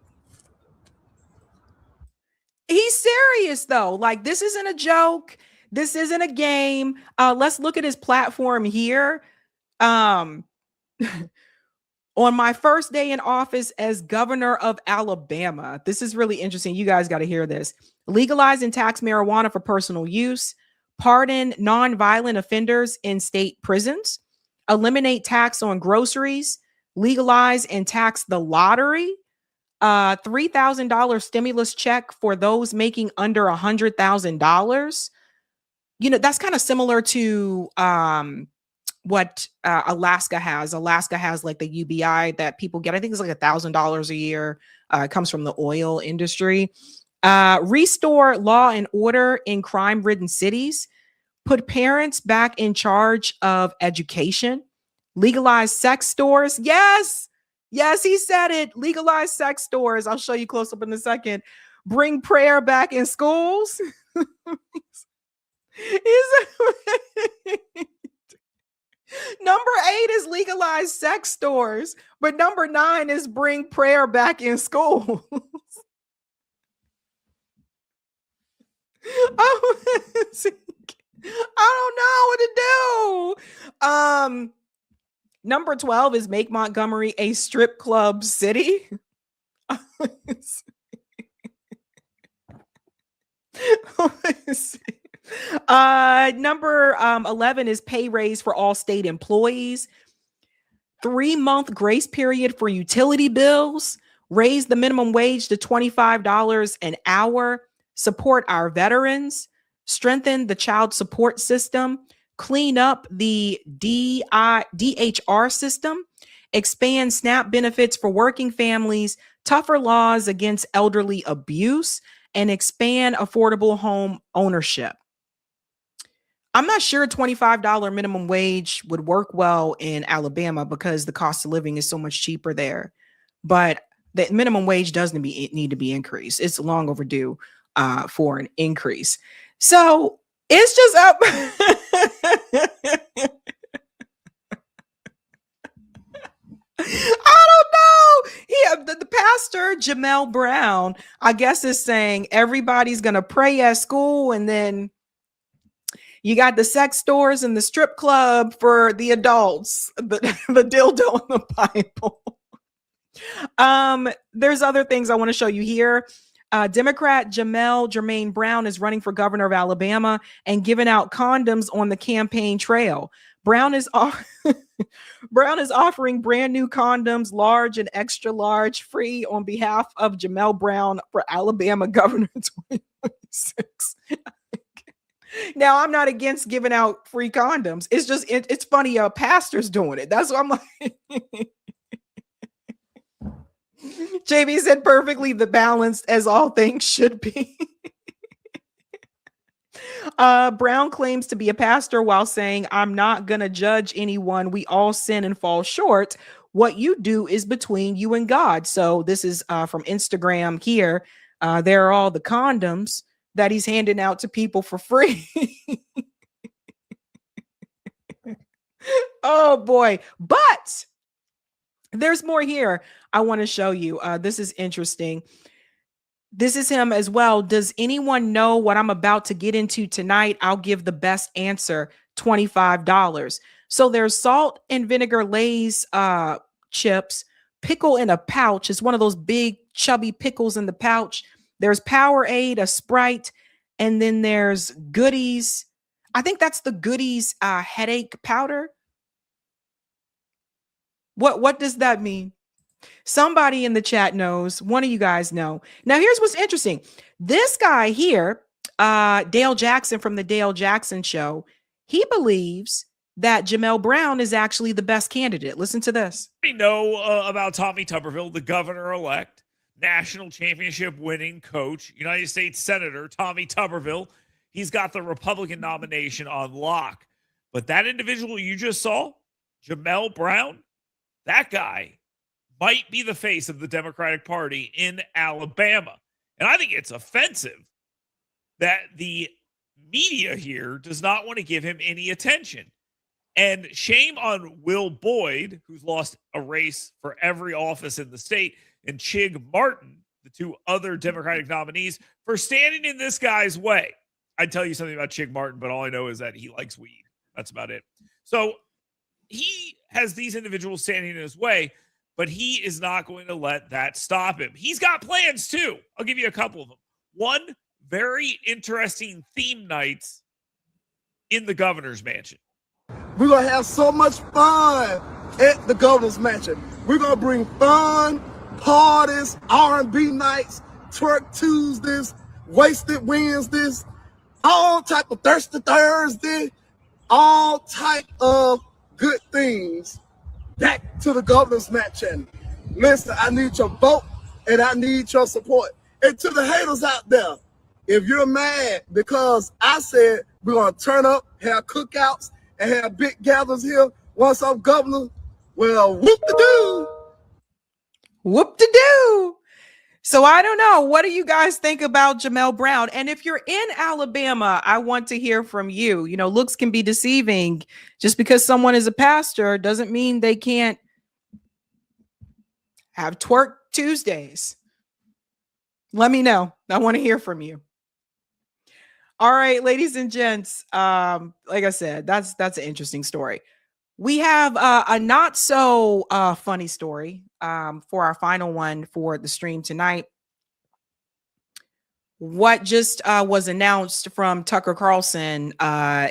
He's serious, though. Like, this isn't a joke. This isn't a game. Let's look at his platform here. On my first day in office as governor of Alabama, this is really interesting. You guys got to hear this. Legalize and tax marijuana for personal use. Pardon nonviolent offenders in state prisons. Eliminate tax on groceries. Legalize and tax the lottery. $3,000 stimulus check for those making under $100,000. You know, that's kind of similar to what Alaska has. Alaska has like the UBI that people get. I think it's like $1,000 a year. It comes from the oil industry. Restore law and order in crime-ridden cities. Put parents back in charge of education. Legalize sex stores. Yes. Yes, he said it. Legalize sex stores. I'll show you close up in a second. Bring prayer back in schools. Number 8 is legalize sex stores, but number 9 is bring prayer back in schools. I don't know what to do. Number 12 is make Montgomery a strip club city. Number 11 is pay raise for all state employees. 3-month grace period for utility bills. Raise the minimum wage to $25 an hour. Support our veterans. Strengthen the child support system. Clean up the DHR system. Expand SNAP benefits for working families. Tougher laws against elderly abuse. And expand affordable home ownership. I'm not sure $25 minimum wage would work well in Alabama because the cost of living is so much cheaper there. But the minimum wage does need to be increased. It's long overdue for an increase. So it's just up. I don't know. The pastor, Jamel Brown, I guess is saying everybody's going to pray at school, and then you got the sex stores and the strip club for the adults, the dildo in the Bible. There's other things I want to show you here. Democrat Jermaine Brown is running for governor of Alabama and giving out condoms on the campaign trail. Brown is offering brand new condoms, large and extra large, free on behalf of Jamel Brown for Alabama governor 2026. Now, I'm not against giving out free condoms. It's just, it's funny. Pastors doing it. That's what I'm like. JB said perfectly the balanced as all things should be. Brown claims to be a pastor while saying, I'm not going to judge anyone. We all sin and fall short. What you do is between you and God. So this is from Instagram here. There are all the condoms that he's handing out to people for free. Oh boy. But there's more here I want to show you. This is interesting. This is him as well. Does anyone know what I'm about to get into tonight? I'll give the best answer, $25. So there's salt and vinegar Lay's chips, pickle in a pouch. It's one of those big chubby pickles in the pouch. There's Powerade, a Sprite, and then there's Goodies. I think that's the Goodies headache powder. What does that mean? Somebody in the chat knows. One of you guys know. Now, here's what's interesting. This guy here, Dale Jackson from the Dale Jackson Show, he believes that Jamel Brown is actually the best candidate. Listen to this. We know about Tommy Tuberville, the governor-elect, national championship winning coach, United States Senator Tommy Tuberville. He's got the Republican nomination on lock. But that individual you just saw, Jamel Brown, that guy might be the face of the Democratic Party in Alabama. And I think it's offensive that the media here does not want to give him any attention. And shame on Will Boyd, who's lost a race for every office in the state, and Chig Martin, the two other Democratic nominees, for standing in this guy's way. I'd tell you something about Chig Martin, but all I know is that he likes weed. That's about it. So he has these individuals standing in his way, but he is not going to let that stop him. He's got plans too. I'll give you a couple of them. One, very interesting theme nights in the governor's mansion. We're going to have so much fun at the governor's mansion. We're going to bring fun, parties, R&B nights, twerk Tuesdays, wasted Wednesdays, all type of thirsty Thursday, all type of good things back to the governor's mansion. Listen, I need your vote and I need your support. And to the haters out there, if you're mad because I said we're going to turn up, have cookouts, and have big gatherings here once I'm governor, well, whoop-de-doo. Whoop-de-doo. So I don't know. What do you guys think about Jamel Brown? And if you're in Alabama, I want to hear from you. You know, looks can be deceiving. Just because someone is a pastor doesn't mean they can't have twerk Tuesdays. Let me know. I want to hear from you. All right, ladies and gents. Like I said, that's an interesting story. We have a not so funny story for our final one for the stream tonight. What just was announced from Tucker Carlson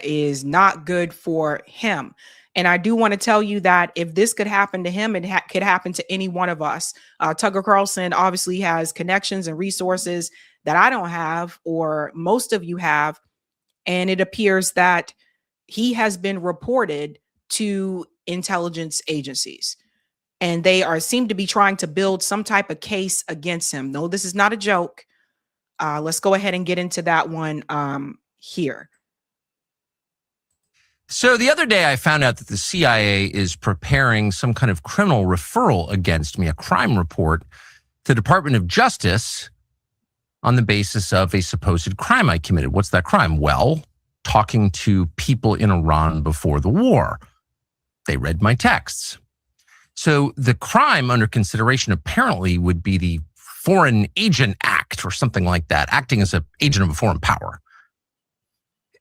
is not good for him. And I do want to tell you that if this could happen to him, it could happen to any one of us. Tucker Carlson obviously has connections and resources that I don't have, or most of you have. And it appears that he has been reported to intelligence agencies, and they seem to be trying to build some type of case against him. No, this is not a joke. Let's go ahead and get into that one here. So the other day I found out that the CIA is preparing some kind of criminal referral against me, a crime report to the Department of Justice on the basis of a supposed crime I committed. What's that crime? Well, talking to people in Iran before the war. They read my texts. So the crime under consideration apparently would be the Foreign Agent Act or something like that, acting as an agent of a foreign power.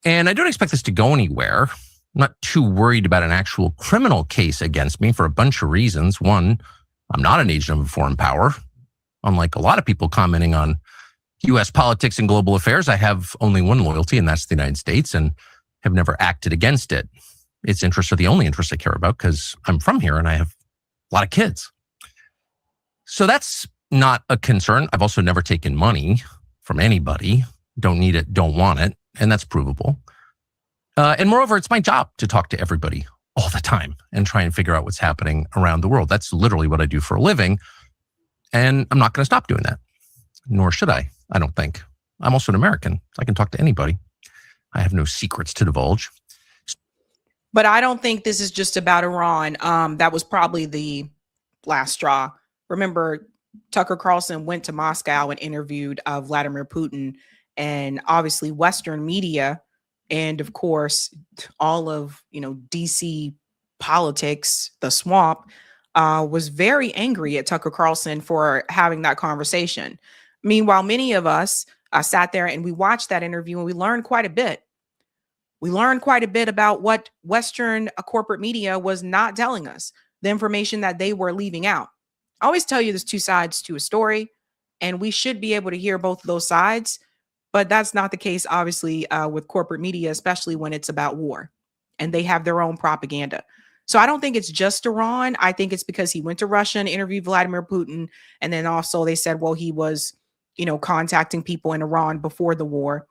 And I don't expect this to go anywhere. I'm not too worried about an actual criminal case against me for a bunch of reasons. One, I'm not an agent of a foreign power. Unlike a lot of people commenting on U.S. politics and global affairs, I have only one loyalty, and that's the United States, and have never acted against it. Its interests are the only interests I care about because I'm from here and I have a lot of kids. So that's not a concern. I've also never taken money from anybody. Don't need it, don't want it, and that's provable. And moreover, it's my job to talk to everybody all the time and try and figure out what's happening around the world. That's literally what I do for a living. And I'm not going to stop doing that, nor should I don't think. I'm also an American. I can talk to anybody. I have no secrets to divulge. But I don't think this is just about Iran. That was probably the last straw. Remember, Tucker Carlson went to Moscow and interviewed Vladimir Putin, and obviously Western media, and of course, all of DC politics, the swamp, was very angry at Tucker Carlson for having that conversation. Meanwhile, many of us sat there and we watched that interview and we learned quite a bit. We learned quite a bit about what Western corporate media was not telling us, the information that they were leaving out. I always tell you there's two sides to a story, and we should be able to hear both of those sides. But that's not the case, obviously, with corporate media, especially when it's about war and they have their own propaganda. So I don't think it's just Iran. I think it's because he went to Russia and interviewed Vladimir Putin. And then also they said, well, he was, contacting people in Iran before the war.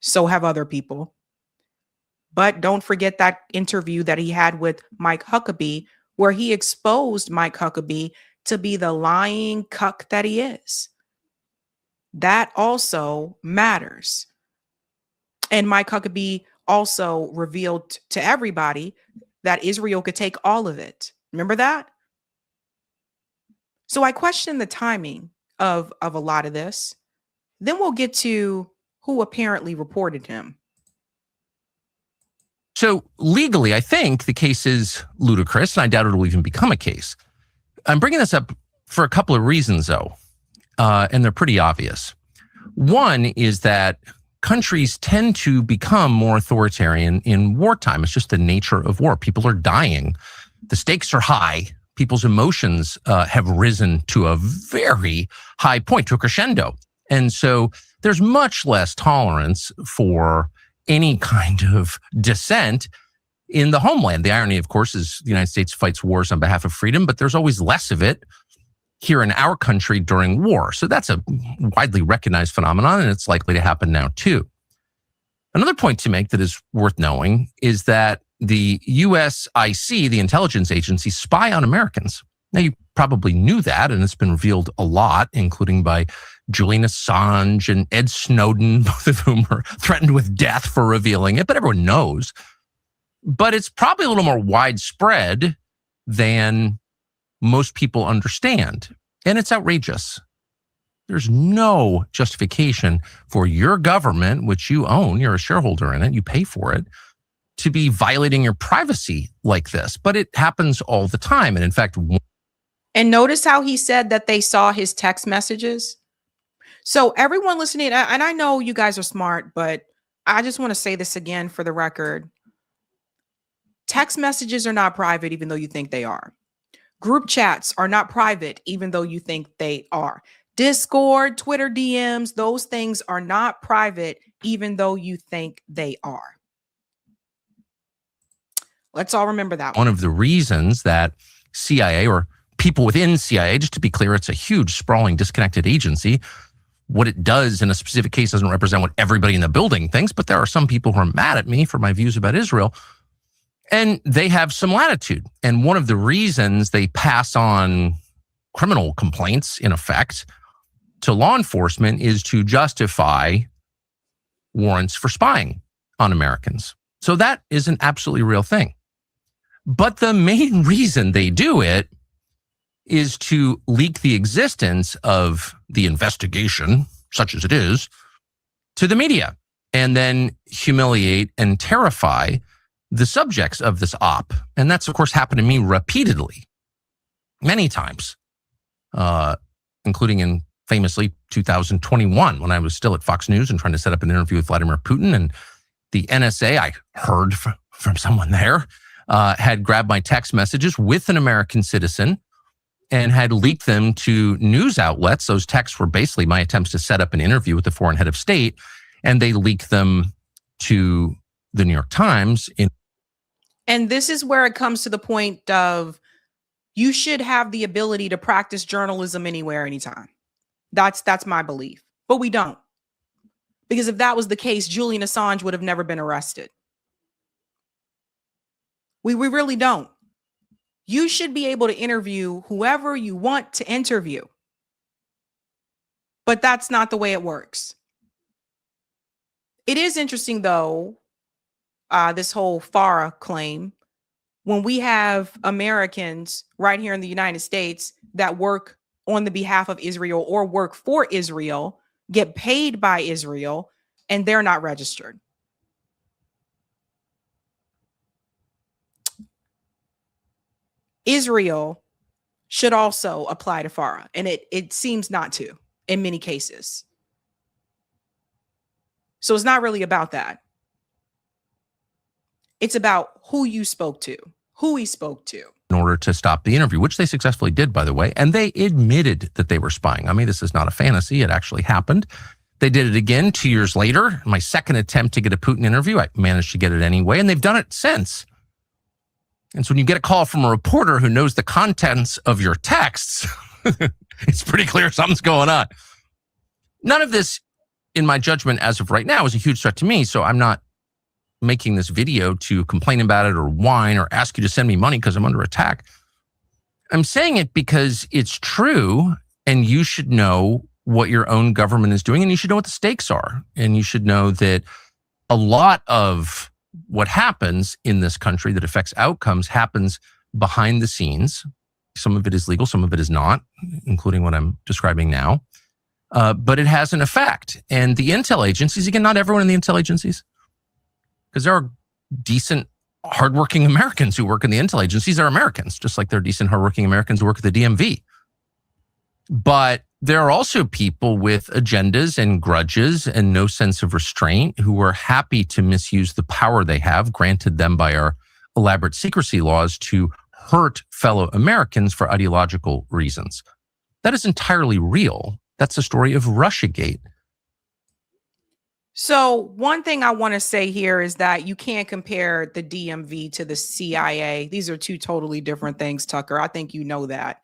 So have other people. But don't forget that interview that he had with Mike Huckabee, where he exposed Mike Huckabee to be the lying cuck that he is. That also matters. And Mike Huckabee also revealed to everybody that Israel could take all of it. Remember that? So I question the timing of a lot of this. Then we'll get to who apparently reported him. So legally, I think the case is ludicrous, and I doubt it'll even become a case. I'm bringing this up for a couple of reasons, though, and they're pretty obvious. One is that countries tend to become more authoritarian in wartime. It's just the nature of war. People are dying. The stakes are high. People's emotions have risen to a very high point, to a crescendo. And so there's much less tolerance for any kind of dissent in the homeland. The irony, of course, is the United States fights wars on behalf of freedom, but there's always less of it here in our country during war. So that's a widely recognized phenomenon, and it's likely to happen now too. Another point to make that is worth knowing is that the USIC, the intelligence agency, spy on Americans. Now, you probably knew that, and it's been revealed a lot, including by Julian Assange and Ed Snowden, both of whom are threatened with death for revealing it, but everyone knows. But it's probably a little more widespread than most people understand. And it's outrageous. There's no justification for your government, which you own, you're a shareholder in it, you pay for it, to be violating your privacy like this. But it happens all the time. And in fact, and notice how he said that they saw his text messages. So everyone listening, and I know you guys are smart, but I just want to say this again for the record. Text messages are not private, even though you think they are. Group chats are not private, even though you think they are. Discord, Twitter DMs, those things are not private, even though you think they are. Let's all remember that one of the reasons that CIA, or people within CIA, just to be clear, it's a huge, sprawling, disconnected agency. What it does in a specific case doesn't represent what everybody in the building thinks, but there are some people who are mad at me for my views about Israel. And they have some latitude. And one of the reasons they pass on criminal complaints, in effect, to law enforcement is to justify warrants for spying on Americans. So that is an absolutely real thing. But the main reason they do it is to leak the existence of the investigation, such as it is, to the media. and then humiliate and terrify the subjects of this op. And that's, of course, happened to me repeatedly, many times, including in famously 2021 when I was still at Fox News and trying to set up an interview with Vladimir Putin. And the NSA, I heard from someone there, had grabbed my text messages with an American citizen and had leaked them to news outlets. Those texts were basically my attempts to set up an interview with the foreign head of state, and they leaked them to the New York Times. And this is where it comes to the point of you should have the ability to practice journalism anywhere, anytime. That's my belief. But we don't. Because if that was the case, Julian Assange would have never been arrested. We really don't. You should be able to interview whoever you want to interview. But that's not the way it works. It is interesting, though, this whole FARA claim, when we have Americans right here in the United States that work on the behalf of Israel or work for Israel, get paid by Israel, and they're not registered. Israel should also apply to FARA, and it seems not to in many cases. So it's not really about that. It's about who you spoke to, who he spoke to. In order to stop the interview, which they successfully did, by the way, and they admitted that they were spying on me. This is not a fantasy. It actually happened. They did it again 2 years later. My second attempt to get a Putin interview, I managed to get it anyway, and they've done it since. And so when you get a call from a reporter who knows the contents of your texts, it's pretty clear something's going on. None of this, in my judgment, as of right now, is a huge threat to me. So I'm not making this video to complain about it or whine or ask you to send me money because I'm under attack. I'm saying it because it's true, and you should know what your own government is doing, and you should know what the stakes are. And you should know that a lot of what happens in this country that affects outcomes happens behind the scenes. Some of it is legal, some of it is not, including what I'm describing now. But it has an effect. And the intel agencies, again, not everyone in the intel agencies, because there are decent, hardworking Americans who work in the intel agencies are Americans, just like there are decent, hardworking Americans who work at the DMV. But there are also people with agendas and grudges and no sense of restraint who are happy to misuse the power they have, granted them by our elaborate secrecy laws, to hurt fellow Americans for ideological reasons. That is entirely real. That's the story of Russiagate. So one thing I want to say here is that you can't compare the DMV to the CIA. These are two totally different things, Tucker. I think you know that.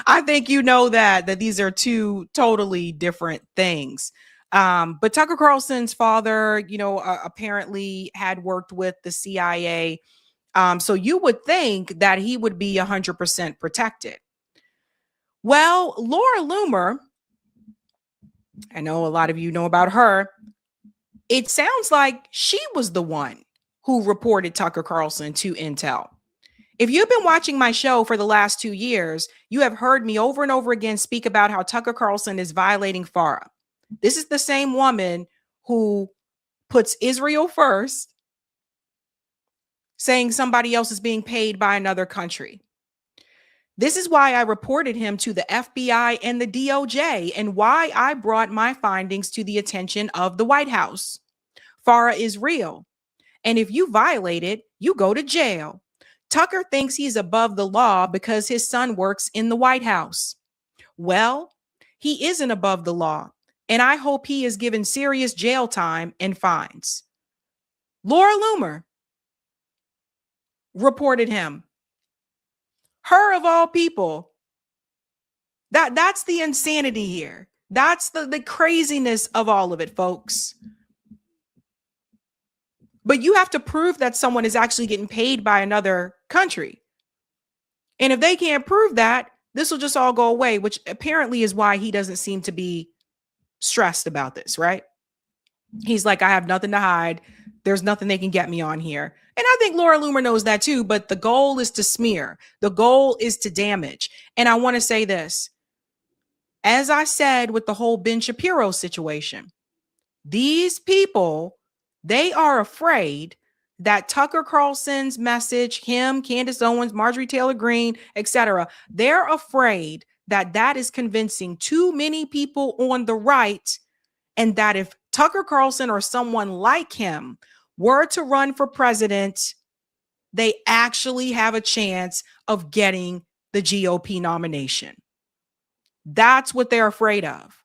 I think you know that these are two totally different things. But Tucker Carlson's father, apparently had worked with the CIA. So you would think that he would be 100% protected. Well, Laura Loomer, I know a lot of you know about her. It sounds like she was the one who reported Tucker Carlson to Intel. If you've been watching my show for the last 2 years, you have heard me over and over again speak about how Tucker Carlson is violating FARA. This is the same woman who puts Israel first, saying somebody else is being paid by another country. This is why I reported him to the FBI and the DOJ, and why I brought my findings to the attention of the White House. FARA is real. And if you violate it, you go to jail. Tucker thinks he's above the law because his son works in the White House. Well, he isn't above the law, and I hope he is given serious jail time and fines. Laura Loomer reported him. Her of all people. That's the insanity here. That's the craziness of all of it, folks. But you have to prove that someone is actually getting paid by another country. And if they can't prove that, this will just all go away, which apparently is why he doesn't seem to be stressed about this, right? He's like, I have nothing to hide. There's nothing they can get me on here. And I think Laura Loomer knows that too, but the goal is to smear. The goal is to damage. And I want to say this. As I said with the whole Ben Shapiro situation, These people, they are afraid that Tucker Carlson's message, him, Candace Owens, Marjorie Taylor Greene, etc., they're afraid that that is convincing too many people on the right, and that if Tucker Carlson or someone like him were to run for president, they actually have a chance of getting the GOP nomination. That's what they're afraid of.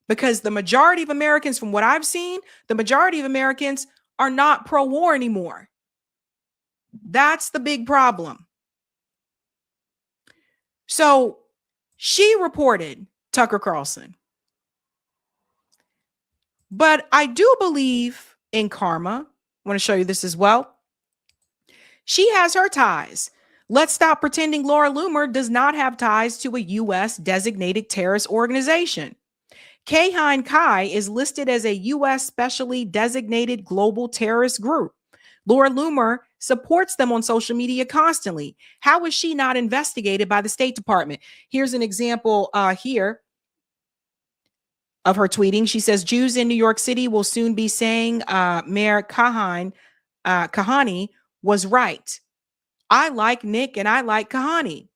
Because the majority of Americans, from what I've seen, the majority of Americans are not pro-war anymore. That's the big problem. So she reported Tucker Carlson. But I do believe in karma. I want to show you this as well. She has her ties. Let's stop pretending Laura Loomer does not have ties to a U.S. designated terrorist organization. Keihan Kai is listed as a U.S. specially designated global terrorist group. Laura Loomer supports them on social media constantly. How is she not investigated by the State Department? Here's an example here of her tweeting. She says, Jews in New York City will soon be saying Mayor Kahani was right. I like Nick and I like Kahani.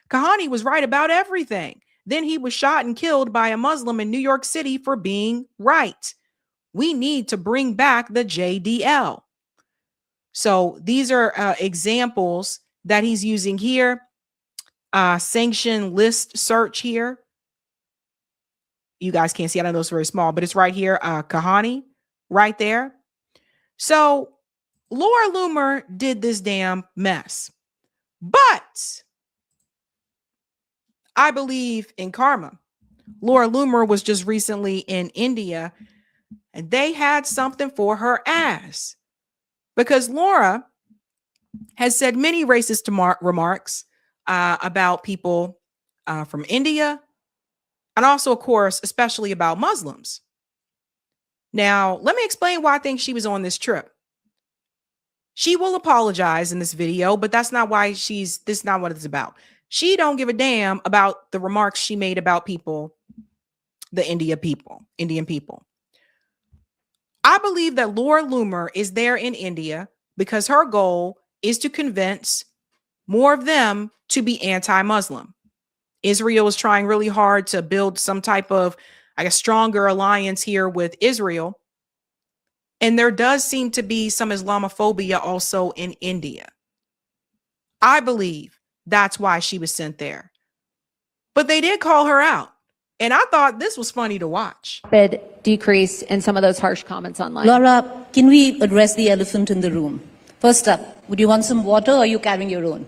Kahani was right about everything. Then he was shot and killed by a Muslim in New York City for being right. We need to bring back the JDL. So these are examples that he's using here. Sanction list search here. You guys can't see. I don't know it's very small, but it's right here. Kahani right there. So Laura Loomer did this damn mess. But I believe in karma. Laura Loomer was just recently in India, and they had something for her ass. Because Laura has said many racist remarks about people from India, and also, of course, especially about Muslims. Now, let me explain why I think she was on this trip. She will apologize in this video, but that's not why this is not what it's about. She don't give a damn about the remarks she made about people, the Indian people. I believe that Laura Loomer is there in India because her goal is to convince more of them to be anti-Muslim. Israel is trying really hard to build some type of, I guess, stronger alliance here with Israel. And there does seem to be some Islamophobia also in India. I believe that's why she was sent there. But they did call her out. And I thought this was funny to watch. Decrease in some of those harsh comments online. Laura, can we address the elephant in the room? First up, would you want some water or are you carrying your own?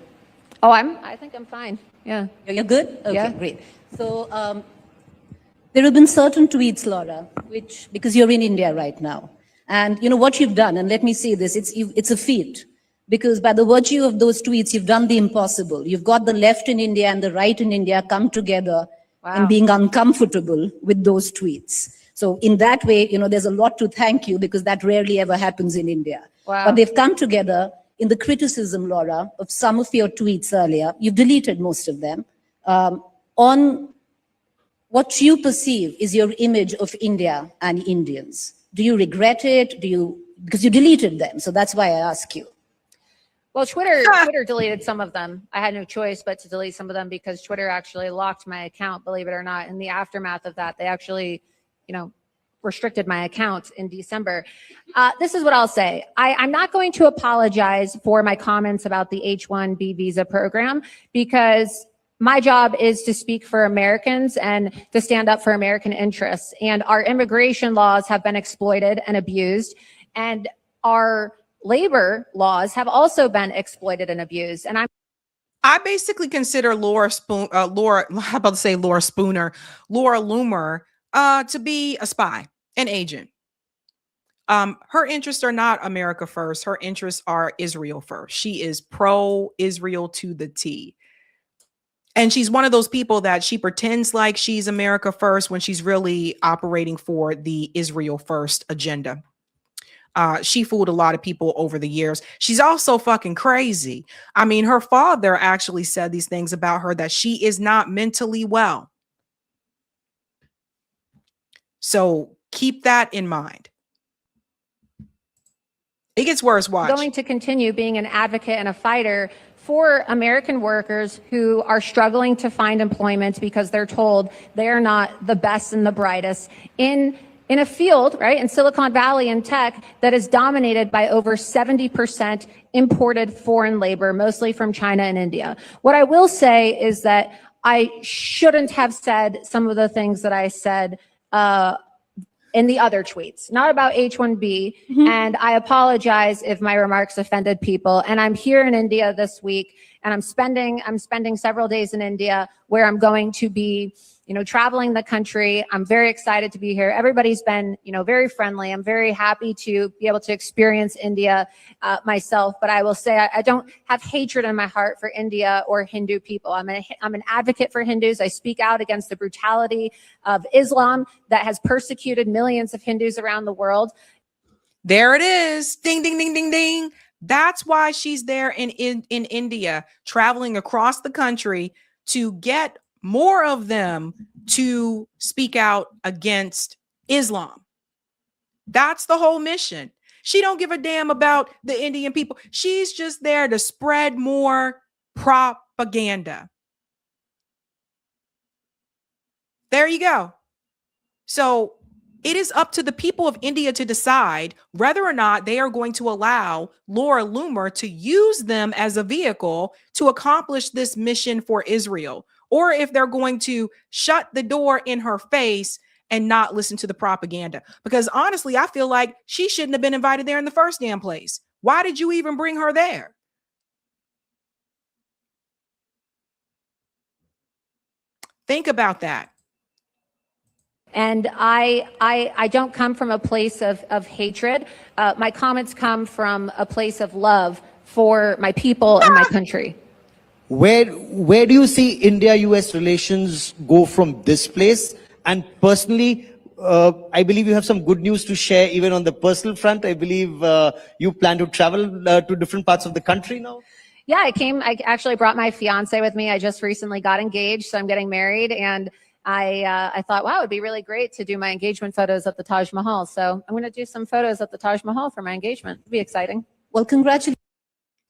Oh, I think I'm fine. Yeah. You're good? Okay, yeah. Great. So there have been certain tweets, Laura, which, because you're in India right now, and you know what you've done, and let me say this, it's a feat, because by the virtue of those tweets, you've done the impossible. You've got the left in India and the right in India come together and being uncomfortable with those tweets. So in that way, you know, there's a lot to thank you because that rarely ever happens in India. Wow. But they've come together in the criticism, Laura, of some of your tweets earlier. You've deleted most of them, on what you perceive is your image of India and Indians. Do you regret it? Because you deleted them. So that's why I ask you. Well, Twitter deleted some of them. I had no choice but to delete some of them because Twitter actually locked my account, believe it or not. In the aftermath of that, they actually, restricted my account in December. This is what I'll say. I'm not going to apologize for my comments about the H-1B visa program because my job is to speak for Americans and to stand up for American interests. And our immigration laws have been exploited and abused, and our labor laws have also been exploited and abused. And I basically consider Laura Loomer to be a spy, an agent. Her interests are not America first. Her interests are Israel first. She is pro-Israel to the T. And she's one of those people that she pretends like she's America first when she's really operating for the Israel first agenda. She fooled a lot of people over the years. She's also fucking crazy. I mean, her father actually said these things about her, that she is not mentally well. So Keep that in mind. It gets worse. Watch. Going to continue being an advocate and a fighter for American workers who are struggling to find employment because they're told they're not the best and the brightest in a field, right, in Silicon Valley and tech that is dominated by over 70% imported foreign labor, mostly from China and India. What I will say is that I shouldn't have said some of the things that I said in the other tweets, not about H-1B. And I apologize if my remarks offended people. And I'm here in India this week, and I'm spending several days in India where I'm going to be, traveling the country. I'm very excited to be here. Everybody's been, very friendly. I'm very happy to be able to experience India myself. But I will say I don't have hatred in my heart for India or Hindu people. I'm an advocate for Hindus. I speak out against the brutality of Islam that has persecuted millions of Hindus around the world. There it is. Ding, ding, ding, ding, ding. That's why she's there in India, traveling across the country to get more of them to speak out against Islam. That's the whole mission. She don't give a damn about the Indian people. She's just there to spread more propaganda. There you go. So it is up to the people of India to decide whether or not they are going to allow Laura Loomer to use them as a vehicle to accomplish this mission for Israel, or if they're going to shut the door in her face and not listen to the propaganda. Because honestly, I feel like she shouldn't have been invited there in the first damn place. Why did you even bring her there? Think about that. And I don't come from a place of hatred. My comments come from a place of love for my people and my country. Where do you see India-US relations go from this place? And personally, I believe you have some good news to share even on the personal front. I believe you plan to travel to different parts of the country now. Yeah, I actually brought my fiance with me. I just recently got engaged, so I'm getting married. And I thought, wow, it'd be really great to do my engagement photos at the Taj Mahal. So I'm going to do some photos at the Taj Mahal for my engagement. It'll be exciting. Well, congratulations.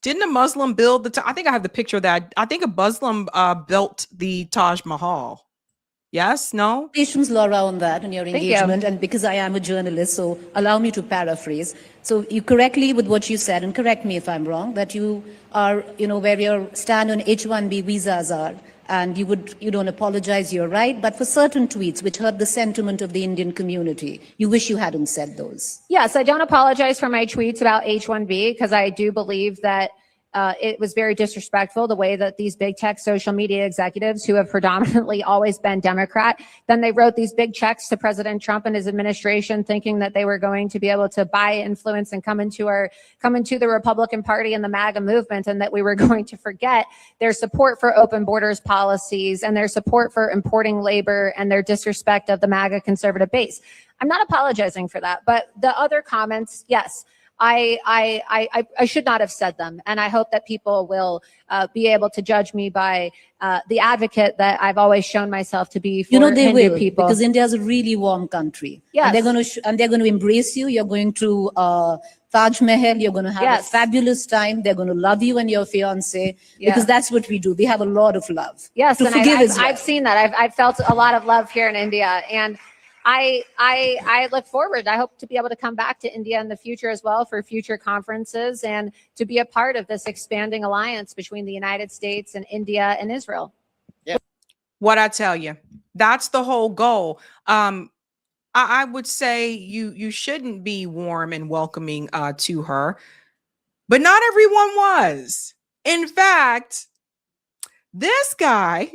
Didn't a Muslim build the I think I have the picture of that. I think a Muslim built the Taj Mahal. Yes? No? Congratulations, Laura, on that, on your Thank you. engagement. And because I am a journalist, so allow me to paraphrase. So you correctly with what you said, and correct me if I'm wrong, that you are, where your stand on H-1B visas are, and you don't apologize, you're right. But for certain tweets which hurt the sentiment of the Indian community, you wish you hadn't said those. Yes, I don't apologize for my tweets about H-1B because I do believe that it was very disrespectful the way that these big tech social media executives who have predominantly always been Democrat, then they wrote these big checks to President Trump and his administration thinking that they were going to be able to buy influence and come into the Republican Party and the MAGA movement, and that we were going to forget their support for open borders policies and their support for importing labor and their disrespect of the MAGA conservative base. I'm not apologizing for that, but the other comments, yes, I should not have said them. And I hope that people will be able to judge me by the advocate that I've always shown myself to be for they Hindu will, people. because India is a really warm country. Yes. And they're going to embrace you. You're going to Taj Mahal. You're going to have a fabulous time. They're going to love you and your fiance, because that's what we do. We have a lot of love. Yes, to and forgive as well. I've seen that. I've felt a lot of love here in India, and I look forward. I hope to be able to come back to India in the future as well for future conferences and to be a part of this expanding alliance between the United States and India and Israel. Yeah. What I tell you, that's the whole goal. I would say you shouldn't be warm and welcoming to her, but not everyone was. In fact, this guy,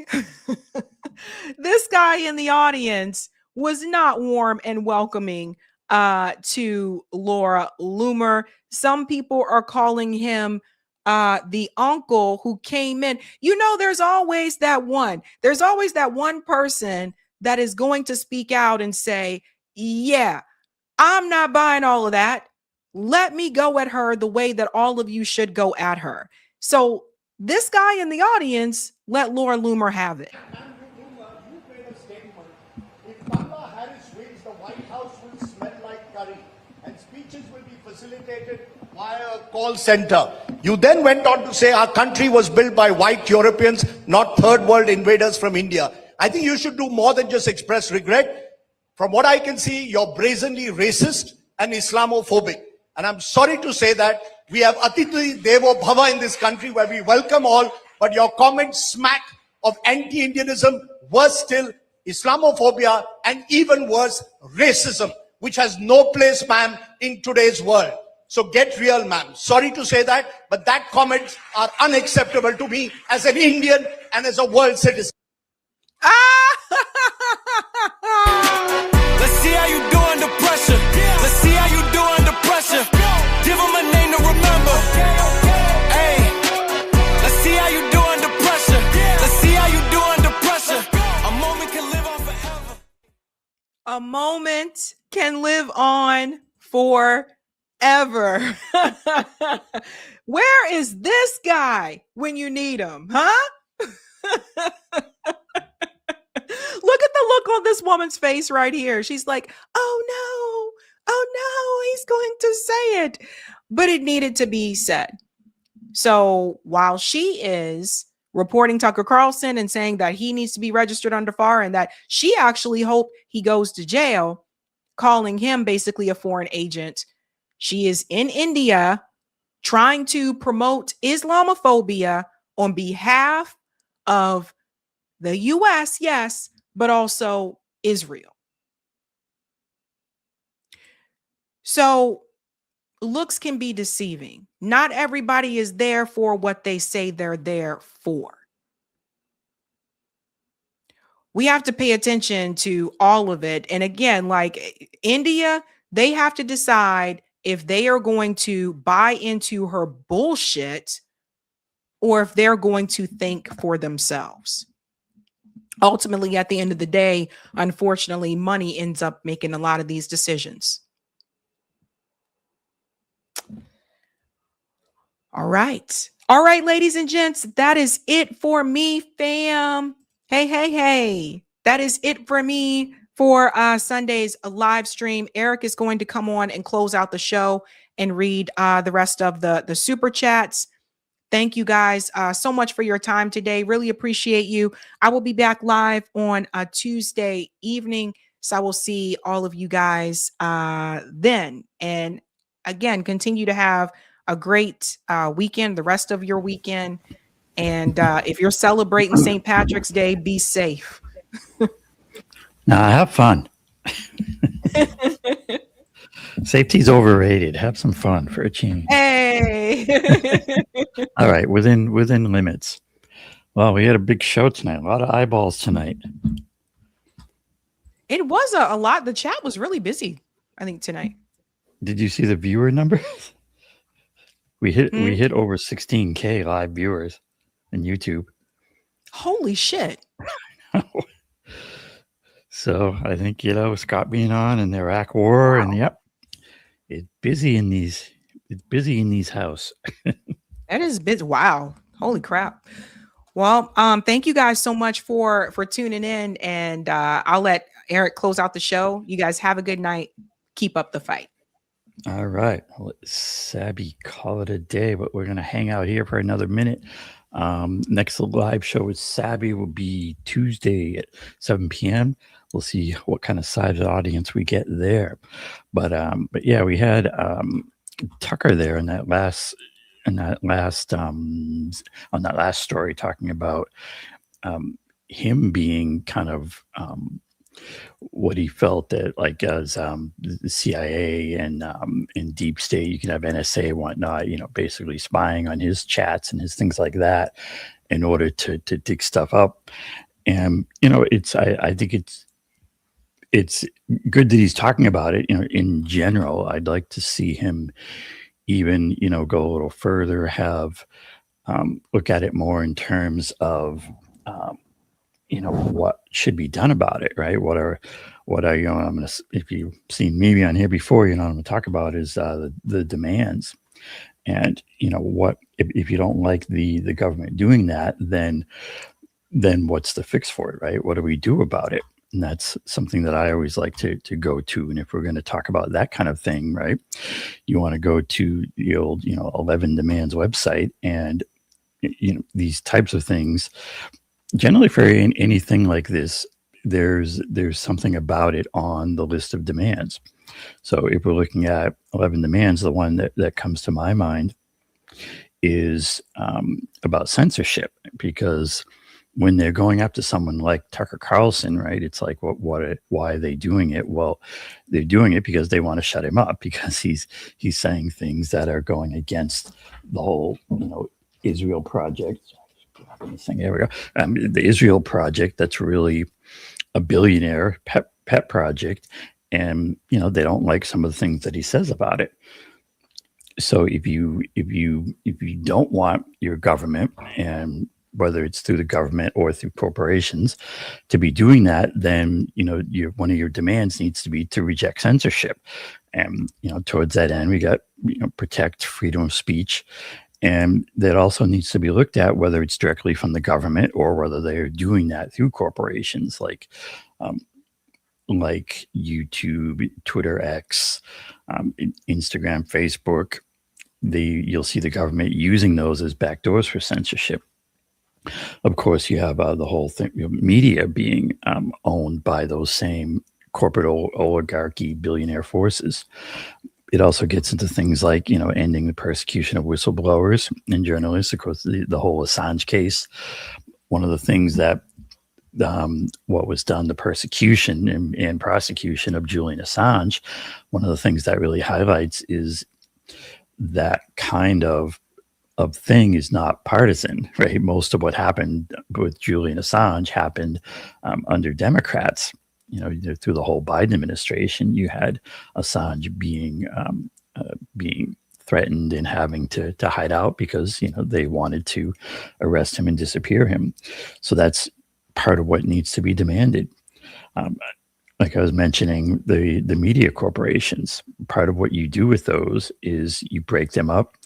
this guy in the audience was not warm and welcoming to Laura Loomer. Some people are calling him the uncle who came in. There's always that one. There's always that one person that is going to speak out and say, yeah, I'm not buying all of that. Let me go at her the way that all of you should go at her. So this guy in the audience let Laura Loomer have it. which the White House will smell like curry and speeches will be facilitated via a call center. You then went on to say our country was built by white Europeans, not third world invaders from India. I think you should do more than just express regret. From what I can see, you're brazenly racist and Islamophobic. And I'm sorry to say that we have Atiti Devo Bhava in this country where we welcome all, but your comments smack of anti-Indianism, worse still, Islamophobia, and even worse, racism, which has no place, ma'am, in today's world. So get real, ma'am. Sorry to say that, but that comments are unacceptable to me as an Indian and as a world citizen. Let's see how you do under pressure. Let's see how you do under pressure. Give them a name to remember. Hey, let's see how you do under pressure. Let's see how you do under pressure. A moment can live on forever. A moment can live on forever. Where is this guy when you need him, huh? Look at the look on this woman's face right here. She's like, oh no, he's going to say it. But it needed to be said. So while she is reporting Tucker Carlson and saying that he needs to be registered under FAR and that she actually hoped he goes to jail, calling him basically a foreign agent, she is in India trying to promote Islamophobia on behalf of the US, yes, but also Israel. So looks can be deceiving. Not everybody is there for what they say they're there for. We have to pay attention to all of it. And again, like India, they have to decide if they are going to buy into her bullshit or if they're going to think for themselves. Ultimately, at the end of the day, unfortunately, money ends up making a lot of these decisions. All right. All right, ladies and gents, that is it for me, fam. Hey. That is it for me for Sunday's live stream. Eric is going to come on and close out the show and read the rest of the super chats. Thank you guys so much for your time today. Really appreciate you. I will be back live on a Tuesday evening. So I will see all of you guys then. And again, continue to have a great weekend, the rest of your weekend. And if you're celebrating St. Patrick's Day, be safe. Nah, have fun. Safety's overrated. Have some fun for a change. Hey. All right, within limits. Well, we had a big show tonight. A lot of eyeballs tonight. It was a lot. The chat was really busy, I think, tonight. Did you see the viewer numbers? We hit over 16K live viewers on YouTube. Holy shit. So I think, Scott being on and the Iraq war, and yep, it's busy in these house. That is busy. Wow. Holy crap. Well, thank you guys so much for tuning in, and I'll let Eric close out the show. You guys have a good night. Keep up the fight. All right. I'll let Sabby call it a day, but we're going to hang out here for another minute. Next live show with Sabby will be Tuesday at 7 p.m. We'll see what kind of size of audience we get there. But yeah, we had Tucker there on that last story, talking about him being kind of what he felt that, like, as the CIA and deep state, you can have NSA and whatnot, basically spying on his chats and his things like that in order to dig stuff up. And I think it's good that he's talking about it. In general, I'd like to see him even go a little further, have look at it more in terms of what should be done about it, right? What are I'm gonna, if you've seen me on here before, what I'm gonna talk about is the demands. And what if you don't like the government doing that, then what's the fix for it, right? What do we do about it? And that's something that I always like to go to. And if we're going to talk about that kind of thing, right, you want to go to the old, 11 Demands website. And, these types of things, generally for anything like this, there's something about it on the list of demands. So if we're looking at 11 Demands, the one that comes to my mind is about censorship, because when they're going after someone like Tucker Carlson, right, it's like, why are they doing it? Well, they're doing it because they want to shut him up, because he's saying things that are going against the whole, Israel project. There we go. The Israel project, that's really a billionaire pet project. And, they don't like some of the things that he says about it. So if you don't want your government, and whether it's through the government or through corporations, to be doing that, then one of your demands needs to be to reject censorship. And towards that end, we got protect freedom of speech, and that also needs to be looked at whether it's directly from the government or whether they're doing that through corporations like YouTube, Twitter, X, Instagram, Facebook. You'll see the government using those as backdoors for censorship. Of course, you have the whole thing, media being owned by those same corporate oligarchy billionaire forces. It also gets into things like, ending the persecution of whistleblowers and journalists. Of course, the whole Assange case, one of the things that what was done, the persecution and prosecution of Julian Assange, one of the things that really highlights is that kind of thing is not partisan, right? Most of what happened with Julian Assange happened under Democrats. Through the whole Biden administration, you had Assange being threatened and having to hide out because they wanted to arrest him and disappear him. So that's part of what needs to be demanded. Like I was mentioning, the media corporations, part of what you do with those is you break them up.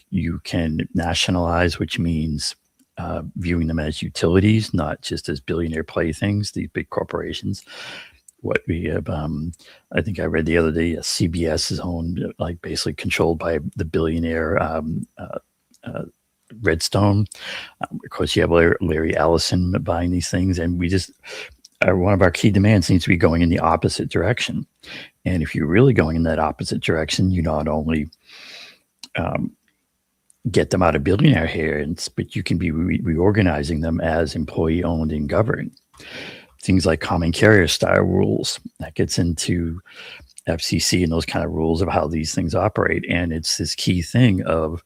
You can nationalize, which means viewing them as utilities, not just as billionaire playthings, these big corporations. What we have, I think I read the other day, CBS is owned, like basically controlled by the billionaire Redstone. Of course, you have Larry Ellison buying these things, and we just, one of our key demands needs to be going in the opposite direction. And if you're really going in that opposite direction, you not only get them out of billionaire hands, but you can be reorganizing them as employee owned and governed. Things like common carrier style rules, that gets into FCC and those kind of rules of how these things operate. And it's this key thing of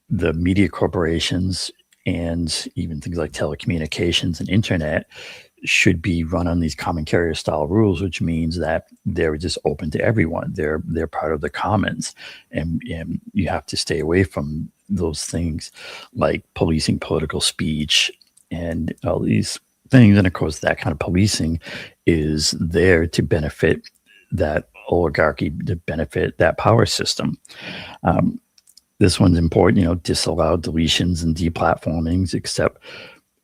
the media corporations and even things like telecommunications and internet should be run on these common carrier style rules, which means that they're just open to everyone. They're part of the commons, and you have to stay away from those things like policing political speech and all these things. And of course, that kind of policing is there to benefit that oligarchy, to benefit that power system. This one's important, disallow deletions and deplatformings except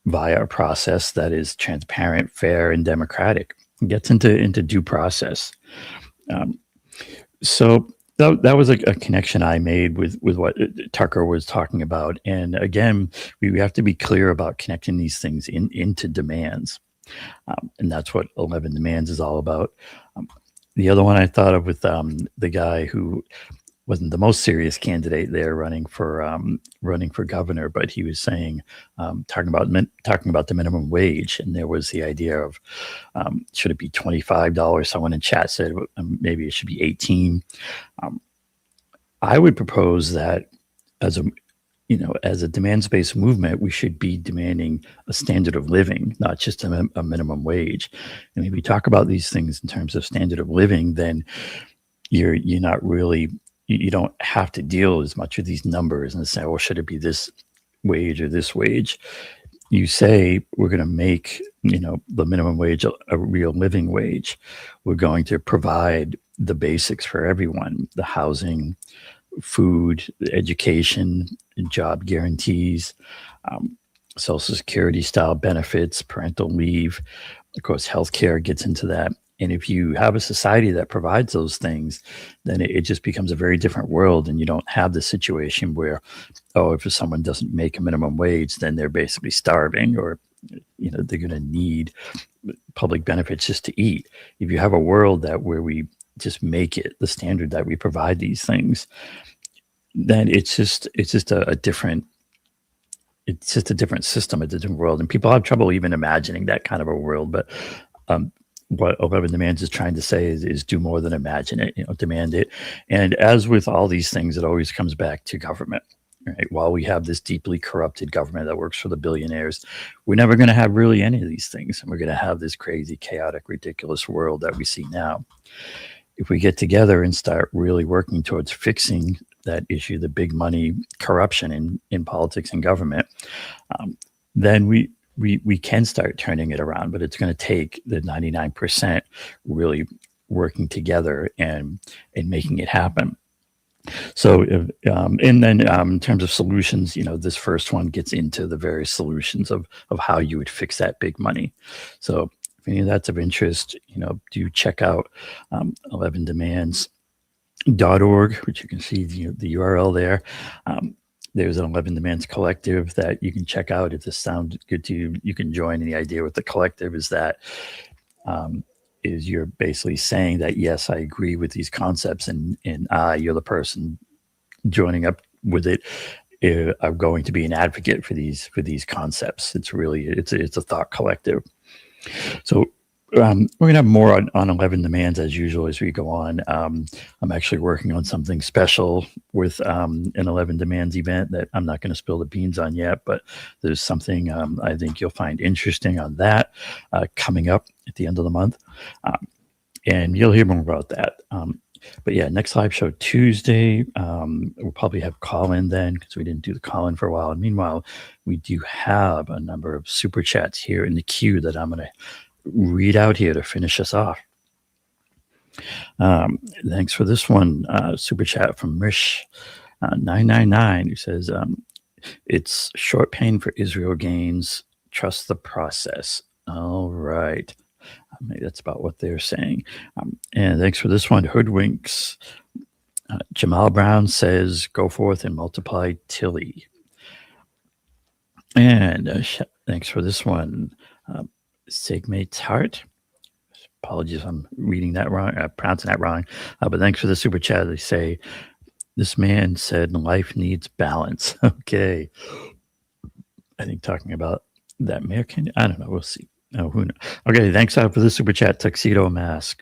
via a process that is transparent, fair, and democratic. It gets into due process. So that was a connection I made with what Tucker was talking about. And again, we have to be clear about connecting these things into demands. And that's what 11 Demands is all about. The other one I thought of with the guy who wasn't the most serious candidate there running for governor, but he was saying, talking about the minimum wage, and there was the idea of should it be $25? Someone in chat said maybe it should be 18. I would propose that as a demands-based movement, we should be demanding a standard of living, not just a minimum wage. And if we talk about these things in terms of standard of living, then you're not really. You don't have to deal as much with these numbers and say, well, should it be this wage or this wage? You say, we're going to make, the minimum wage a real living wage. We're going to provide the basics for everyone, the housing, food, education, job guarantees. Social Security style benefits, parental leave, of course, healthcare gets into that. And if you have a society that provides those things, then it just becomes a very different world. And you don't have the situation where, oh, if someone doesn't make a minimum wage, then they're basically starving, or they're going to need public benefits just to eat. If you have a world where we just make it the standard that we provide these things, then it's just a different system, a different world. And people have trouble even imagining that kind of a world. But what 11 Demands is trying to say is do more than imagine it, demand it. And as with all these things, it always comes back to government. Right? While we have this deeply corrupted government that works for the billionaires, we're never going to have really any of these things. And we're going to have this crazy, chaotic, ridiculous world that we see now. If we get together and start really working towards fixing that issue, the big money corruption in politics and government, then we can start turning it around. But it's going to take the 99% really working together and making it happen. So, and then in terms of solutions, this first one gets into the various solutions of how you would fix that big money. So if any of that's of interest, do check out 11demands.org, which you can see the URL there. There's an 11 Demands collective that you can check out. If this sounds good to you, you can join. And the idea with the collective is that is you're basically saying that, yes, I agree with these concepts, and you're the person joining up with it. I'm going to be an advocate for these concepts. It's a thought collective. So we're going to have more on 11 Demands as usual as we go on. I'm actually working on something special with an 11 Demands event that I'm not going to spill the beans on yet, but there's something I think you'll find interesting on that coming up at the end of the month. And you'll hear more about that. But yeah, next live show Tuesday. We'll probably have call-in then, because we didn't do the call-in for a while. And meanwhile, we do have a number of super chats here in the queue that I'm going to read out here to finish us off. Thanks for this one. Super chat from Rish 999, who says, it's short pain for Israel gains. Trust the process. All right. Maybe that's about what they're saying. And thanks for this one. Hoodwinks. Jamal Brown says, go forth and multiply Tilly. And thanks for this one. Sigmate's Heart. Apologies if I'm reading that wrong, pronouncing that wrong. But thanks for the super chat. They say, this man said life needs balance. Okay. I think talking about that American, I don't know. We'll see. Oh, who knows? Okay, thanks for the super chat. Tuxedo Mask.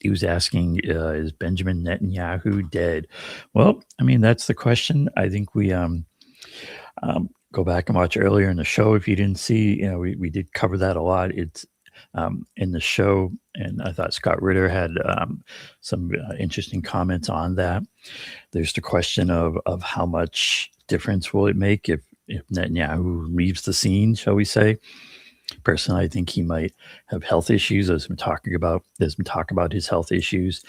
He was asking, is Benjamin Netanyahu dead? Well, I mean, that's the question. I think we go back and watch earlier in the show. If you didn't see, we did cover that a lot. It's in the show, and I thought Scott Ritter had some interesting comments on that. There's the question of how much difference will it make if Netanyahu leaves the scene, shall we say. Personally, I think he might have health issues. There's been talk about his health issues.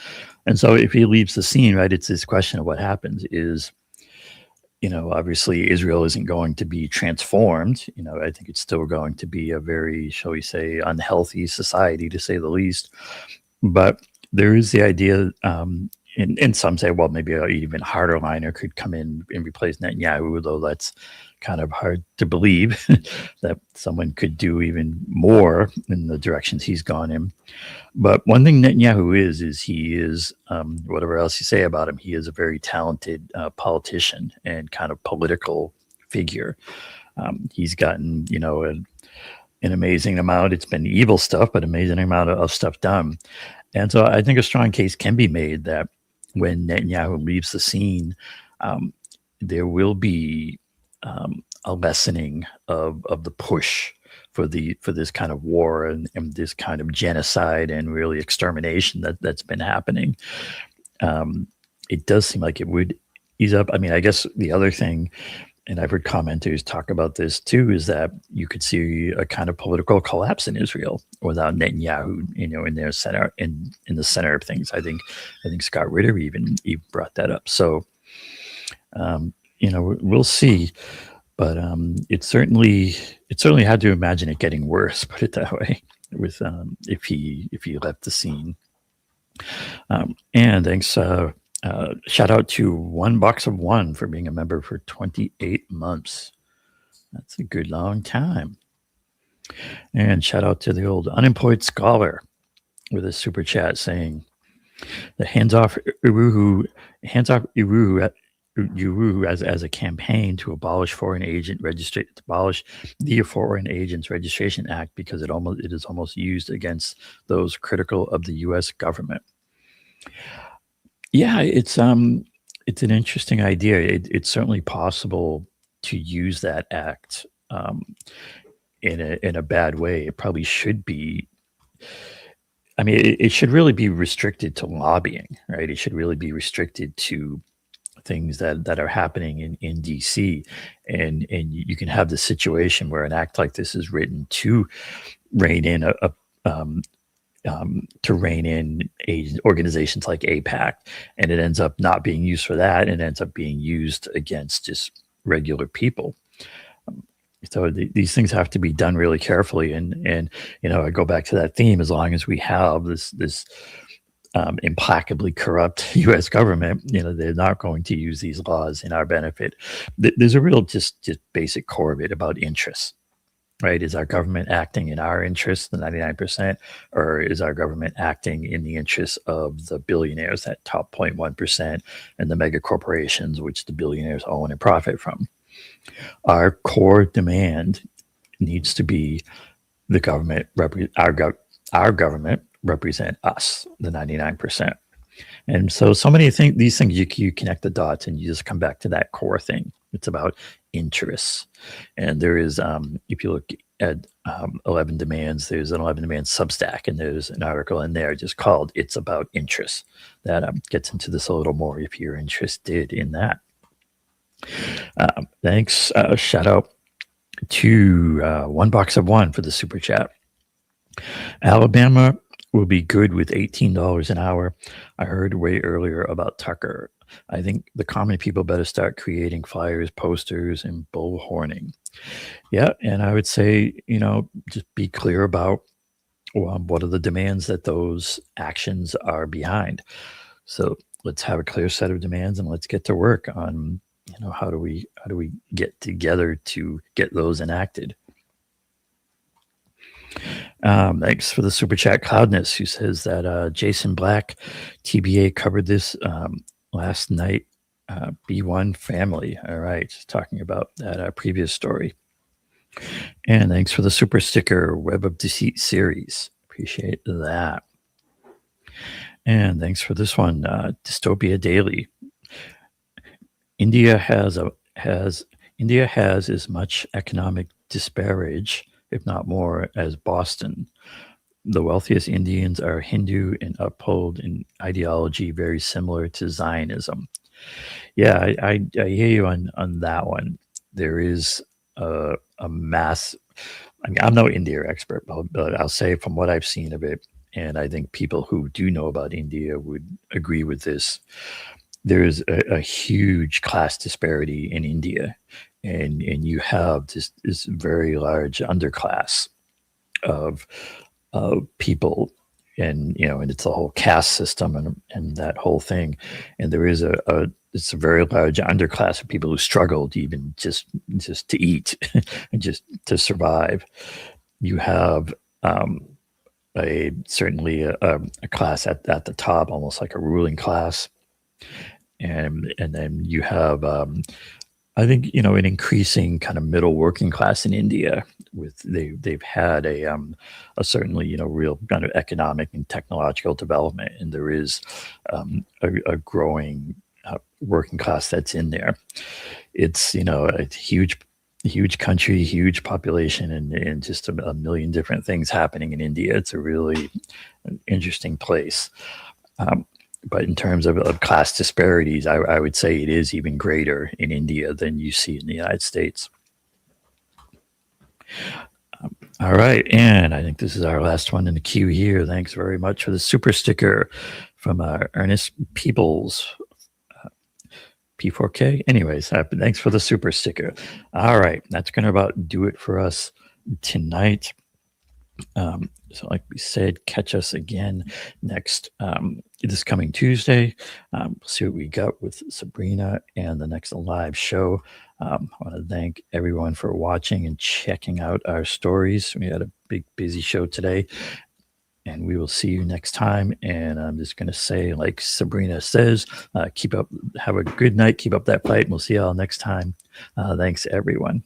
And so if he leaves the scene, right, it's this question of what happens is, obviously Israel isn't going to be transformed. I think it's still going to be a very, shall we say, unhealthy society, to say the least. But there is the idea, and some say, well, maybe an even harder liner could come in and replace Netanyahu, though that's kind of hard to believe that someone could do even more in the directions he's gone in. But one thing Netanyahu is he is, whatever else you say about him, he is a very talented politician and kind of political figure. He's gotten, an amazing amount. It's been evil stuff, but amazing amount of stuff done. And so I think a strong case can be made that when Netanyahu leaves the scene, there will be a lessening of the push for this kind of war and this kind of genocide and really extermination that's been happening. It does seem like it would ease up. I mean, I guess the other thing, and I've heard commenters talk about this too, is that you could see a kind of political collapse in Israel without Netanyahu, in their center, in the center of things. I think Scott Ritter even brought that up. So, we'll see. but it certainly had to imagine it getting worse. Put it that way, with if he left the scene. And thanks. Shout out to One Box of One for being a member for 28 months. That's a good long time. And shout out to the old unemployed scholar with a super chat saying, "The hands off Uruhu as a campaign to abolish the Foreign Agents Registration Act because it is almost used against those critical of the U.S. government." Yeah, it's an interesting idea. It's certainly possible to use that act in a bad way. It probably should be. I mean, it should really be restricted to lobbying, right? It should really be restricted to things that are happening in DC, and you can have the situation where an act like this is written to rein in organizations like AIPAC, and it ends up not being used for that, and ends up being used against just regular people. So these things have to be done really carefully, and I go back to that theme. As long as we have this implacably corrupt U.S. government, they're not going to use these laws in our benefit. There's a real just basic core of it about interests. Right? Is our government acting in our interests, the 99%, or is our government acting in the interests of the billionaires, that top 0.1%, and the mega corporations, which the billionaires own and profit from? Our core demand needs to be the government, our government represent us, the 99%. And so many these things, you connect the dots and you just come back to that core thing. It's about interests. And there is, if you look at 11 Demands, there's an 11 Demands Substack, and there's an article in there just called "It's About Interests" that gets into this a little more if you're interested in that. Thanks. Shout out to One Box of One for the super chat. Alabama will be good with $18 an hour. I heard way earlier about Tucker. I think the common people better start creating flyers, posters, and bullhorning. Yeah, and I would say, just be clear about what are the demands that those actions are behind. So let's have a clear set of demands, and let's get to work on, how do we get together to get those enacted. Thanks for the super chat, Cloudness, who says that Jason Black, TBA, covered this last night. B1 family. All right, talking about that previous story. And thanks for the super sticker, Web of Deceit series. Appreciate that. And thanks for this one, Dystopia Daily. India has as much economic disparage, if not more, as Boston. The wealthiest Indians are Hindu and uphold an ideology very similar to Zionism. Yeah, I hear you on that one. There is a mass. I mean, I'm no India expert, but I'll say from what I've seen of it, and I think people who do know about India would agree with this. There is a huge class disparity in India, and you have this very large underclass of people, and and it's a whole caste system and that whole thing, and there is it's a very large underclass of people who struggle to even just to eat and just to survive. You have certainly a class at the top, almost like a ruling class. And then you have, I think, an increasing kind of middle working class in India. They've had a certainly real kind of economic and technological development, and there is a growing working class that's in there. It's a huge country, huge population, and just a million different things happening in India. It's a really interesting place. But in terms of class disparities, I would say it is even greater in India than you see in the United States. All right, and I think this is our last one in the queue here. Thanks very much for the super sticker from Ernest Peoples. P4K. Anyways, thanks for the super sticker. All right, that's going to about do it for us tonight. So like we said, catch us again next this coming Tuesday. See what we got with Sabrina and the next live show. I want to thank everyone for watching and checking out our stories. We had a big busy show today, and we will see you next time. And I'm just going to say, like Sabrina says, keep up, have a good night, keep up that fight, and we'll see you all next time. Thanks everyone.